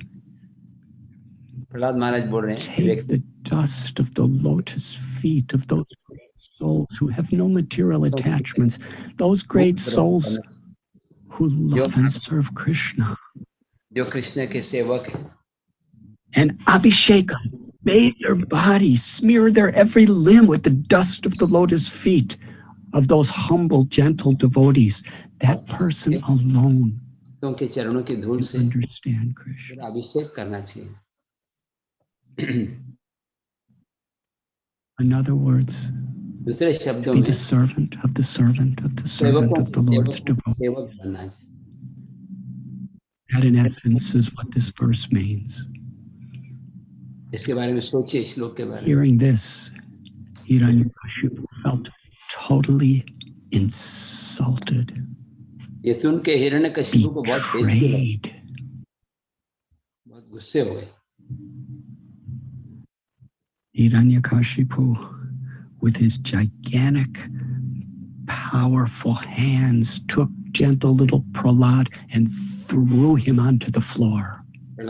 take the dust of the lotus feet of those great souls who have no material attachments, those great souls who love and serve Krishna. And Abhisheka, bathe their bodies, smear their every limb with the dust of the lotus feet of those humble, gentle devotees. That person alone can understand Krishna. In other words, be the servant of the servant of the servant of the Lord's devotee. That, in essence, is what this verse means. Hearing this, Hiranyakashipu felt totally insulted, betrayed. Hiranyakashipu, with his gigantic, powerful hands, took gentle little Prahlad and threw him onto the floor. His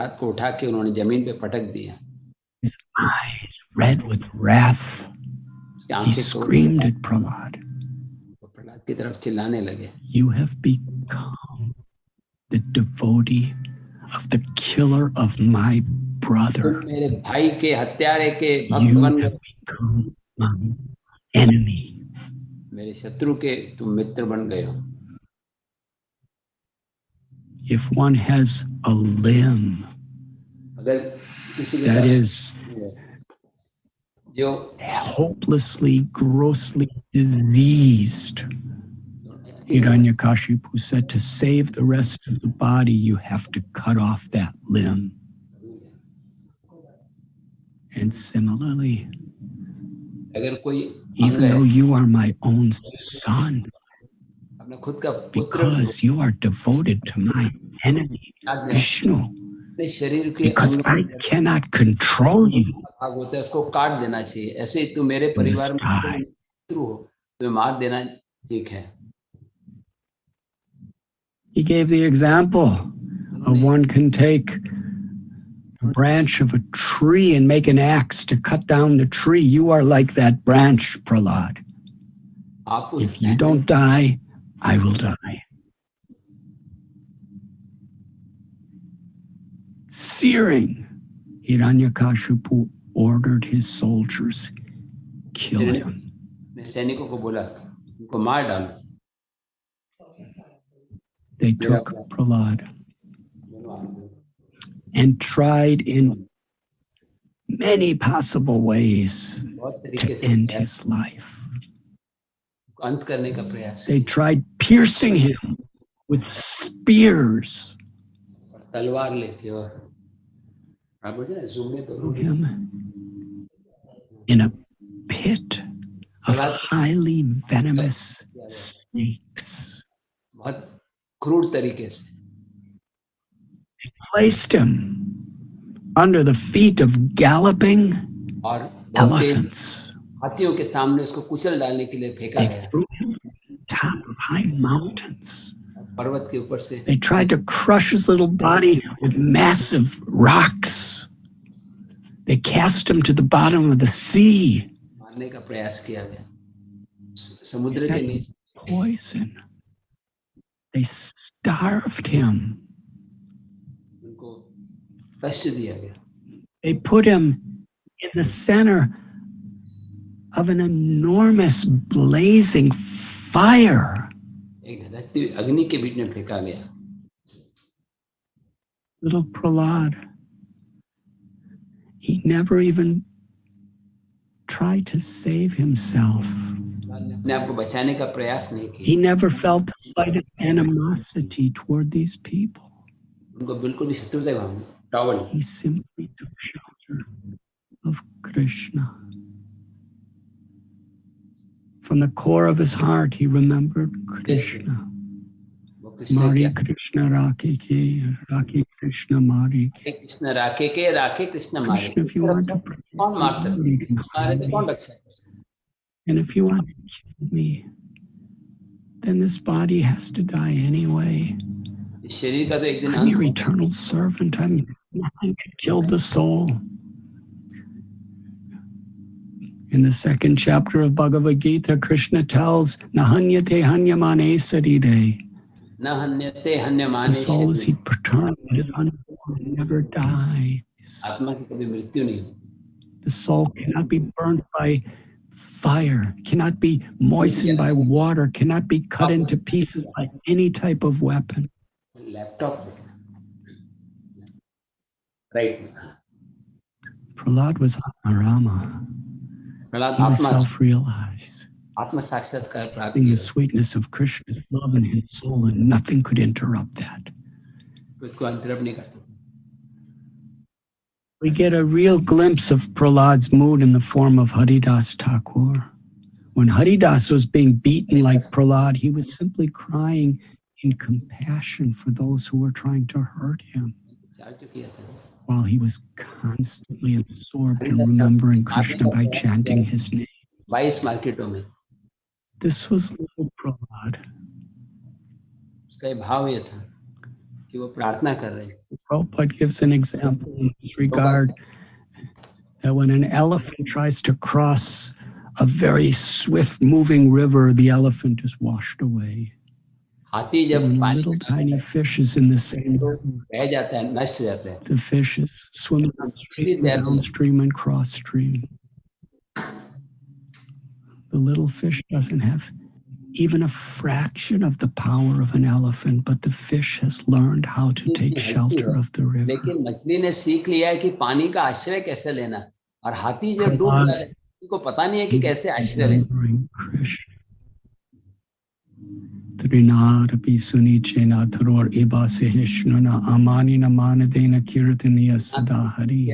eyes red with wrath, he screamed at Prahlad, "You have become the devotee of the killer of my brother. You have become my enemy." If one has a limb that is hopelessly, grossly diseased, Hiranyakashipu said, to save the rest of the body, you have to cut off that limb. And similarly, even though you are my own son, because you are devoted to my enemy, Vishnu, अपने शरीर के because I cannot control you. भाग होता है उसको काट देना चाहिए। ऐसे ही तू मेरे परिवार में शत्रु हो, तो मार देना ठीक है। He gave the example of one can take a branch of a tree and make an axe to cut down the tree. You are like that branch, Prahlad. If you don't die, I will die. Searing, Hiranyakashipu ordered his soldiers, kill him. सैनिकों को बोला उनको मार डालो। They took Prahlad and tried in many possible ways to end his life. They tried piercing him with spears. Threw him in a pit of highly venomous snakes. They placed him under the feet of galloping elephants. They threw him from the top of high mountains. They tried to crush his little body with massive rocks. They cast him to the bottom of the sea. Poison. They starved him. They put him in the center of an enormous blazing fire. Little Prahlad, he never even tried to save himself. He never felt the slightest animosity toward these people. He simply took shelter of Krishna. From the core of his heart, he remembered Krishna. Mari Krishna Rakhe Ke, Rakhe Krishna Mari Ke. Krishna, if you want to pray, and if you want to kill me, then this body has to die anyway. I'm your eternal servant. I'm nothing to kill the soul. In the second chapter of Bhagavad Gita, Krishna tells, Nahanyate hanyamane sarire. The soul is eternal, it is unborn, it never dies. The soul cannot be burnt by fire, cannot be moistened by water, cannot be cut into pieces by any type of weapon. Laptop. Right. Prahlad was Atmarama. He was self-realized. Having the sweetness of Krishna's love in his soul, and nothing could interrupt that. We get a real glimpse of Prahlad's mood in the form of Haridas Thakur. When Haridas was being beaten like Prahlad, he was simply crying in compassion for those who were trying to hurt him, while he was constantly absorbed in remembering Krishna by chanting his name. This was little Prahlad. Prabhupada gives an example in this regard, that when an elephant tries to cross a very swift-moving river, the elephant is washed away. When a little tiny fish is in the same river, the fish is swimming downstream and cross-stream. The little fish doesn't have even a fraction of the power of an elephant, but the fish has learned how to take shelter of the river. Trinarapi sunichena tharor eba sehishnuna amanina manadena kirtaniya sadahari.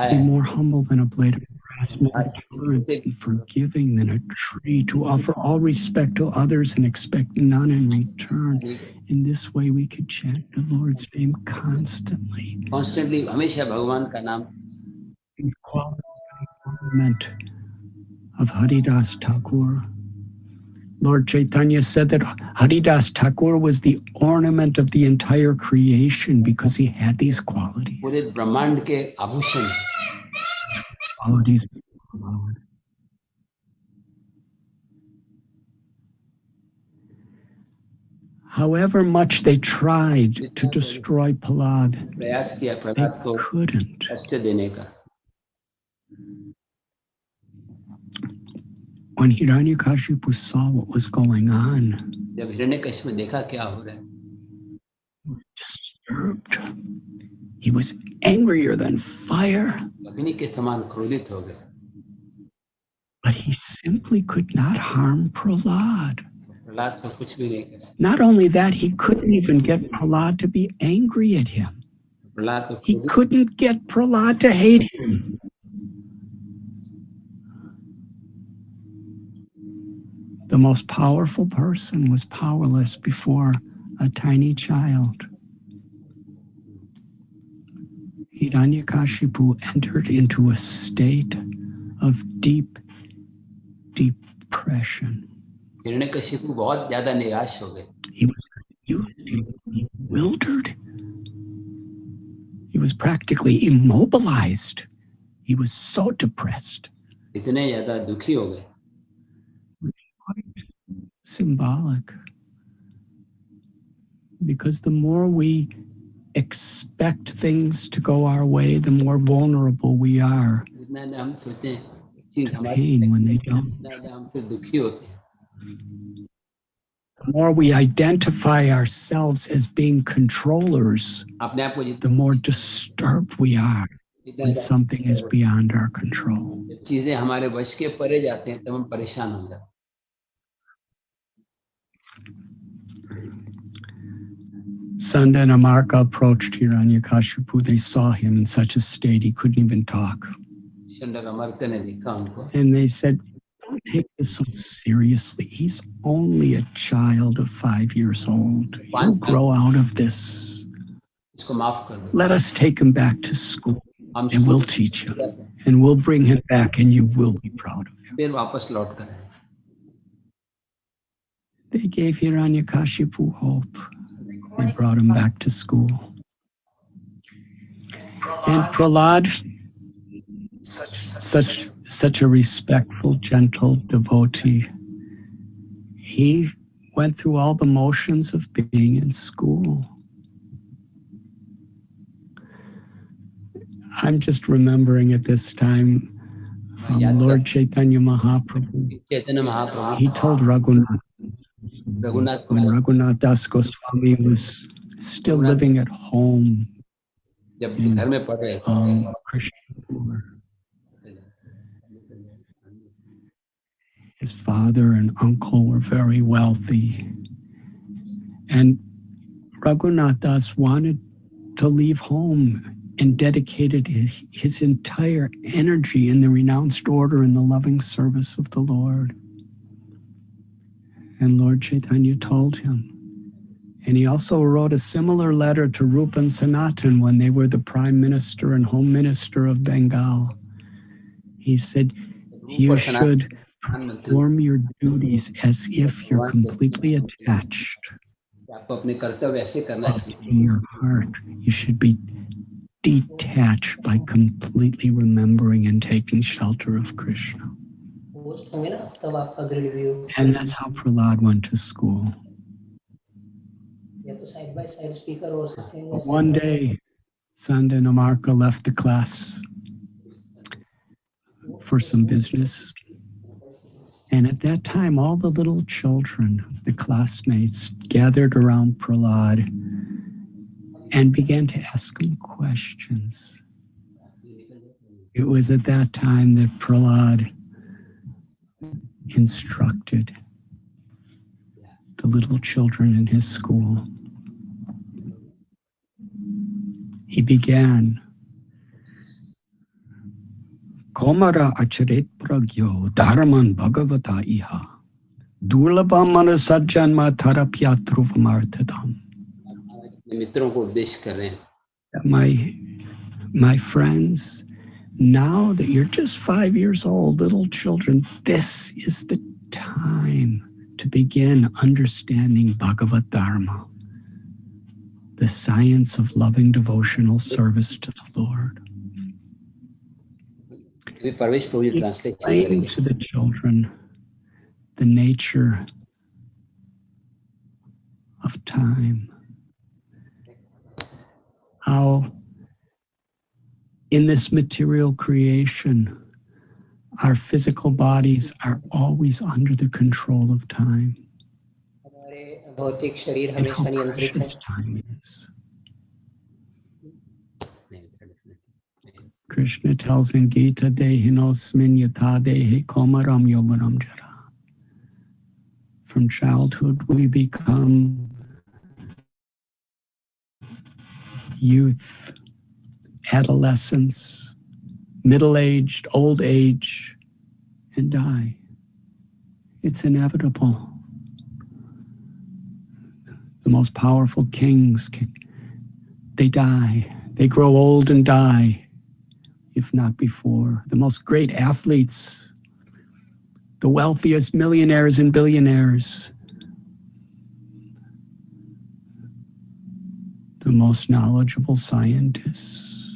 Be more humble than a blade of grass. Ask more tolerant and forgiving than a tree, to offer all respect to others and expect none in return. In this way, we could chant the Lord's name constantly. Constantly, हमेशा भगवान का नाम. The ornament of Haridas Thakur. Lord Chaitanya said that Haridas Thakur was the ornament of the entire creation because he had these qualities. पूरे ब्रह्मांड के आभूषण. Qualities of Prahlad. However much they tried to destroy Prahlad, प्रयास किया they Prahlad को couldn't. कष्ट देने का. When Hiranyakashipu saw what was going on, जब हिरण्यकश्यप ने देखा क्या हो रहा है, disturbed. He was angrier than fire, अग्नि के समान क्रोधित हो गए. but he simply could not harm Prahlad. Prahlad को कुछ भी नहीं कर सकते. Not only that, he couldn't even get Prahlad to be angry at him. Prahlad को He couldn't get Prahlad to hate him. The most powerful person was powerless before a tiny child. Hiranyakashipu entered into a state of deep depression. Hiranyakashyap बहुत ज्यादा निराश हो गए. He was confused, he was bewildered. He was practically immobilized. He was so depressed. इतने ज्यादा दुखी हो गए. Symbolic. Because the more we expect things to go our way, the more vulnerable we are जितना हम सोचते हैं to pain when they don't. उतना हम फिर दुखी होते हैं. The more we identify ourselves as being controllers, अपने आप को जितना the more disturbed we are when something is beyond our control. जब चीजें हमारे वश के परे जाते हैं तब हम परेशान हो जाते हैं. Sanda and Amarka approached Hiranyakashipu. They saw him in such a state he couldn't even talk. Chandak अमरक ने देखा उनको. And they said, don't take this so seriously. He's only a child of 5 years old. He'll grow out of this. इसको माफ कर दो. Let us take him back to school हम and we'll teach him. And we'll bring him back and you will be proud of him. फिर वापस लौट कर. They gave Hiranyakashipu hope. They brought him back to school. And Prahlad, such a respectful, gentle devotee, he went through all the motions of being in school. I'm just remembering at this time, Lord Chaitanya Mahaprabhu, Chaitanya Mahaprabhu he told Raghunath, Raghunath when Kumar Raghunath Das Goswami was still living at home, जब घर में पढ़ रहे थे, Krishnapur, his father and uncle were very wealthy. And Raghunath Das wanted to leave home and dedicated his entire energy in the renounced order and the loving service of the Lord. And Lord Chaitanya told him. And he also wrote a similar letter to Rupa and Sanatan when they were the Prime Minister and Home Minister of Bengal. He said, you should perform your duties as if you're completely attached. आपको अपने कर्तव्य ऐसे करना चाहिए. In your heart, you should be detached by completely remembering and taking shelter of Krishna. And that's how Prahlad went to school. One day, Sanda and Amarka left the class for some business. And at that time, all the little children, the classmates, gathered around Prahlad and began to ask him questions. It was at that time that Prahlad instructed the little children in his school. He began Komara acharet pragyo dharman bhagavata iha. Durlabam manasajjanma tharapya dhruvamartadam. मित्रों को उपदेश कर रहे हैं. My friends, now that you're just 5 years old, little children, this is the time to begin understanding Bhagavad Dharma, the science of loving devotional service to the Lord. Explain to the children the nature of time, how in this material creation, our physical bodies are always under the control of time. And how precious time is. Krishna tells in Gita, Dehinosmin yata dehi komaram yomaram jara. From childhood, we become youth, adolescence, middle-aged, old age, and die. It's inevitable. The most powerful kings, they die. They grow old and die, if not before. The most great athletes, the wealthiest millionaires and billionaires, the most knowledgeable scientists,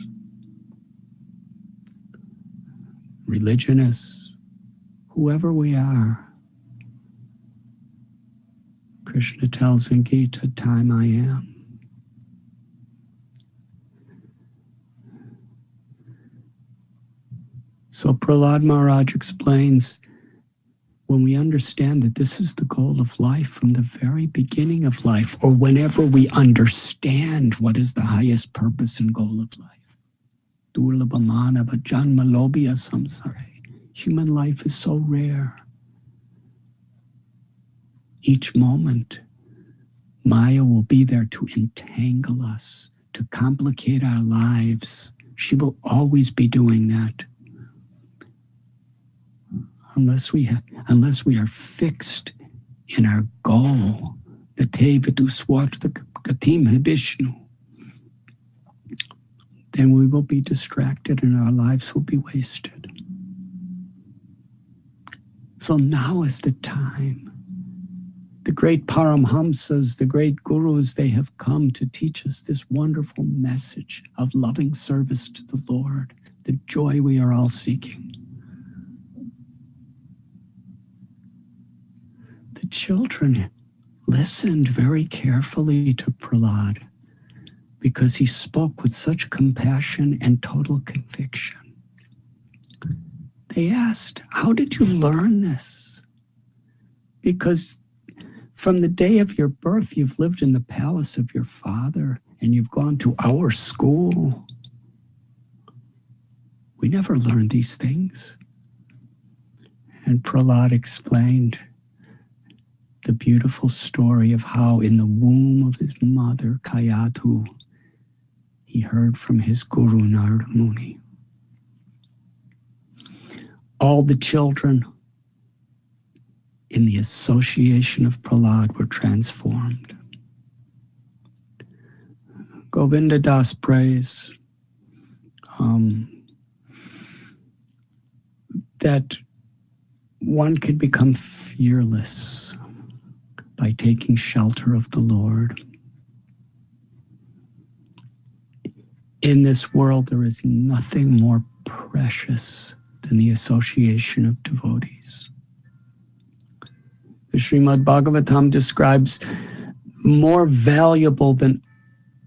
religionists, whoever we are. Krishna tells in Gita, time I am. So Prahlad Maharaj explains, when we understand that this is the goal of life from the very beginning of life, or whenever we understand what is the highest purpose and goal of life. Durlabhamana bhajanma lobhya samsare. Human life is so rare. Each moment, Maya will be there to entangle us, to complicate our lives. She will always be doing that. Unless we are fixed in our goal, then we will be distracted and our lives will be wasted. So now is the time. The great Paramhamsas, the great gurus, they have come to teach us this wonderful message of loving service to the Lord, the joy we are all seeking. The children listened very carefully to Prahlad because he spoke with such compassion and total conviction. They asked, how did you learn this? Because from the day of your birth, you've lived in the palace of your father and you've gone to our school. We never learned these things. And Prahlad explained the beautiful story of how in the womb of his mother, Kayatu, he heard from his guru, Narada Muni. All the children in the association of Prahlad were transformed. Govinda Das prays that one could become fearless by taking shelter of the Lord. In this world, there is nothing more precious than the association of devotees. The Srimad Bhagavatam describes more valuable than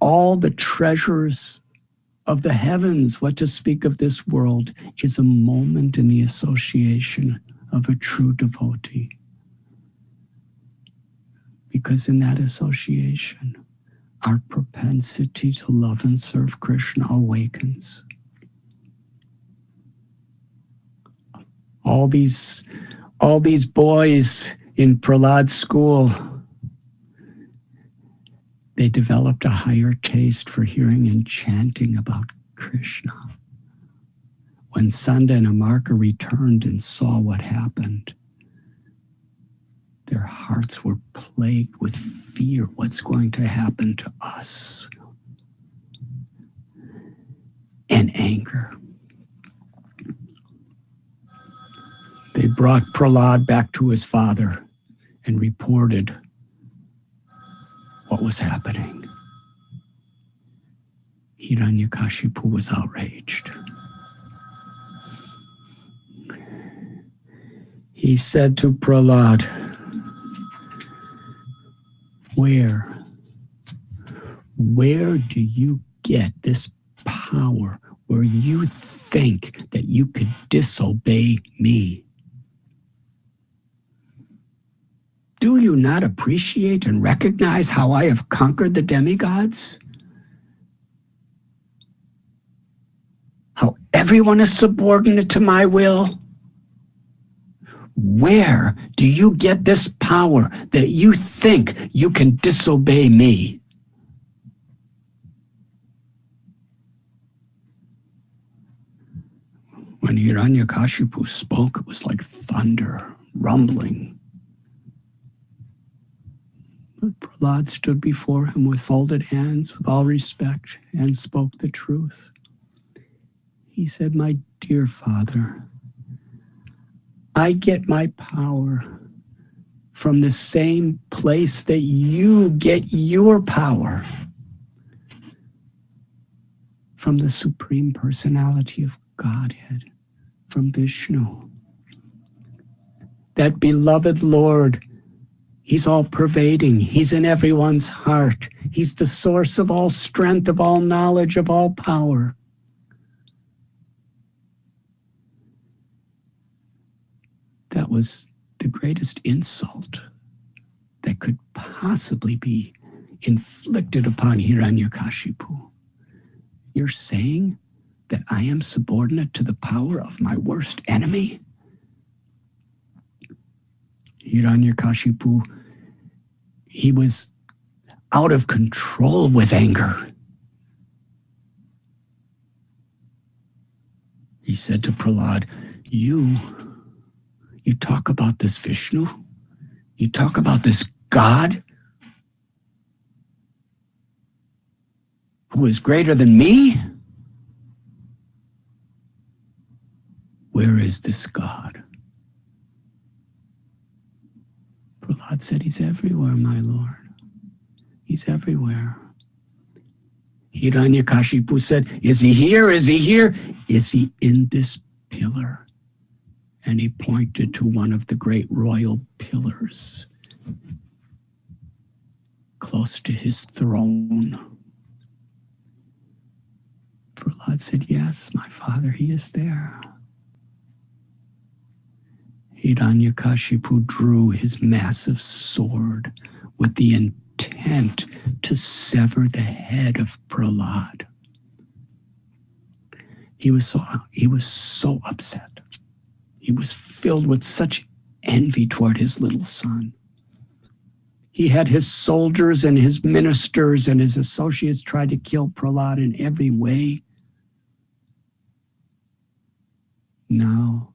all the treasures of the heavens, what to speak of this world, is a moment in the association of a true devotee. Because in that association, our propensity to love and serve Krishna awakens. All these boys in Prahlad's school, they developed a higher taste for hearing and chanting about Krishna. When Sanda and Amarka returned and saw what happened, their hearts were plagued with fear. What's going to happen to us? And anger. They brought Prahlad back to his father and reported what was happening. Hiranyakashipu was outraged. He said to Prahlad, where do you get this power where you think that you could disobey me? Do you not appreciate and recognize how I have conquered the demigods? How everyone is subordinate to my will? Where do you get this power that you think you can disobey me? When Hiranyakashipu spoke, it was like thunder, rumbling. But Prahlad stood before him with folded hands, with all respect, and spoke the truth. He said, my dear father, I get my power from the same place that you get your power. From the Supreme Personality of Godhead, from Vishnu. That beloved Lord, he's all pervading. He's in everyone's heart. He's the source of all strength, of all knowledge, of all power. That was the greatest insult that could possibly be inflicted upon Hiranyakashipu. You're saying that I am subordinate to the power of my worst enemy? Hiranyakashipu, he was out of control with anger. He said to Prahlad, you talk about this Vishnu? You talk about this God who is greater than me? Where is this God? Prahlad said, he's everywhere, my Lord. He's everywhere. Hiranyakashipu said, is he here? Is he here? Is he in this pillar? And he pointed to one of the great royal pillars close to his throne. Prahlad said, yes, my father, he is there. Hiranyakashipu drew his massive sword with the intent to sever the head of Prahlad. He was so upset. He was filled with such envy toward his little son. He had his soldiers and his ministers and his associates try to kill Prahlad in every way. Now,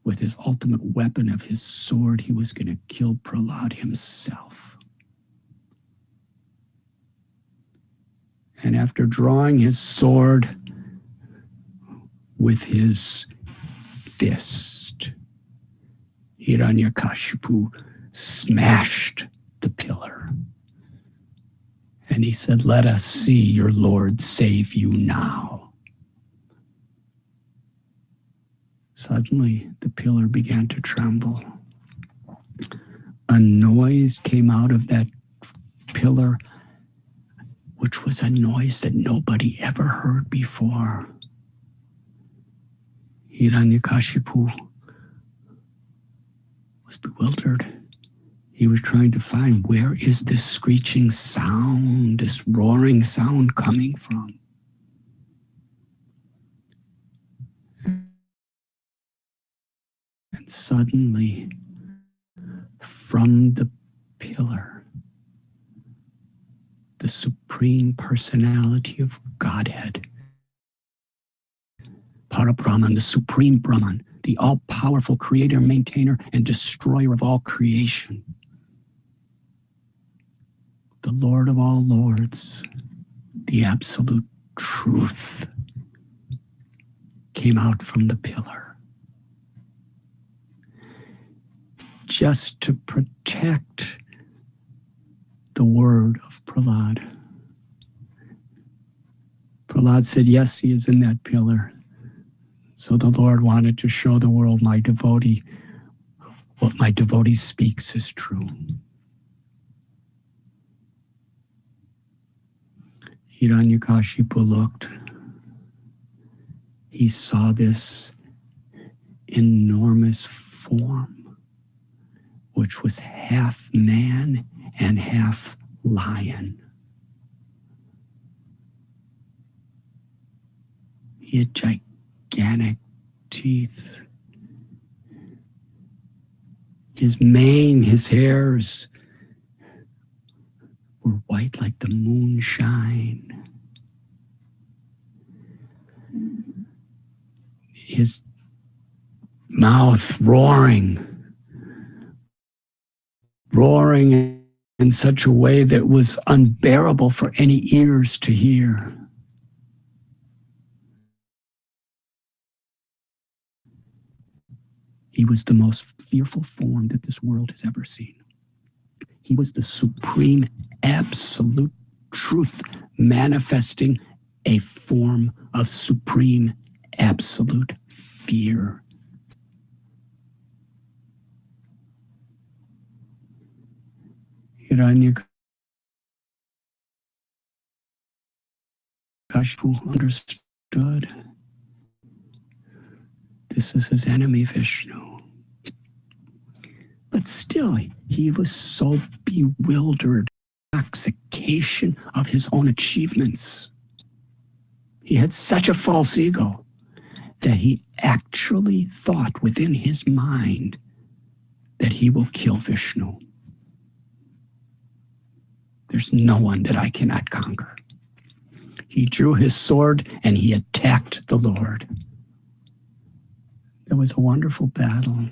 with his ultimate weapon of his sword, he was going to kill Prahlad himself. And after drawing his sword with his fist, Hiranyakashipu smashed the pillar. And he said, let us see your Lord save you now. Suddenly, the pillar began to tremble. A noise came out of that pillar, which was a noise that nobody ever heard before. Hiranyakashipu was bewildered. He was trying to find, where is this screeching sound, this roaring sound coming from? And suddenly, from the pillar, the Supreme Personality of Godhead Parabrahman, the supreme Brahman, the all-powerful creator, maintainer, and destroyer of all creation. The Lord of all lords, the absolute truth, came out from the pillar just to protect the word of Prahlad. Prahlad said, yes, he is in that pillar. So the Lord wanted to show the world, my devotee, what my devotee speaks is true. Hiranyakashipu looked. He saw this enormous form, which was half man and half lion. He had gigantic teeth. His mane, his hairs were white like the moonshine. His mouth roaring in such a way that was unbearable for any ears to hear. He was the most fearful form that this world has ever seen. He was the supreme, absolute truth, manifesting a form of supreme, absolute fear. Hiranyakashipu understood. This is his enemy, Vishnu. But still, he was so bewildered, intoxication of his own achievements. He had such a false ego that he actually thought within his mind that he will kill Vishnu. There's no one that I cannot conquer. He drew his sword and he attacked the Lord. There was a wonderful battle.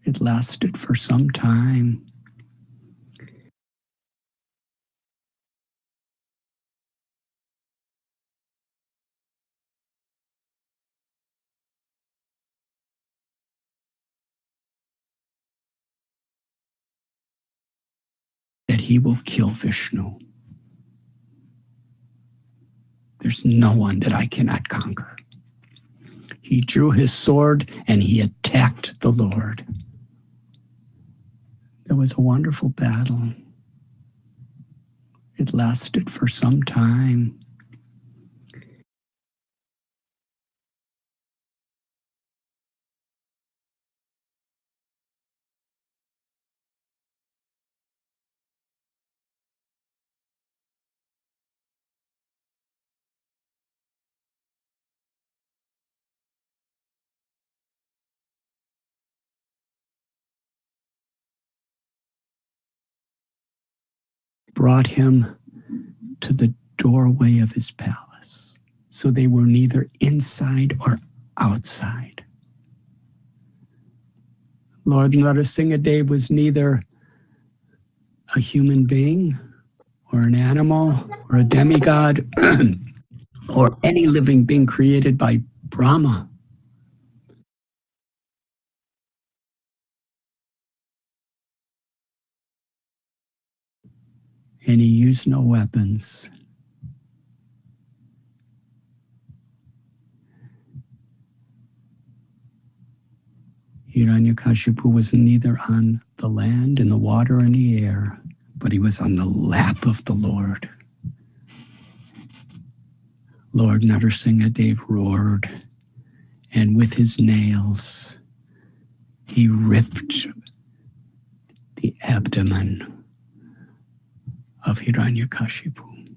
It lasted for some time. That he will kill Vishnu. There's no one that I cannot conquer. He drew his sword and he attacked the Lord. There was a wonderful battle. It lasted for some time. Brought him to the doorway of his palace. So they were neither inside or outside. Lord Narsimha Dev was neither a human being or an animal or a demigod or any living being created by Brahma. And he used no weapons. Hiranyakashipu was neither on the land, in the water, or in the air, but he was on the lap of the Lord. Lord Narsimha Dev roared, and with his nails, he ripped the abdomen of Hiranyakashipu.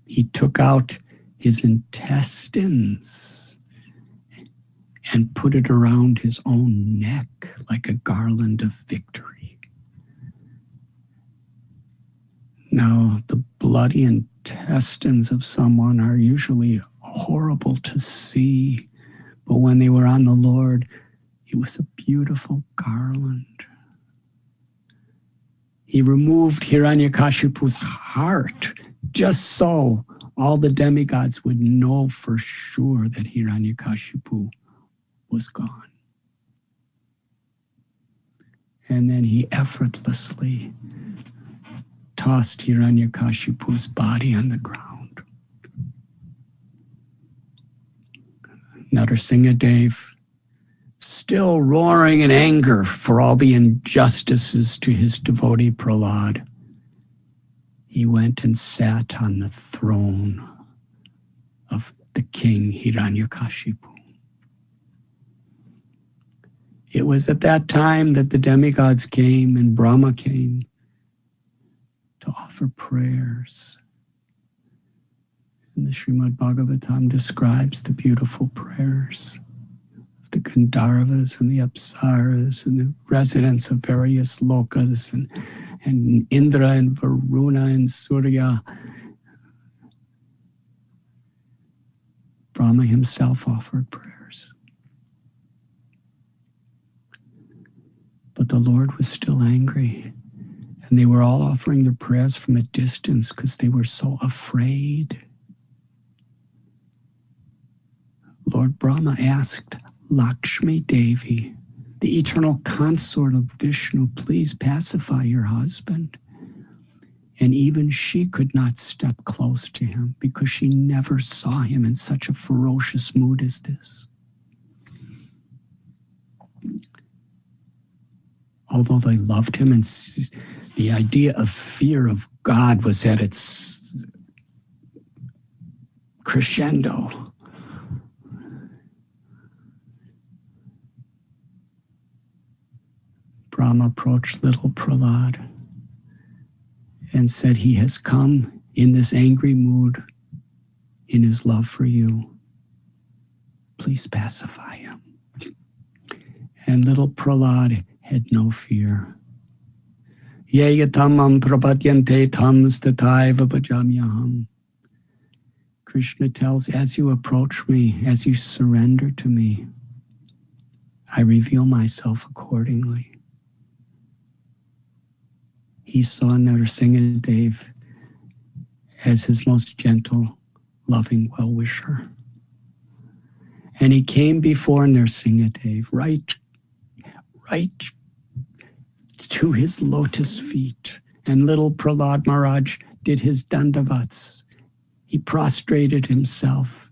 he took out his intestines and put it around his own neck like a garland of victory. Now, the bloody intestines of someone are usually horrible to see, but when they were on the Lord, it was a beautiful garland. He removed Hiranyakashipu's heart just so all the demigods would know for sure that Hiranyakashipu was gone. And then he effortlessly tossed Hiranyakashipu's body on the ground. Narsimha Dev, still roaring in anger for all the injustices to his devotee Prahlad, he went and sat on the throne of the king Hiranyakashipu. It was at that time that the demigods came and Brahma came to offer prayers. And the Srimad Bhagavatam describes the beautiful prayers of the Gandharvas and the Apsaras and the residents of various lokas and Indra and Varuna and Surya. Brahma himself offered prayers. But the Lord was still angry, and they were all offering their prayers from a distance because they were so afraid. Lord Brahma asked Lakshmi Devi, the eternal consort of Vishnu, please pacify your husband. And even she could not step close to him because she never saw him in such a ferocious mood as this. Although they loved him, and the idea of fear of God was at its crescendo. Brahma approached little Prahlad and said, he has come in this angry mood in his love for you. Please pacify him. And little Prahlad had no fear. Yeyatamam prapadyante tams tataiva bhajamyaham. Krishna tells, as you approach me, as you surrender to me, I reveal myself accordingly. He saw Narsimha Dev as his most gentle, loving well-wisher. And he came before Narsimha Dev, right to his lotus feet. And little Prahlad Maharaj did his dandavats. He prostrated himself.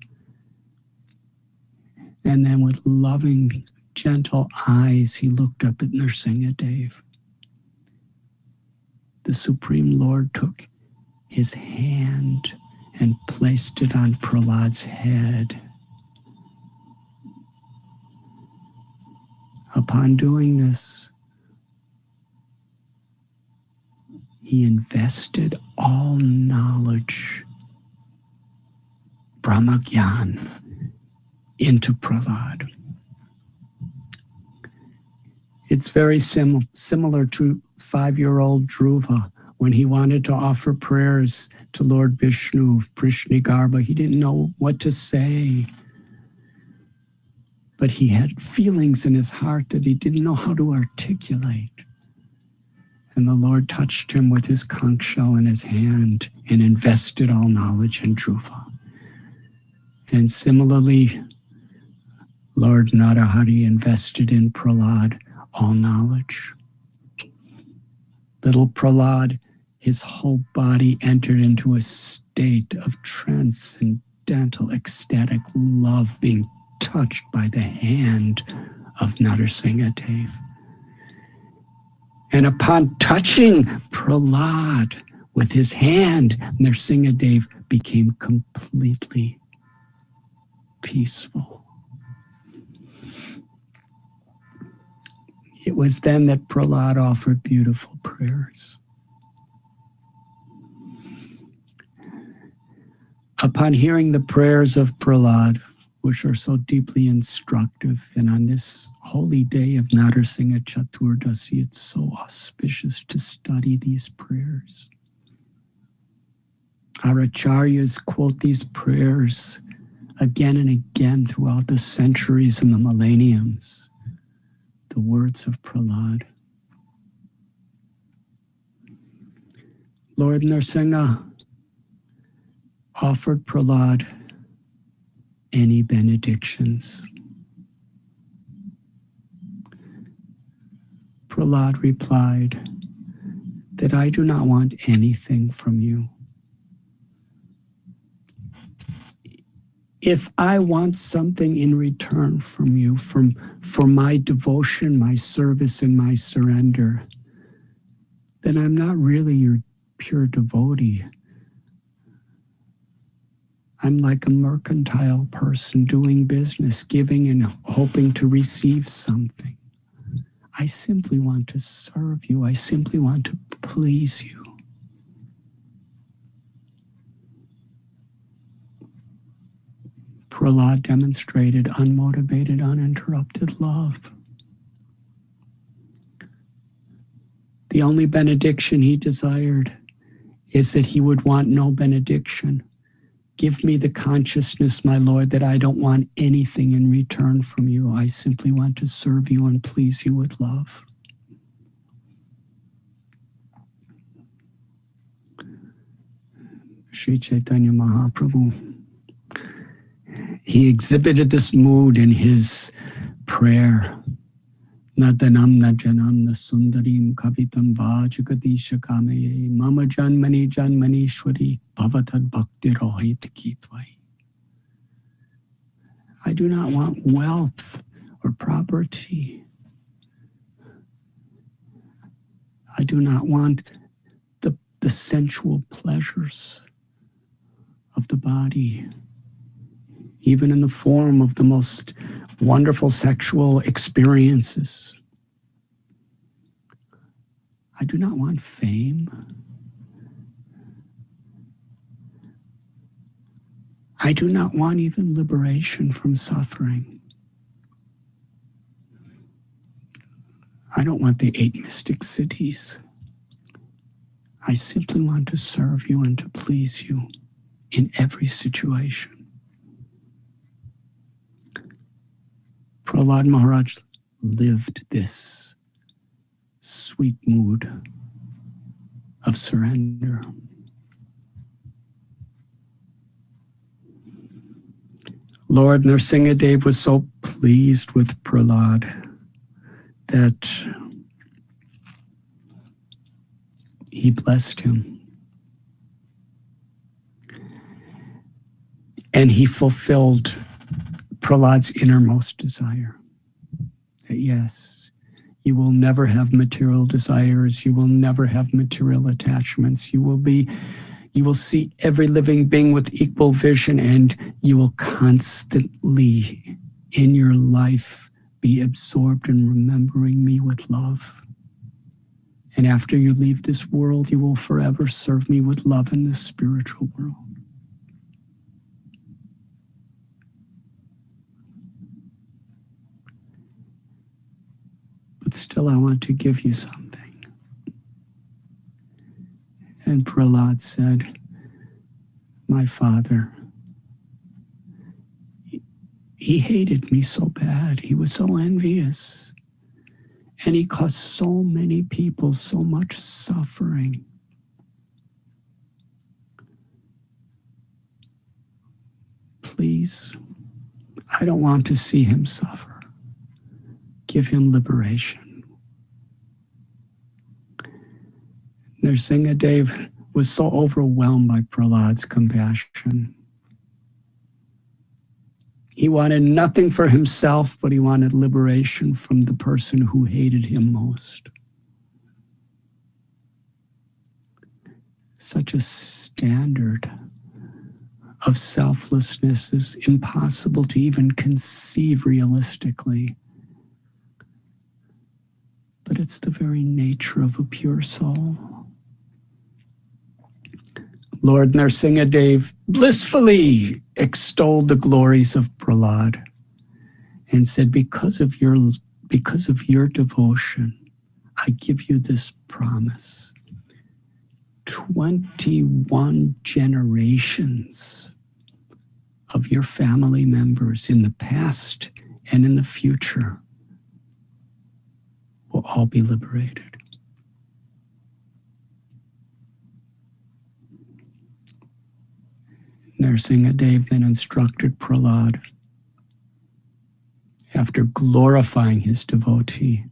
And then with loving, gentle eyes, he looked up at Narsimha Dev. The Supreme Lord took his hand and placed it on Prahlad's head. Upon doing this, he invested all knowledge, Brahmagyan, into Prahlad. It's very similar to 5-year-old Dhruva when he wanted to offer prayers to Lord Vishnu, Prishnigarbha. He didn't know what to say, but he had feelings in his heart that he didn't know how to articulate. And the Lord touched him with his conch shell in his hand and invested all knowledge in Dhruva. And similarly, Lord Narahari invested in Prahlad all knowledge. Little Prahlad, his whole body entered into a state of transcendental, ecstatic love, being touched by the hand of Narsimha Dev. And upon touching Prahlad with his hand, Narsimha Dev became completely peaceful. It was then that Prahlad offered beautiful prayers. Upon hearing the prayers of Prahlad, which are so deeply instructive, and on this holy day of Narsimha Chaturdashi, it's so auspicious to study these prayers. Our acharyas quote these prayers again and again throughout the centuries and the millenniums, the words of Prahlad. Lord Narsimha offered Prahlad any benedictions. Prahlad replied that I do not want anything from you. If I want something in return from you, for my devotion, my service, and my surrender, then I'm not really your pure devotee. I'm like a mercantile person doing business, giving and hoping to receive something. I simply want to serve you. I simply want to please you. Prahlad demonstrated unmotivated, uninterrupted love. The only benediction he desired is that he would want no benediction. Give me the consciousness, my Lord, that I don't want anything in return from you. I simply want to serve you and please you with love. Sri Chaitanya Mahaprabhu, he exhibited this mood in his prayer. Nadanam najanam nasundarim kavitam vajagadisha kameye mama janmani janmanishwari bhavatad bhakti rohit kitvai. I do not want wealth or property. I do not want the sensual pleasures of the body, even in the form of the most wonderful sexual experiences. I do not want fame. I do not want even liberation from suffering. I don't want the 8 mystic cities. I simply want to serve you and to please you in every situation. Prahlad Maharaj lived this sweet mood of surrender. Lord Narsimha Dev was so pleased with Prahlad that he blessed him. And he fulfilled Prahlad's innermost desire. That yes, you will never have material desires. You will never have material attachments. You will see every living being with equal vision, and you will constantly in your life be absorbed in remembering me with love. And after you leave this world, you will forever serve me with love in the spiritual world. But still, I want to give you something. And Prahlad said, my father, he hated me so bad. He was so envious. And he caused so many people so much suffering. Please, I don't want to see him suffer. Give him liberation. Narsimha Dev was so overwhelmed by Prahlad's compassion. He wanted nothing for himself, but he wanted liberation from the person who hated him most. Such a standard of selflessness is impossible to even conceive realistically. But it's the very nature of a pure soul. Lord Narsimha Dev blissfully extolled the glories of Prahlad and said, because of your devotion, I give you this promise. 21 generations of your family members in the past and in the future will all be liberated. Narsimha Dev then instructed Prahlad, after glorifying his devotee,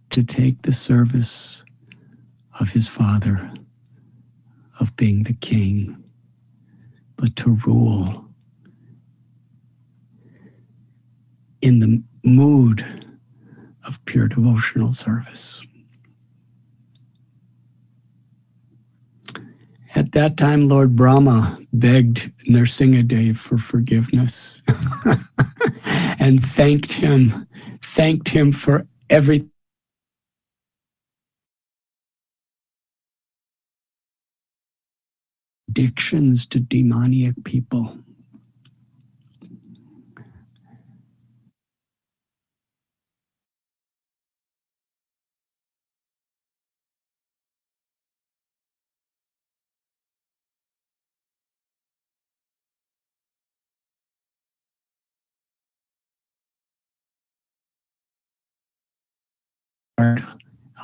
to take the service of his father, of being the king, but to rule in the mood of pure devotional service. At that time, Lord Brahma begged Narsimha Dev for forgiveness and thanked him for everything. Addictions to demoniac people.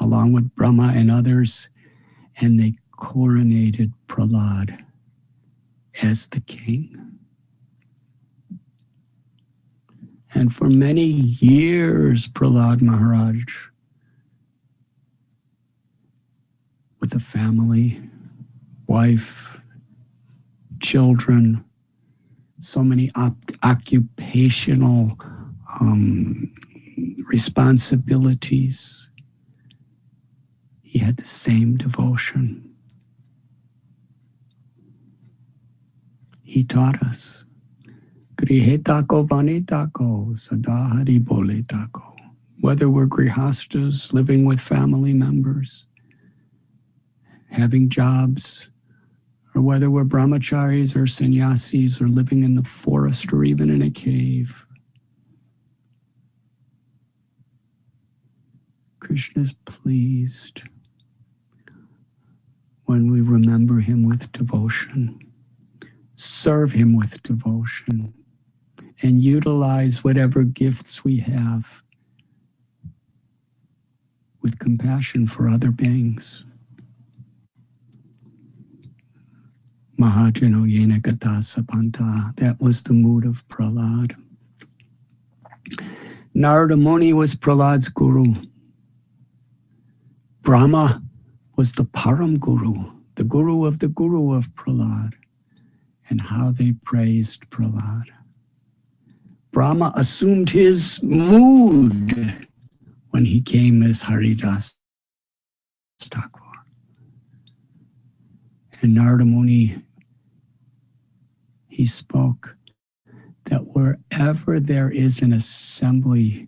Along with Brahma and others, and they coronated Prahlad as the king. And for many years, Prahlad Maharaj, with a family, wife, children, so many occupational responsibilities, he had the same devotion. He taught us, Grihe tako bani tako, sada hari bole tako. Whether we're grihastas, living with family members, having jobs, or whether we're brahmacharis or sannyasis or living in the forest or even in a cave, Krishna is pleased when we remember him with devotion, serve him with devotion, and utilize whatever gifts we have with compassion for other beings. Mahajano yena katha sapanta. That was the mood of Prahlad. Narada Muni was Prahlad's guru. Brahma was the Param Guru of Prahlad, and how they praised Prahlad. Brahma assumed his mood when he came as Haridas Thakur. And Narada Muni, he spoke that wherever there is an assembly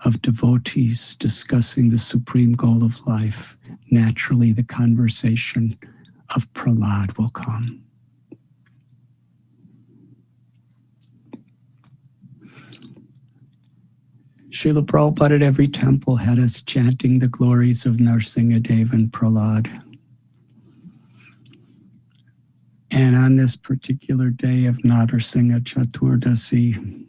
of devotees discussing the supreme goal of life, naturally the conversation of Prahlad will come. Srila Prabhupada at every temple had us chanting the glories of Narsimha Dev and Prahlad. And on this particular day of Narsimha Chaturdashi,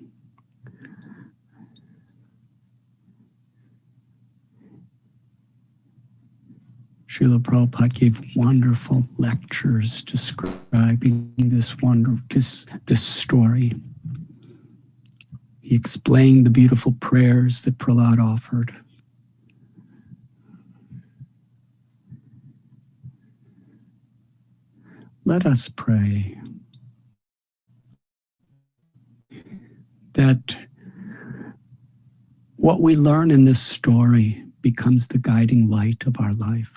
Srila Prabhupada gave wonderful lectures describing this story. He explained the beautiful prayers that Prahlad offered. Let us pray that what we learn in this story becomes the guiding light of our life.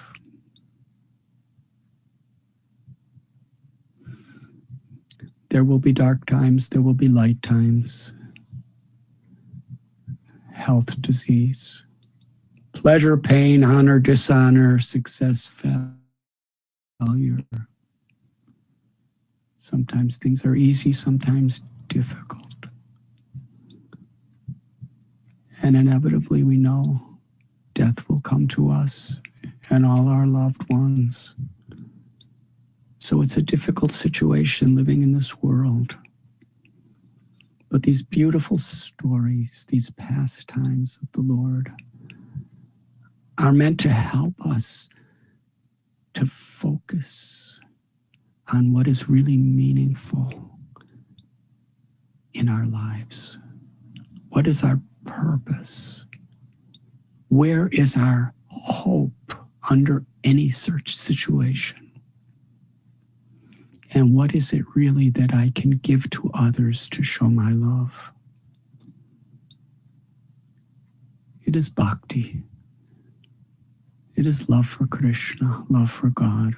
There will be dark times, there will be light times, health, disease, pleasure, pain, honor, dishonor, success, failure. failure. Sometimes things are easy, sometimes difficult. And inevitably we know death will come to us and all our loved ones. So it's a difficult situation living in this world. But these beautiful stories, these pastimes of the Lord, are meant to help us to focus on what is really meaningful in our lives. What is our purpose? Where is our hope under any such situation? And what is it really that I can give to others to show my love? It is bhakti. It is love for Krishna, love for God.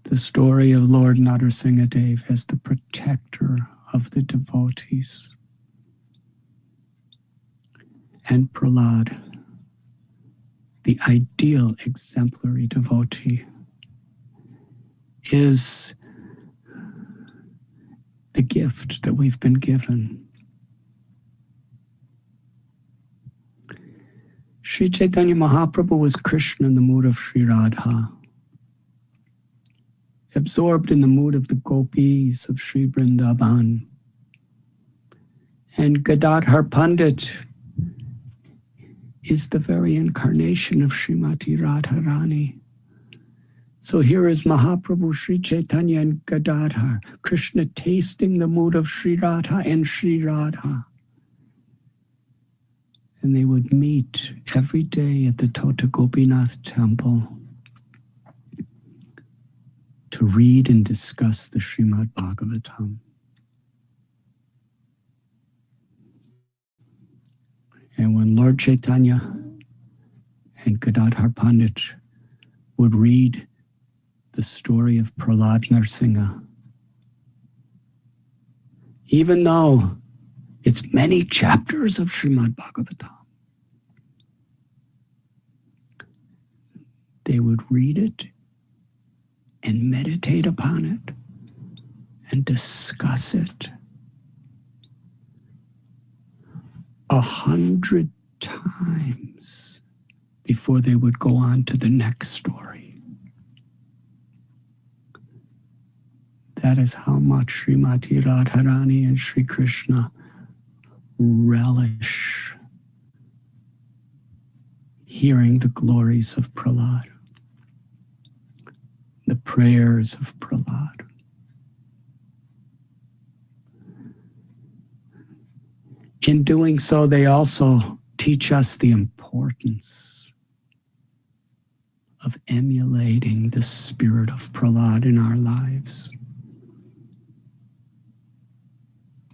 The story of Lord Narsimha Dev as the protector of the devotees. And Prahlad, the ideal exemplary devotee, is the gift that we've been given. Sri Chaitanya Mahaprabhu was Krishna in the mood of Sri Radha, absorbed in the mood of the gopis of Sri Vrindavan. And Gadadhar Pandit is the very incarnation of Srimati Radharani. So here is Mahaprabhu, Sri Chaitanya and Gadadhar, Krishna tasting the mood of Sri Radha and Sri Radha. And they would meet every day at the Tota Gopinath temple to read and discuss the Srimad Bhagavatam. And when Lord Chaitanya and Gadadhar Pandit would read the story of Prahlad Narsimha, even though it's many chapters of Srimad Bhagavatam, they would read it and meditate upon it and discuss it 100 times before they would go on to the next story. That is how much Srimati Radharani and Sri Krishna relish hearing the glories of Prahlad, the prayers of Prahlad. In doing so, they also teach us the importance of emulating the spirit of Prahlad in our lives.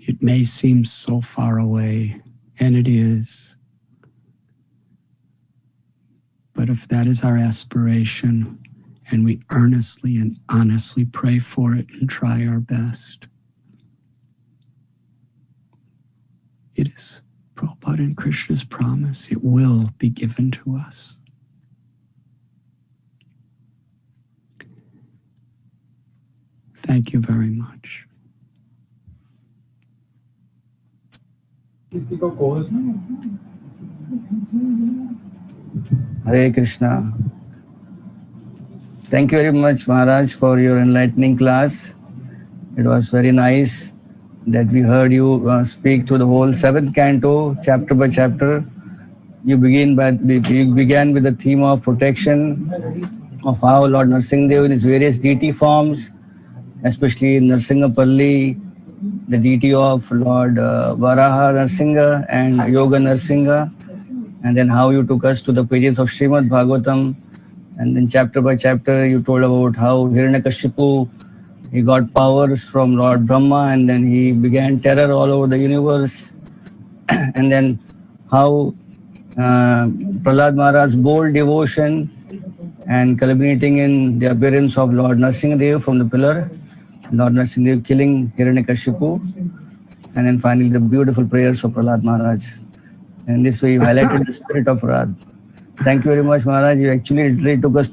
It may seem so far away, and it is. But if that is our aspiration, and we earnestly and honestly pray for it and try our best, it is Prabhupada and Krishna's promise. It will be given to us. Thank you very much. Hare Krishna. Thank you very much, Maharaj, for your enlightening class. It was very nice that we heard you speak to the whole 7th canto, chapter by chapter. You began with the theme of protection, of how Lord Narsimha in his various deity forms, especially Narsinghapalli, the deity of Lord Varaha Narsimha and Yoga Narsimha, and then how you took us to the pages of Srimad Bhagavatam, and then chapter by chapter you told about how Hiranyakashipu, he got powers from Lord Brahma, and then he began terror all over the universe. And then how Prahlad Maharaj's bold devotion and culminating in the appearance of Lord Narsimha Dev from the pillar, Lord Narsimha Dev killing Hiranyakashipu. and then finally the beautiful prayers of Prahlad Maharaj. And this way you highlighted the spirit of Prahlad. Thank you very much, Maharaj. You actually literally took us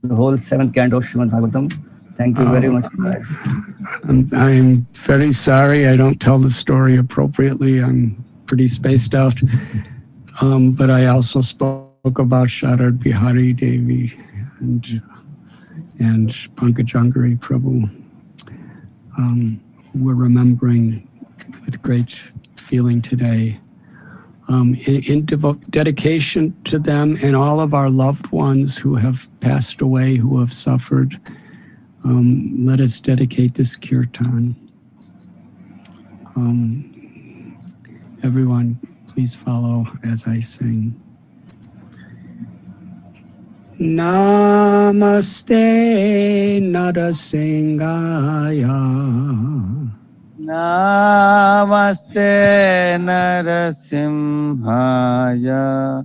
the whole 7th canto of Srimad Bhagavatam. Thank you very much, Maharaj. I'm very sorry I don't tell the story appropriately. I'm pretty spaced out. But I also spoke about Sharad Bihari Devi and Pankajangari Prabhu. We're remembering with great feeling today. In dedication to them and all of our loved ones who have passed away, who have suffered, let us dedicate this kirtan. Everyone, please follow as I sing. Namaste Narsimhaya. Namaste Narsimhaya.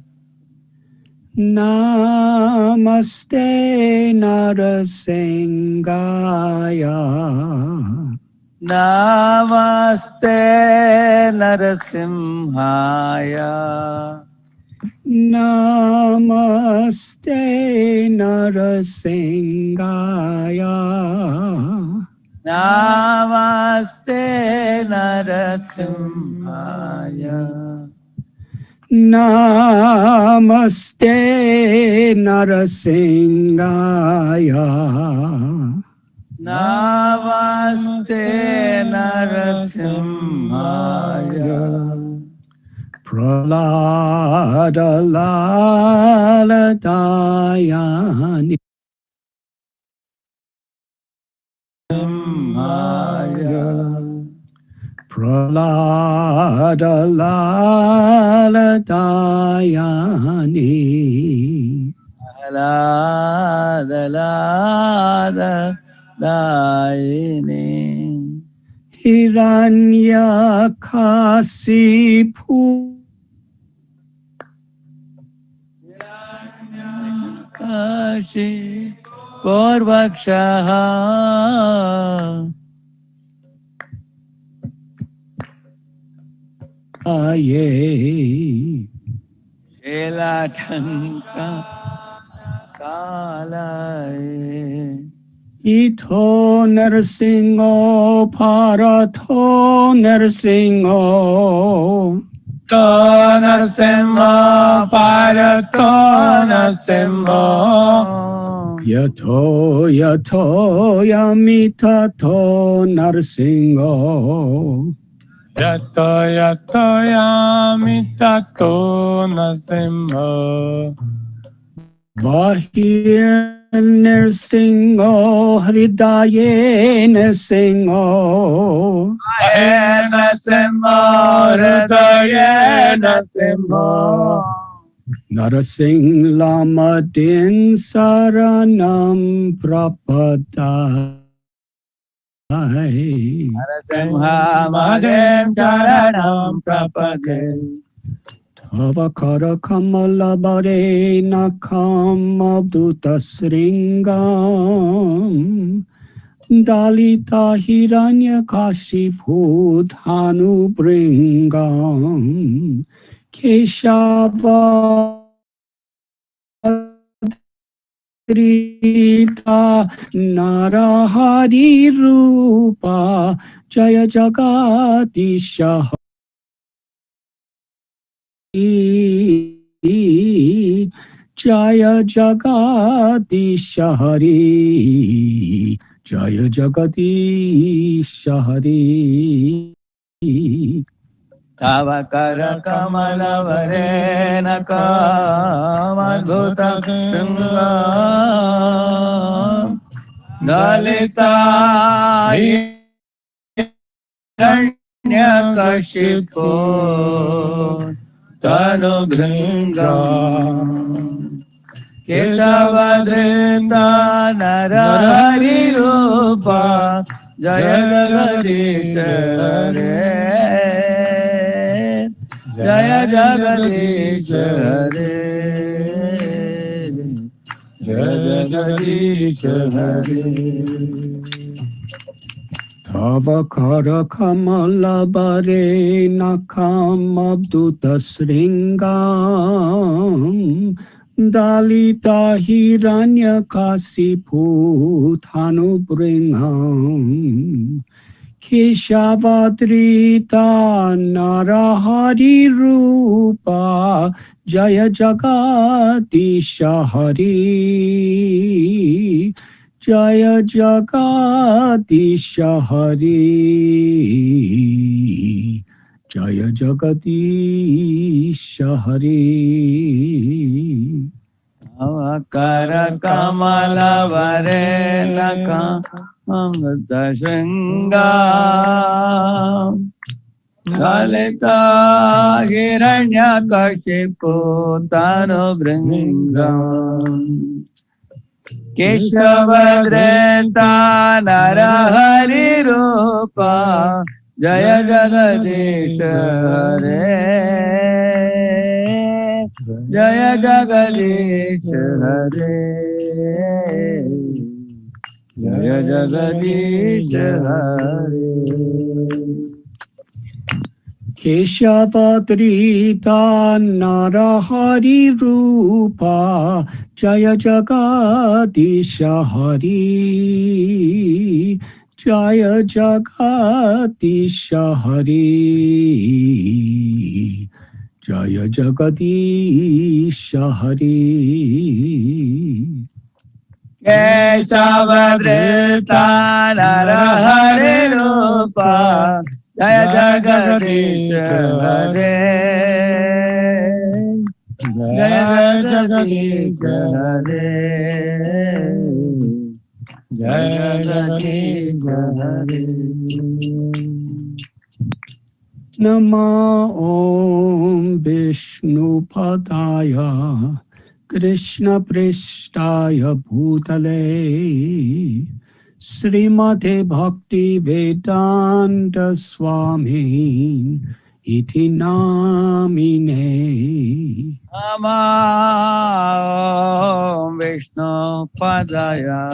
Namaste Narsimhaya. Namaste Narsimhaya. Namaste Narsimhaya. Namaste Narsimhaya. Namaste Narsimhaya. Namaste Narsimhaya. Prahlada Laladayani. Prahlada Laladayani. Laladayani. Hiranyakasipu. Kashi Purvakshaha. Aye. Shelatanka Kalaye. Ito Narsimha Paratho Narsimha. Narsimha Paratho Narsimha. Yato Yato Yamitato Narsimha. Yato yato yamitato Narsimha. Bahir Narsimha Hridaye Narsimha. Narsimha Hridaye Narsimha. Narasing Lamadin Saranam Prapadai. Narsimha Madem Charanam Prapade. Tavakara Kamalabare Nakam Abduta Sringam. Dalita Hiranya Kashipu Dhanu Bringam. Keshava Rita Narahari Rupa Jaya Jagadisha Jaya Jagadisha Hari Jaya Jagadisha Hari. Tavakara Kamala Varena Kamadhuta Sringam. Dalita Hiranyakashipu Tanu Bringam. Keshavadrinda Narahari Rupa Jaya Jagadisha Hare. Jaya Jagadisha Hare. Jaya Jagadisha Hare. Bhavakara Kamala Bare Nakam Abduta Sringam Dalita Hiranya Kasipu Thanu Bringam Keshavadrita Narahari Rupa Jaya Jagadisha Hari Jaya Jagadisha Hari Jaya Jagadisha Hari Avakara Kamala Varena Amrita Shringa Dalita Hiranya Kashipu Tanu Bringam Keshavadreta Narahari Rupa Jaya Jagadish Hare Jaya Jagadish Hare Jaya Jagadish Hare Keshavadrita Narahari Rupa Jaya Jagadisha Hari Jaya Jagadisha Hari Jaya Jagadisha Hari Keshavadrita Narahari Rupa Jaya Jagadisha Hare Jaya Jagadisha Hare Jaya Jagadisha Hare Nama Om Vishnu Padaya Krishna Prishtaya Bhutale Srimate Bhakti Vedanta Swami Iti Namine Nama Om Vishnu Padaya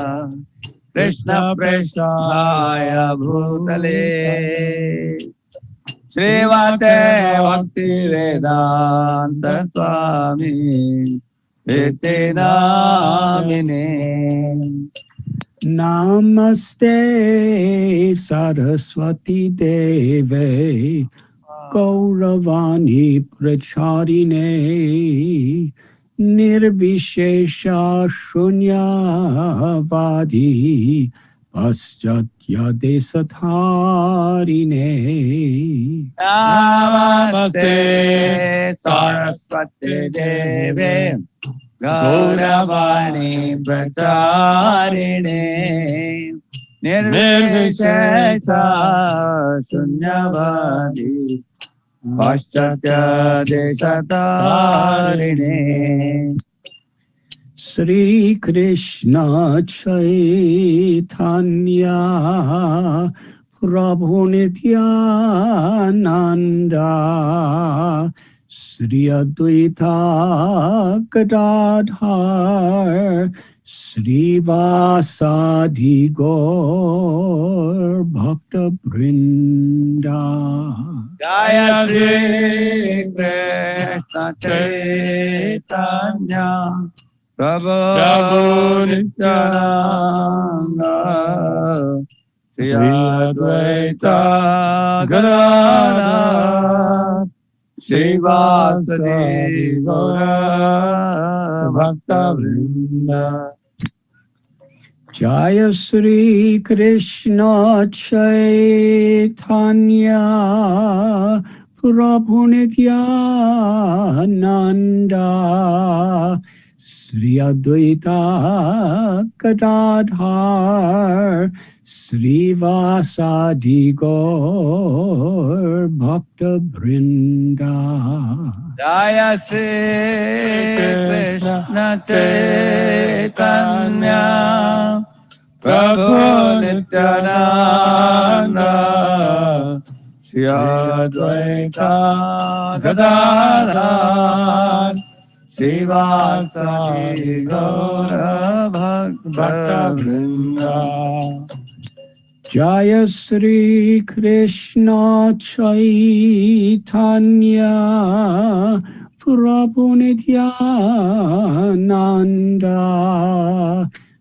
Krishna Prasthaya Bhutale Srimate Bhakti Vedanta Swami Iti Namine Namaste Saraswati Deve Gauravani Pracharine Nirvishesha Shunyavadi Paschatya Desatharine Namaste Saraswati Deve Gauravani Pracharine Nirvishesha Shunyavadi Paschatya Desatharine Sri Krishna Chaitanya Prabhu Nityananda Sri Advaita Gadadhar Sri Vasadi Gaur Bhakta Brinda Jaya Sri Krishna Chaitanya Prabhu Nityananda Sri Advaita Gadadhar Sri Vasadi Gaura Bhakta Vrinda Jaya Sri Krishna Chaitanya Prabhu Nityananda Sri Advaita Gadadhar Sri Vasadi Gaur Bhakta Brinda Jaya Sri Krishna Chaitanya Prabhu Nityananda Sri Advaita Gadadhar Sri Vasadi Gaura Bhakta Vrinda Jaya Sri Krishna Chaitanya Prabhu Nityananda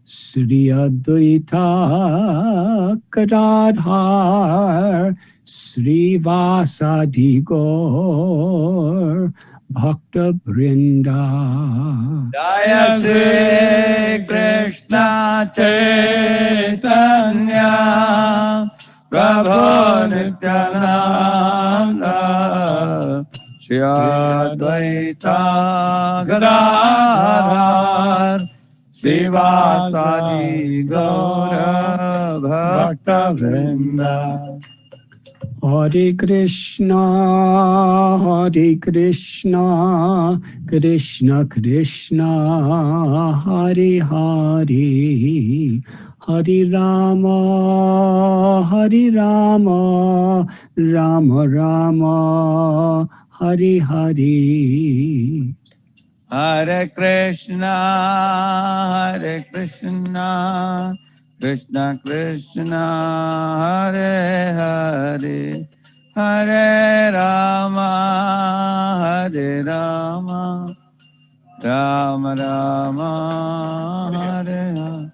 Sri Advaita Gadadhar Sri Vasadi Gaur Bhakta Brinda. Jaya Sri Krishna Chaitanya Prabhu Nityananda Shri Advaita Gadadhar Srivasadi Gaura Bhakta Vrinda. Hare Krishna, Hare Krishna, Krishna Krishna, Hare Hare, Hare Rama, Hare Rama, Rama Rama, Hare Hare. Hare Krishna, Hare Krishna, Krishna Krishna, Hare Hare, Hare Rama, Hare Rama, Rama Rama, Hare Hare.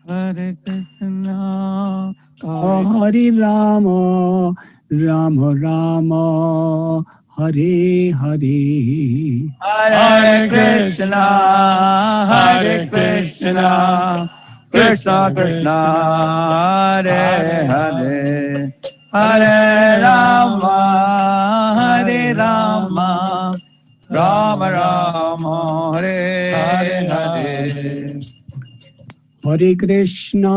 Hare Krishna, Hare Rama, Rama Rama, Hare Hare. Hare Krishna, Hare Krishna, Krishna Krishna, Hare Hare, Hare Rama, Hare Rama, Rama Rama, Hare Hare. Hare Krishna,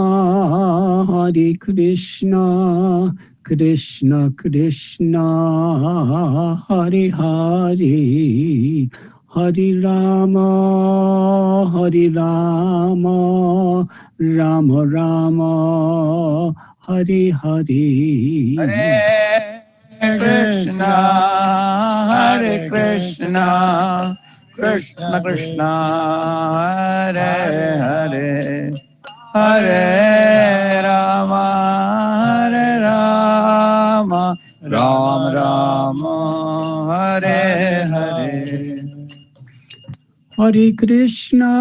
Hare Krishna, Krishna Krishna, Hare Hare, Hare Rama, Hare Rama, Rama Rama, Hare Hare. Hare Krishna, Hare Krishna, Krishna Krishna, Hare Hare, Hare Rama, Hare Rama, Rama Rama, Hare Hare. Hare Krishna,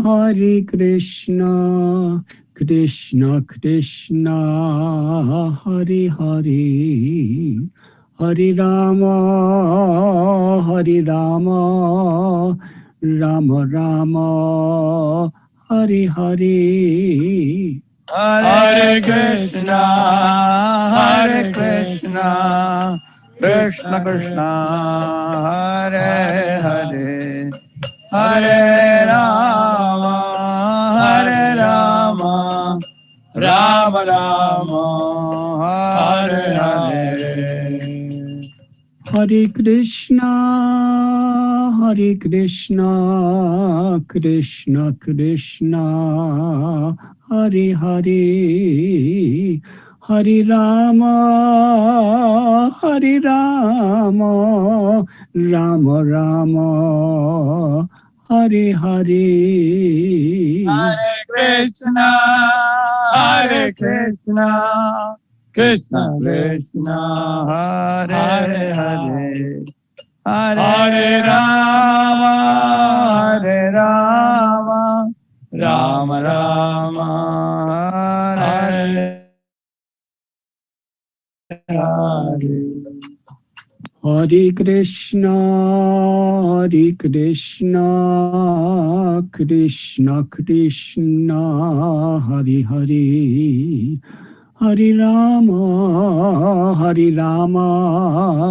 Hare Krishna, Krishna Krishna, Hare Hare, Hare Rama, Hare Rama, Rama Rama, Hare Hare. Hare Krishna, Hare Krishna, Krishna Krishna, Hare Hare, Hare Rama, Hare Rama, Rama Rama, Hare Hare. Hare Krishna, Hare Krishna, Krishna Krishna, Hare Hare, Hare Rama, Hare Rama, Rama Rama, Hare Hare. Hare Krishna, Hare Krishna, Krishna Krishna, Hare Hare, Hare Rama, Hare Rama, Rama Rama, Hare Hare. Hare Krishna, Hare Krishna, Krishna Krishna, Hare Hare, Hare Rama, Hare Rama,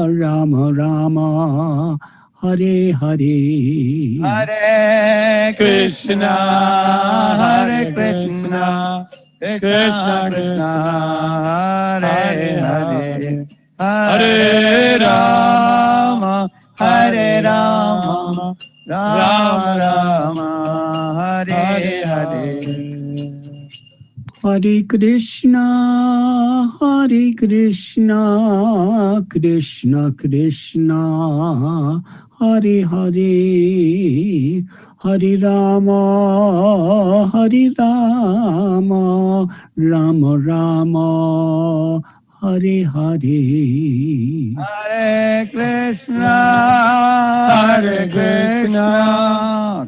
Rama Rama, Hare Hare. Hare Krishna, Hare Krishna, Krishna Krishna, Hare Hare, Hare Rama, Hare Rama, Rama Rama, Hare Hare. Hare Krishna, Krishna Krishna, Hare Hare, Hare Rama, Rama Rama, Hare Hare. Hare Krishna,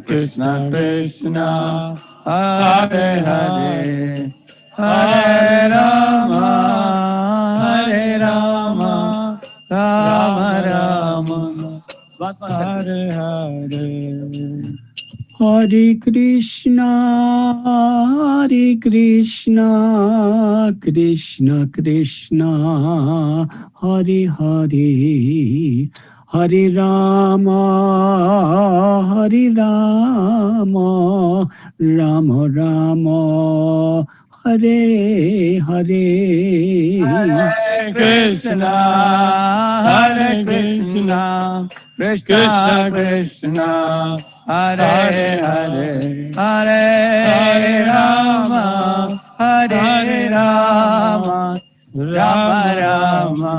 Krishna Krishna, Hare Hare, Hare Rama, Rama Rama, Hare Hare. Hare Krishna, Krishna Krishna, Hare Hare, Hare Rama, Rama Rama, Hare Hare. Hare Krishna, Krishna Krishna, Hare Hare, Hare Rama, Rama Rama,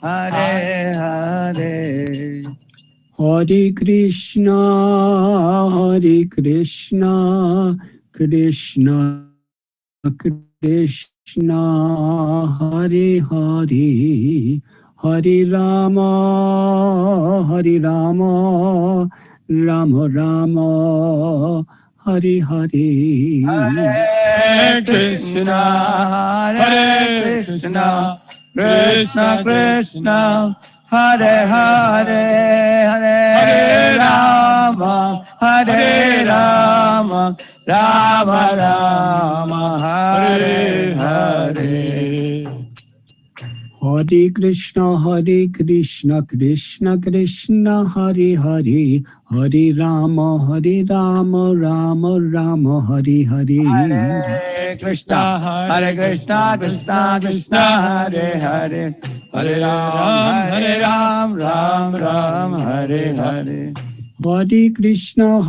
Hare Hare. Hare Krishna, Krishna Krishna, Hare Hare, Hare Rama, Rama Rama, Hare Hare. Hare Krishna, Krishna Krishna, Hare Hare, Hare Rama, Rama Rama, Hare Hare. Hare Krishna, Krishna Krishna, Hare Hare, Hare Rama, Rama Rama, Hare Hare. Hare Krishna, Krishna Krishna, Hare Hare, Hare Ram, Ram Ram, Hare Hare. Hare Krishna,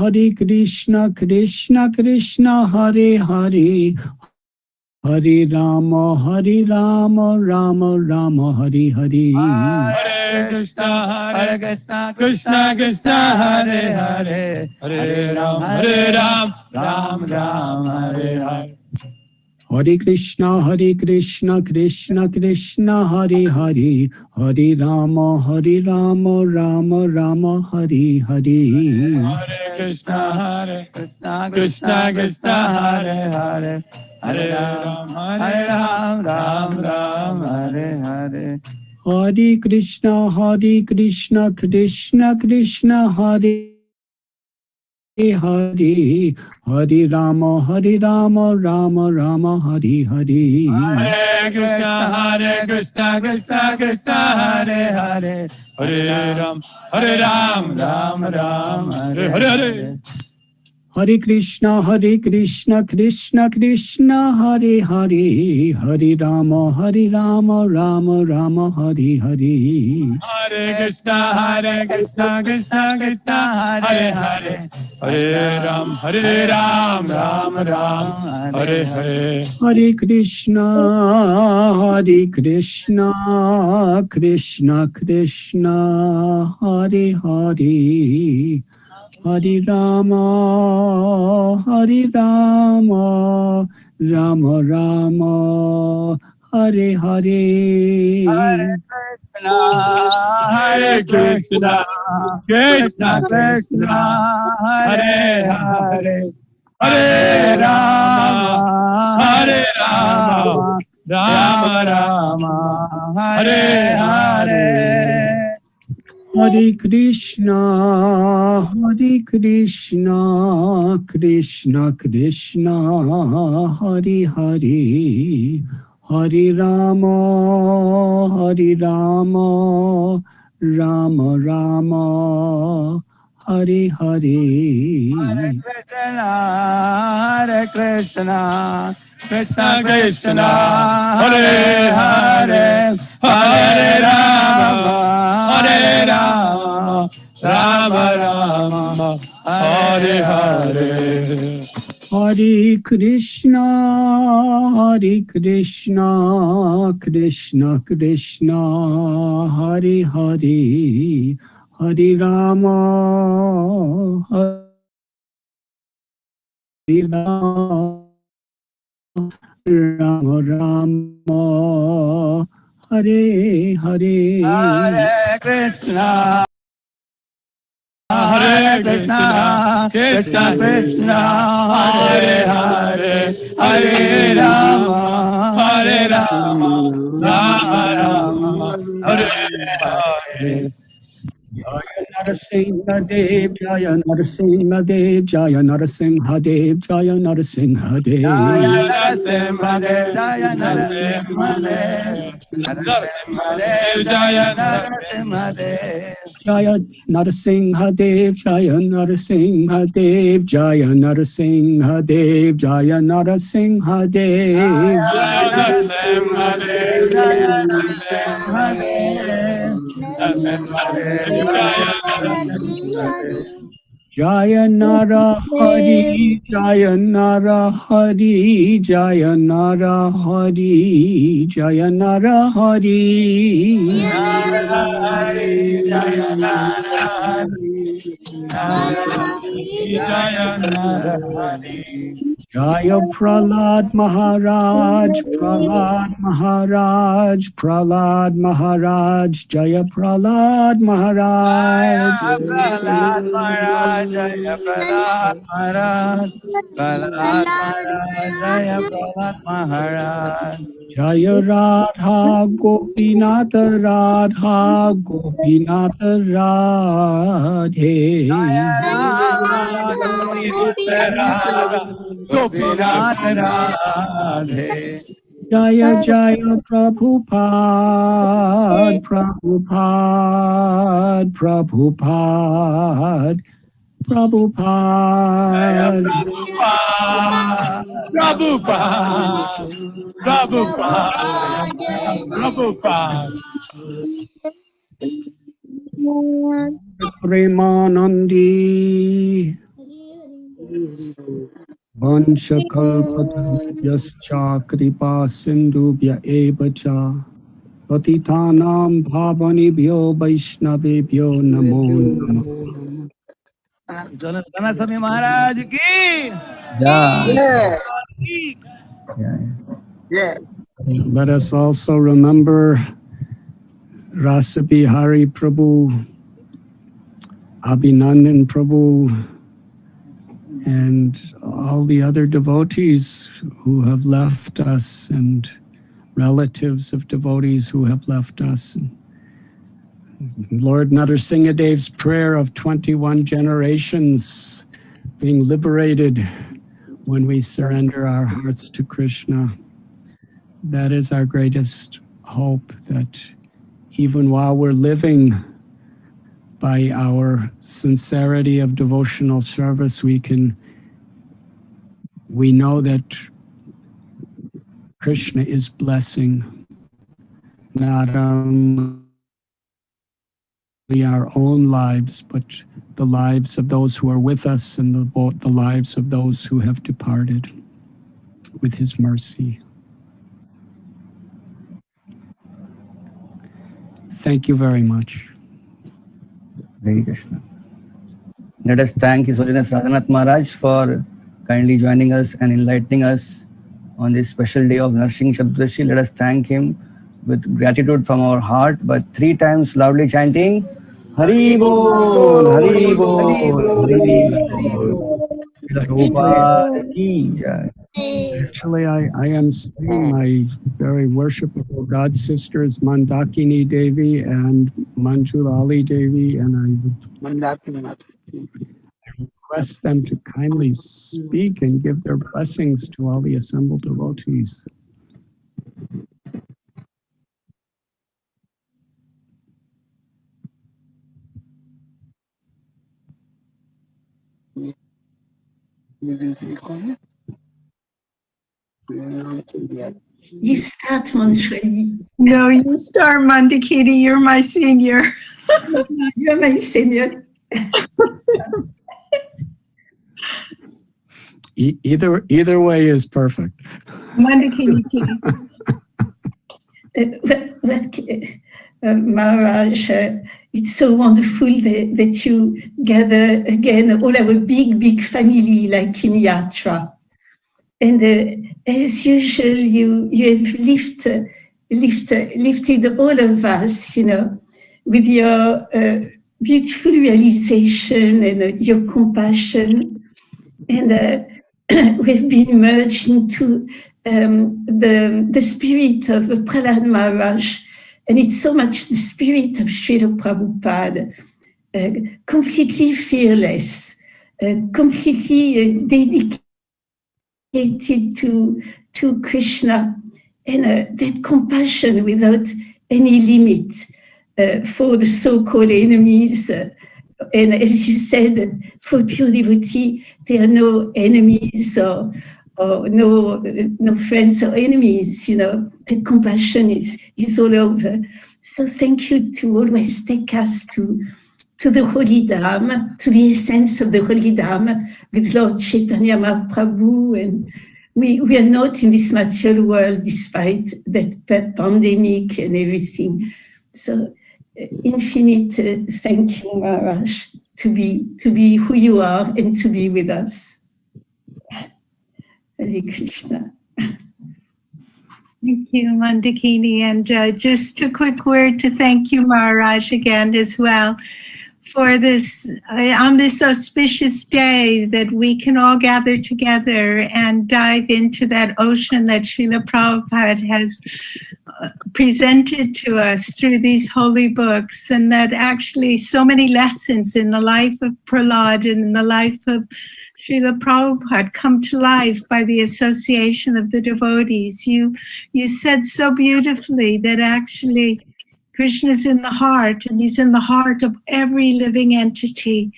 Krishna Krishna, Hare Hare, Hare Rama, Rama Rama, Hare Hare. Hare Krishna, Krishna Krishna, Hare Hare, Hare Ram, Ram Ram, Hare Hare. Hare Krishna, Krishna Krishna, Hare Hare, Hare Rama, Rama Rama, Hare Hare. Hare Krishna, Krishna Krishna, Hare Hare, Hare Ram, Ram Ram, Hare Hare. Hare Krishna, Krishna Krishna, Hare Hare, Hare Rama, Rama Rama, Hare Hare. Hare Krishna, Krishna Krishna, Hare Hare, Hare Ram, Ram Ram, Hare Hare. Hare Krishna, Krishna Krishna, Hare Hare, Hare Rama, Rama Rama, Hare Hare. Hare Krishna, Krishna Krishna, Hare Hare, Hare Ram, Ram Ram, Hare Hare. Hare Krishna, Krishna Krishna, Hare Hare, Hare Rama, Rama Rama, Hare Hare. Hare Krishna, Krishna Krishna, Hare Hare, Hare Rama, Rama Rama, Hare Hare. Hare Krishna, Krishna Krishna, Hare Hare, Hare Rama, Rama Rama, Hare Hare. Hare Krishna, Krishna Krishna, Hare Hare, Hare Rama, Rama Rama, Hare Hare. Hare Krishna, Krishna Krishna, Hare Hare, Hare Rama, Hare Rama, Rama, Hare Hare. Hare Krishna, Hare Krishna, Krishna Krishna, Hare Hare, Hare Rama, Rama Rama, Hare Hare. Jaya Narsimha Dev, Jaya Narsimha Dev, Jaya Narsimha Dev, Jaya Narsimha Dev. Jaya Narsimha Dev, Jaya Narsimha Dev, Narsimha Dev, Jaya Narsimha Dev. Jaya Narsimha Dev, Jaya Narsimha Dev, Jaya Narsimha Dev, Jaya Narsimha Dev. Jaya Narsimha Dev, Jaya Narsimha Dev, Narsimha Dev, Jaya Narsimha Dev. Jaya Nara Hari, Jaya Nara Hari, Jaya Nara Hari, Jaya Nara Hari. Jaya Narahari, Jaya Narahari. Jaya Prahlad Maharaj, Prahlad Maharaj, Prahlad Maharaj, Jaya Prahlad Maharaj. Prahlad Maharaj, Jaya Prahlad Maharaj, Prahlad Maharaj, Jaya Prahlad Maharaj. Jaya Radha Gopinath Radha Gopinath Radhe. Gopinath Radhe. Jaya Jaya Prabhupada, Prabhupada, Prabhupada, Prabhupada. Prabhupada. Premanandi Vanchakalpatarubhyascha kripa sindhubhya eva cha patitanam bhavanibhyo vaishnavebhyo namo namo. Narsimha Maharaj ki Yeah. Let us also remember Rasa Bihari Prabhu, Abhinandan Prabhu, and all the other devotees who have left us, and relatives of devotees who have left us. Lord Narsimha Dev's prayer of 21 generations being liberated when we surrender our hearts to Krishna. That is our greatest hope, that even while we're living, by our sincerity of devotional service, we know that Krishna is blessing not only our own lives, but the lives of those who are with us and the lives of those who have departed with his mercy. Thank you very much. Hare Krishna. Let us thank His Holiness Radhanath Maharaj for kindly joining us and enlightening us on this special day of Narsimha Chaturdashi. Let us thank him with gratitude from our heart, but 3 times loudly chanting Hari Bol, Hari Bol, Hari Bol. Prabhupada ki jai. Actually, I am seeing my very worshipful God sisters Mandakini Devi and Manjulali Devi, and I would request them to kindly speak and give their blessings to all the assembled devotees. You start, Manshwari. No, you start, Mandakini. You're my senior. You're my senior. Either way is perfect. Mandakini, please. Maharaj, it's so wonderful that you gather again all our big family like in Yatra. And as usual, you have lifted all of us, with your beautiful realization and your compassion. And we've been merged into the spirit of Prahlad Maharaj. And it's so much the spirit of Srila Prabhupada, completely fearless, completely dedicated to Krishna, and that compassion without any limit for the so-called enemies. And as you said, for pure devotee, there are no enemies or no friends or enemies, that compassion is all over. So thank you to always take us to the Holy Dham, to the essence of the Holy Dham with Lord Chaitanya Mahaprabhu. And we are not in this material world despite that pandemic and everything. So infinite thank you, Maharaj, to be who you are and to be with us. Hare Krishna. Thank you, Mandakini. And just a quick word to thank you, Maharaj, again as well, for this, on this auspicious day that we can all gather together and dive into that ocean that Srila Prabhupada has presented to us through these holy books, and that actually so many lessons in the life of Prahlad and in the life of Srila Prabhupada come to life by the association of the devotees. You said so beautifully that actually Krishna is in the heart, and he's in the heart of every living entity.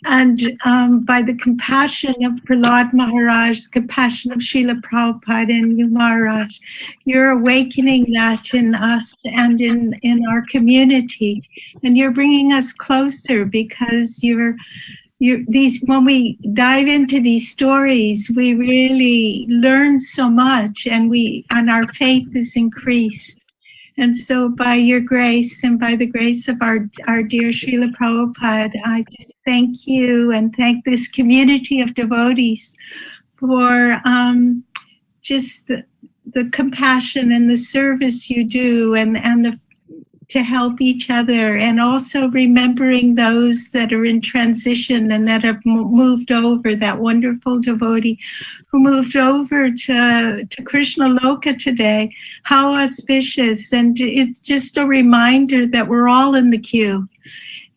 And by the compassion of Prahlad Maharaj, the compassion of Srila Prabhupada and you, Maharaj, you're awakening that in us and in our community. And you're bringing us closer because when we dive into these stories, we really learn so much, and our faith is increased. And so by your grace and by the grace of our dear Srila Prabhupada, I just thank you and thank this community of devotees for just the compassion and the service you do, and to help each other, and also remembering those that are in transition and that have moved over, that wonderful devotee who moved over to Krishna Loka today. How auspicious. And it's just a reminder that we're all in the queue,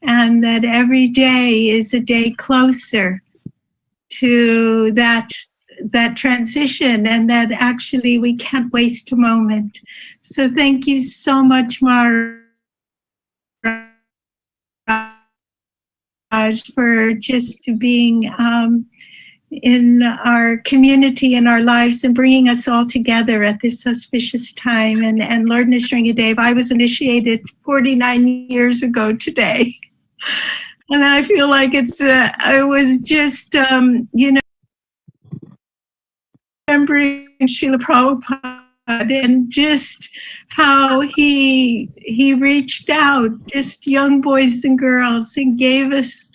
and that every day is a day closer to that transition, and that actually we can't waste a moment. So thank you so much, Maharaj, for just being in our community and our lives and bringing us all together at this auspicious time. And Lord Nrsimhadev, I was initiated 49 years ago today. And I feel like it was just, remembering Srila Prabhupada and just how he reached out, just young boys and girls, and gave us,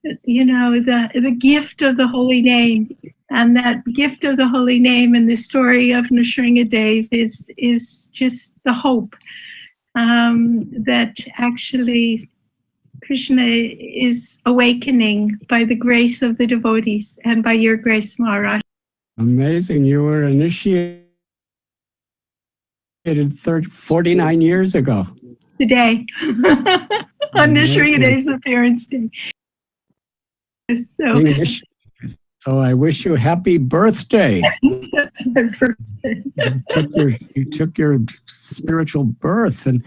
the gift of the holy name. And that gift of the holy name and the story of Nrsimhadev is just the hope that actually Krishna is awakening by the grace of the devotees and by your grace, Maharaj. Amazing. You were initiated 49 years ago. Today, on Nrsimhadev's appearance day. So I wish you happy birthday. That's my birthday. You took your spiritual birth, and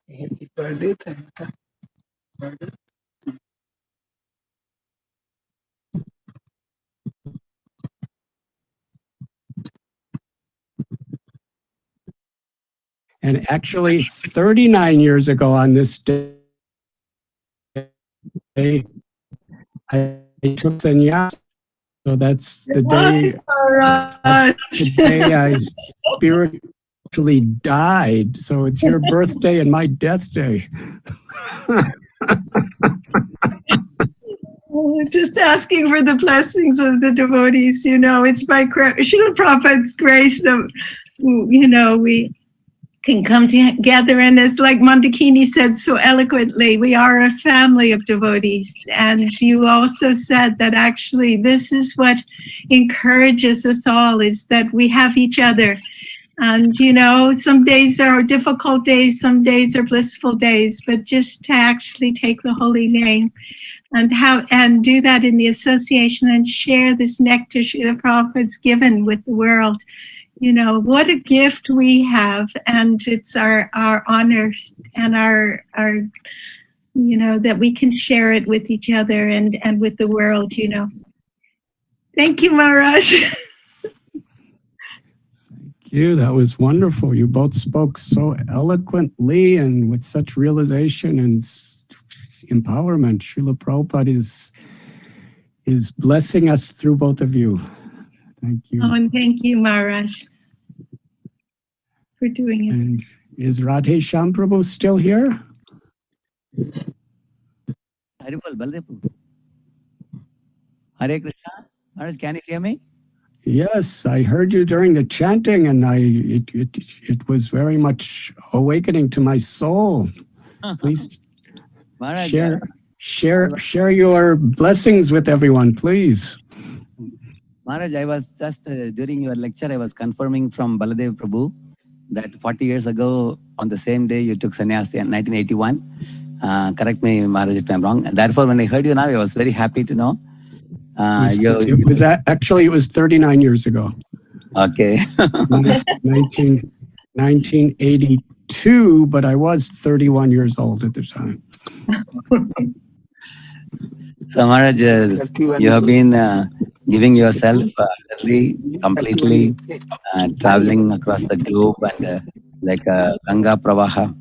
happy birthday. actually 39 years ago on this day, I took sannyas, so that's the day. Maharaj. The day I spiritually died. So it's your birthday and my death day. Just asking for the blessings of the devotees, it's by Srila Prabhupada's grace that, we can come together. And as like Mandakini said so eloquently, we are a family of devotees. And you also said that actually this is what encourages us all, is that we have each other. And, some days are difficult days, some days are blissful days, but just to actually take the holy name and do that in the association and share this nectar Srila Prabhupada's given with the world. What a gift we have, and it's our honor and our that we can share it with each other and with the world. Thank you, Maharaj. Thank you. That was wonderful. You both spoke so eloquently and with such realization and empowerment. Srila Prabhupada is blessing us through both of you. Thank you. Oh, and thank you, Maharaj, for doing it. And is Radhe Shyam Prabhu still here? Hare Krishna. Maharaj, can you hear me? Yes, I heard you during the chanting, and it was very much awakening to my soul. Please Maharaj, share your blessings with everyone, please. Maharaj, I was just during your lecture, I was confirming from Baladev Prabhu that 40 years ago, on the same day, you took sannyas in 1981. Correct me, Maharaj, if I'm wrong. And therefore, when I heard you now, I was very happy to know. It was 39 years ago. Okay. 1982, but I was 31 years old at the time. So Maharaj, you have been giving yourself completely, traveling across the globe and like Ganga Pravaha,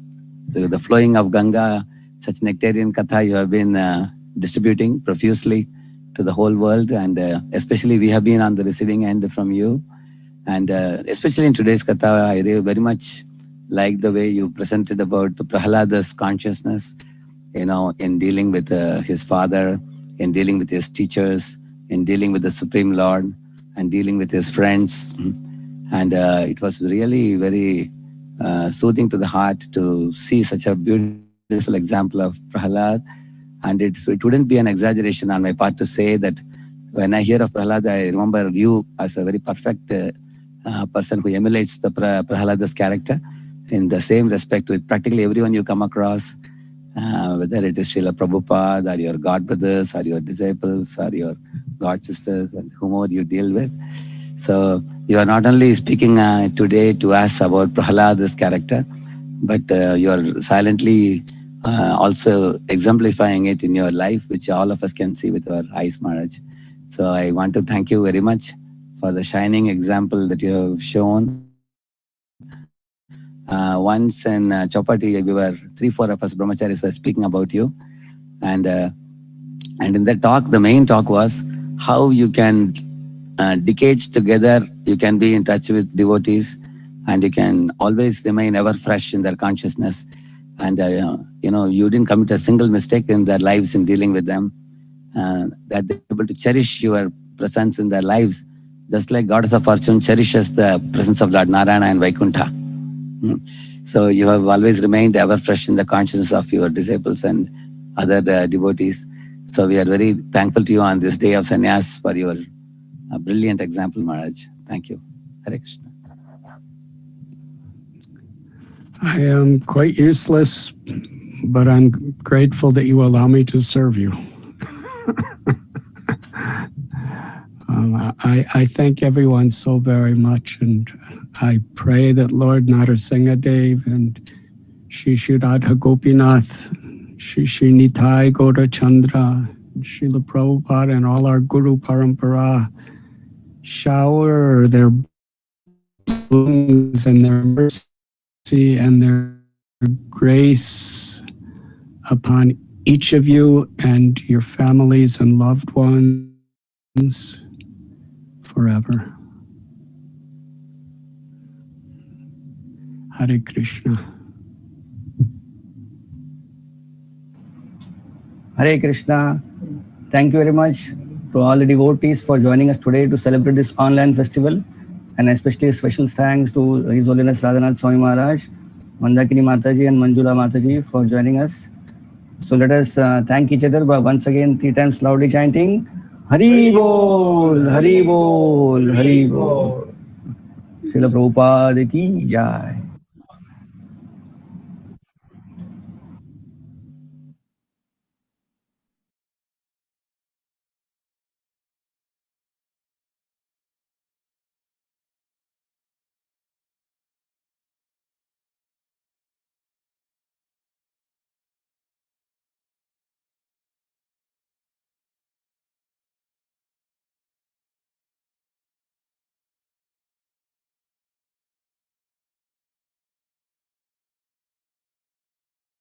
the flowing of Ganga, such nectarian katha you have been distributing profusely to the whole world, and especially we have been on the receiving end from you. And especially in today's katha, I very much like the way you presented about Prahlada's consciousness, in dealing with his father, in dealing with his teachers, in dealing with the Supreme Lord, and dealing with his friends. And it was really very soothing to the heart to see such a beautiful example of Prahlad. And it wouldn't be an exaggeration on my part to say that when I hear of Prahlad, I remember you as a very perfect person who emulates the Prahlada's character in the same respect with practically everyone you come across, whether it is Srila Prabhupada or your god brothers or your disciples or your god sisters and whomever you deal with. So you are not only speaking today to us about Prahlada's character, but you are silently also exemplifying it in your life, which all of us can see with our eyes, Maharaj. So I want to thank you very much for the shining example that you have shown. Once in Chopati, we were 3-4 of us brahmacharis were speaking about you, and in that talk, the main talk was how you can decades together, you can be in touch with devotees, and you can always remain ever fresh in their consciousness. And you didn't commit a single mistake in their lives in dealing with them. That they're able to cherish your presence in their lives, just like Goddess of Fortune cherishes the presence of Lord Narayana and Vaikuntha. So you have always remained ever fresh in the consciousness of your disciples and other devotees. So we are very thankful to you on this day of sannyas for your brilliant example, Maharaj. Thank you. Hare Krishna. I am quite useless, but I'm grateful that you allow me to serve you. I thank everyone so very much, and I pray that Lord Narsimha Dev and Shri Radha Gopinath, Shri Nitai Gaura Chandra, Srila Prabhupada, and all our Guru Parampara shower their blessings and their mercy and their grace upon each of you and your families and loved ones forever. Hare Krishna. Hare Krishna. Thank you very much to all the devotees for joining us today to celebrate this online festival, and especially special thanks to His Holiness Radhanath Swami Maharaj, Mandakini Mataji and Manjula Mataji for joining us. So let us thank each other by once again 3 times loudly chanting Hari Bol, Hari Bol, Hari Bol. Srila Prabhupada ki Jai.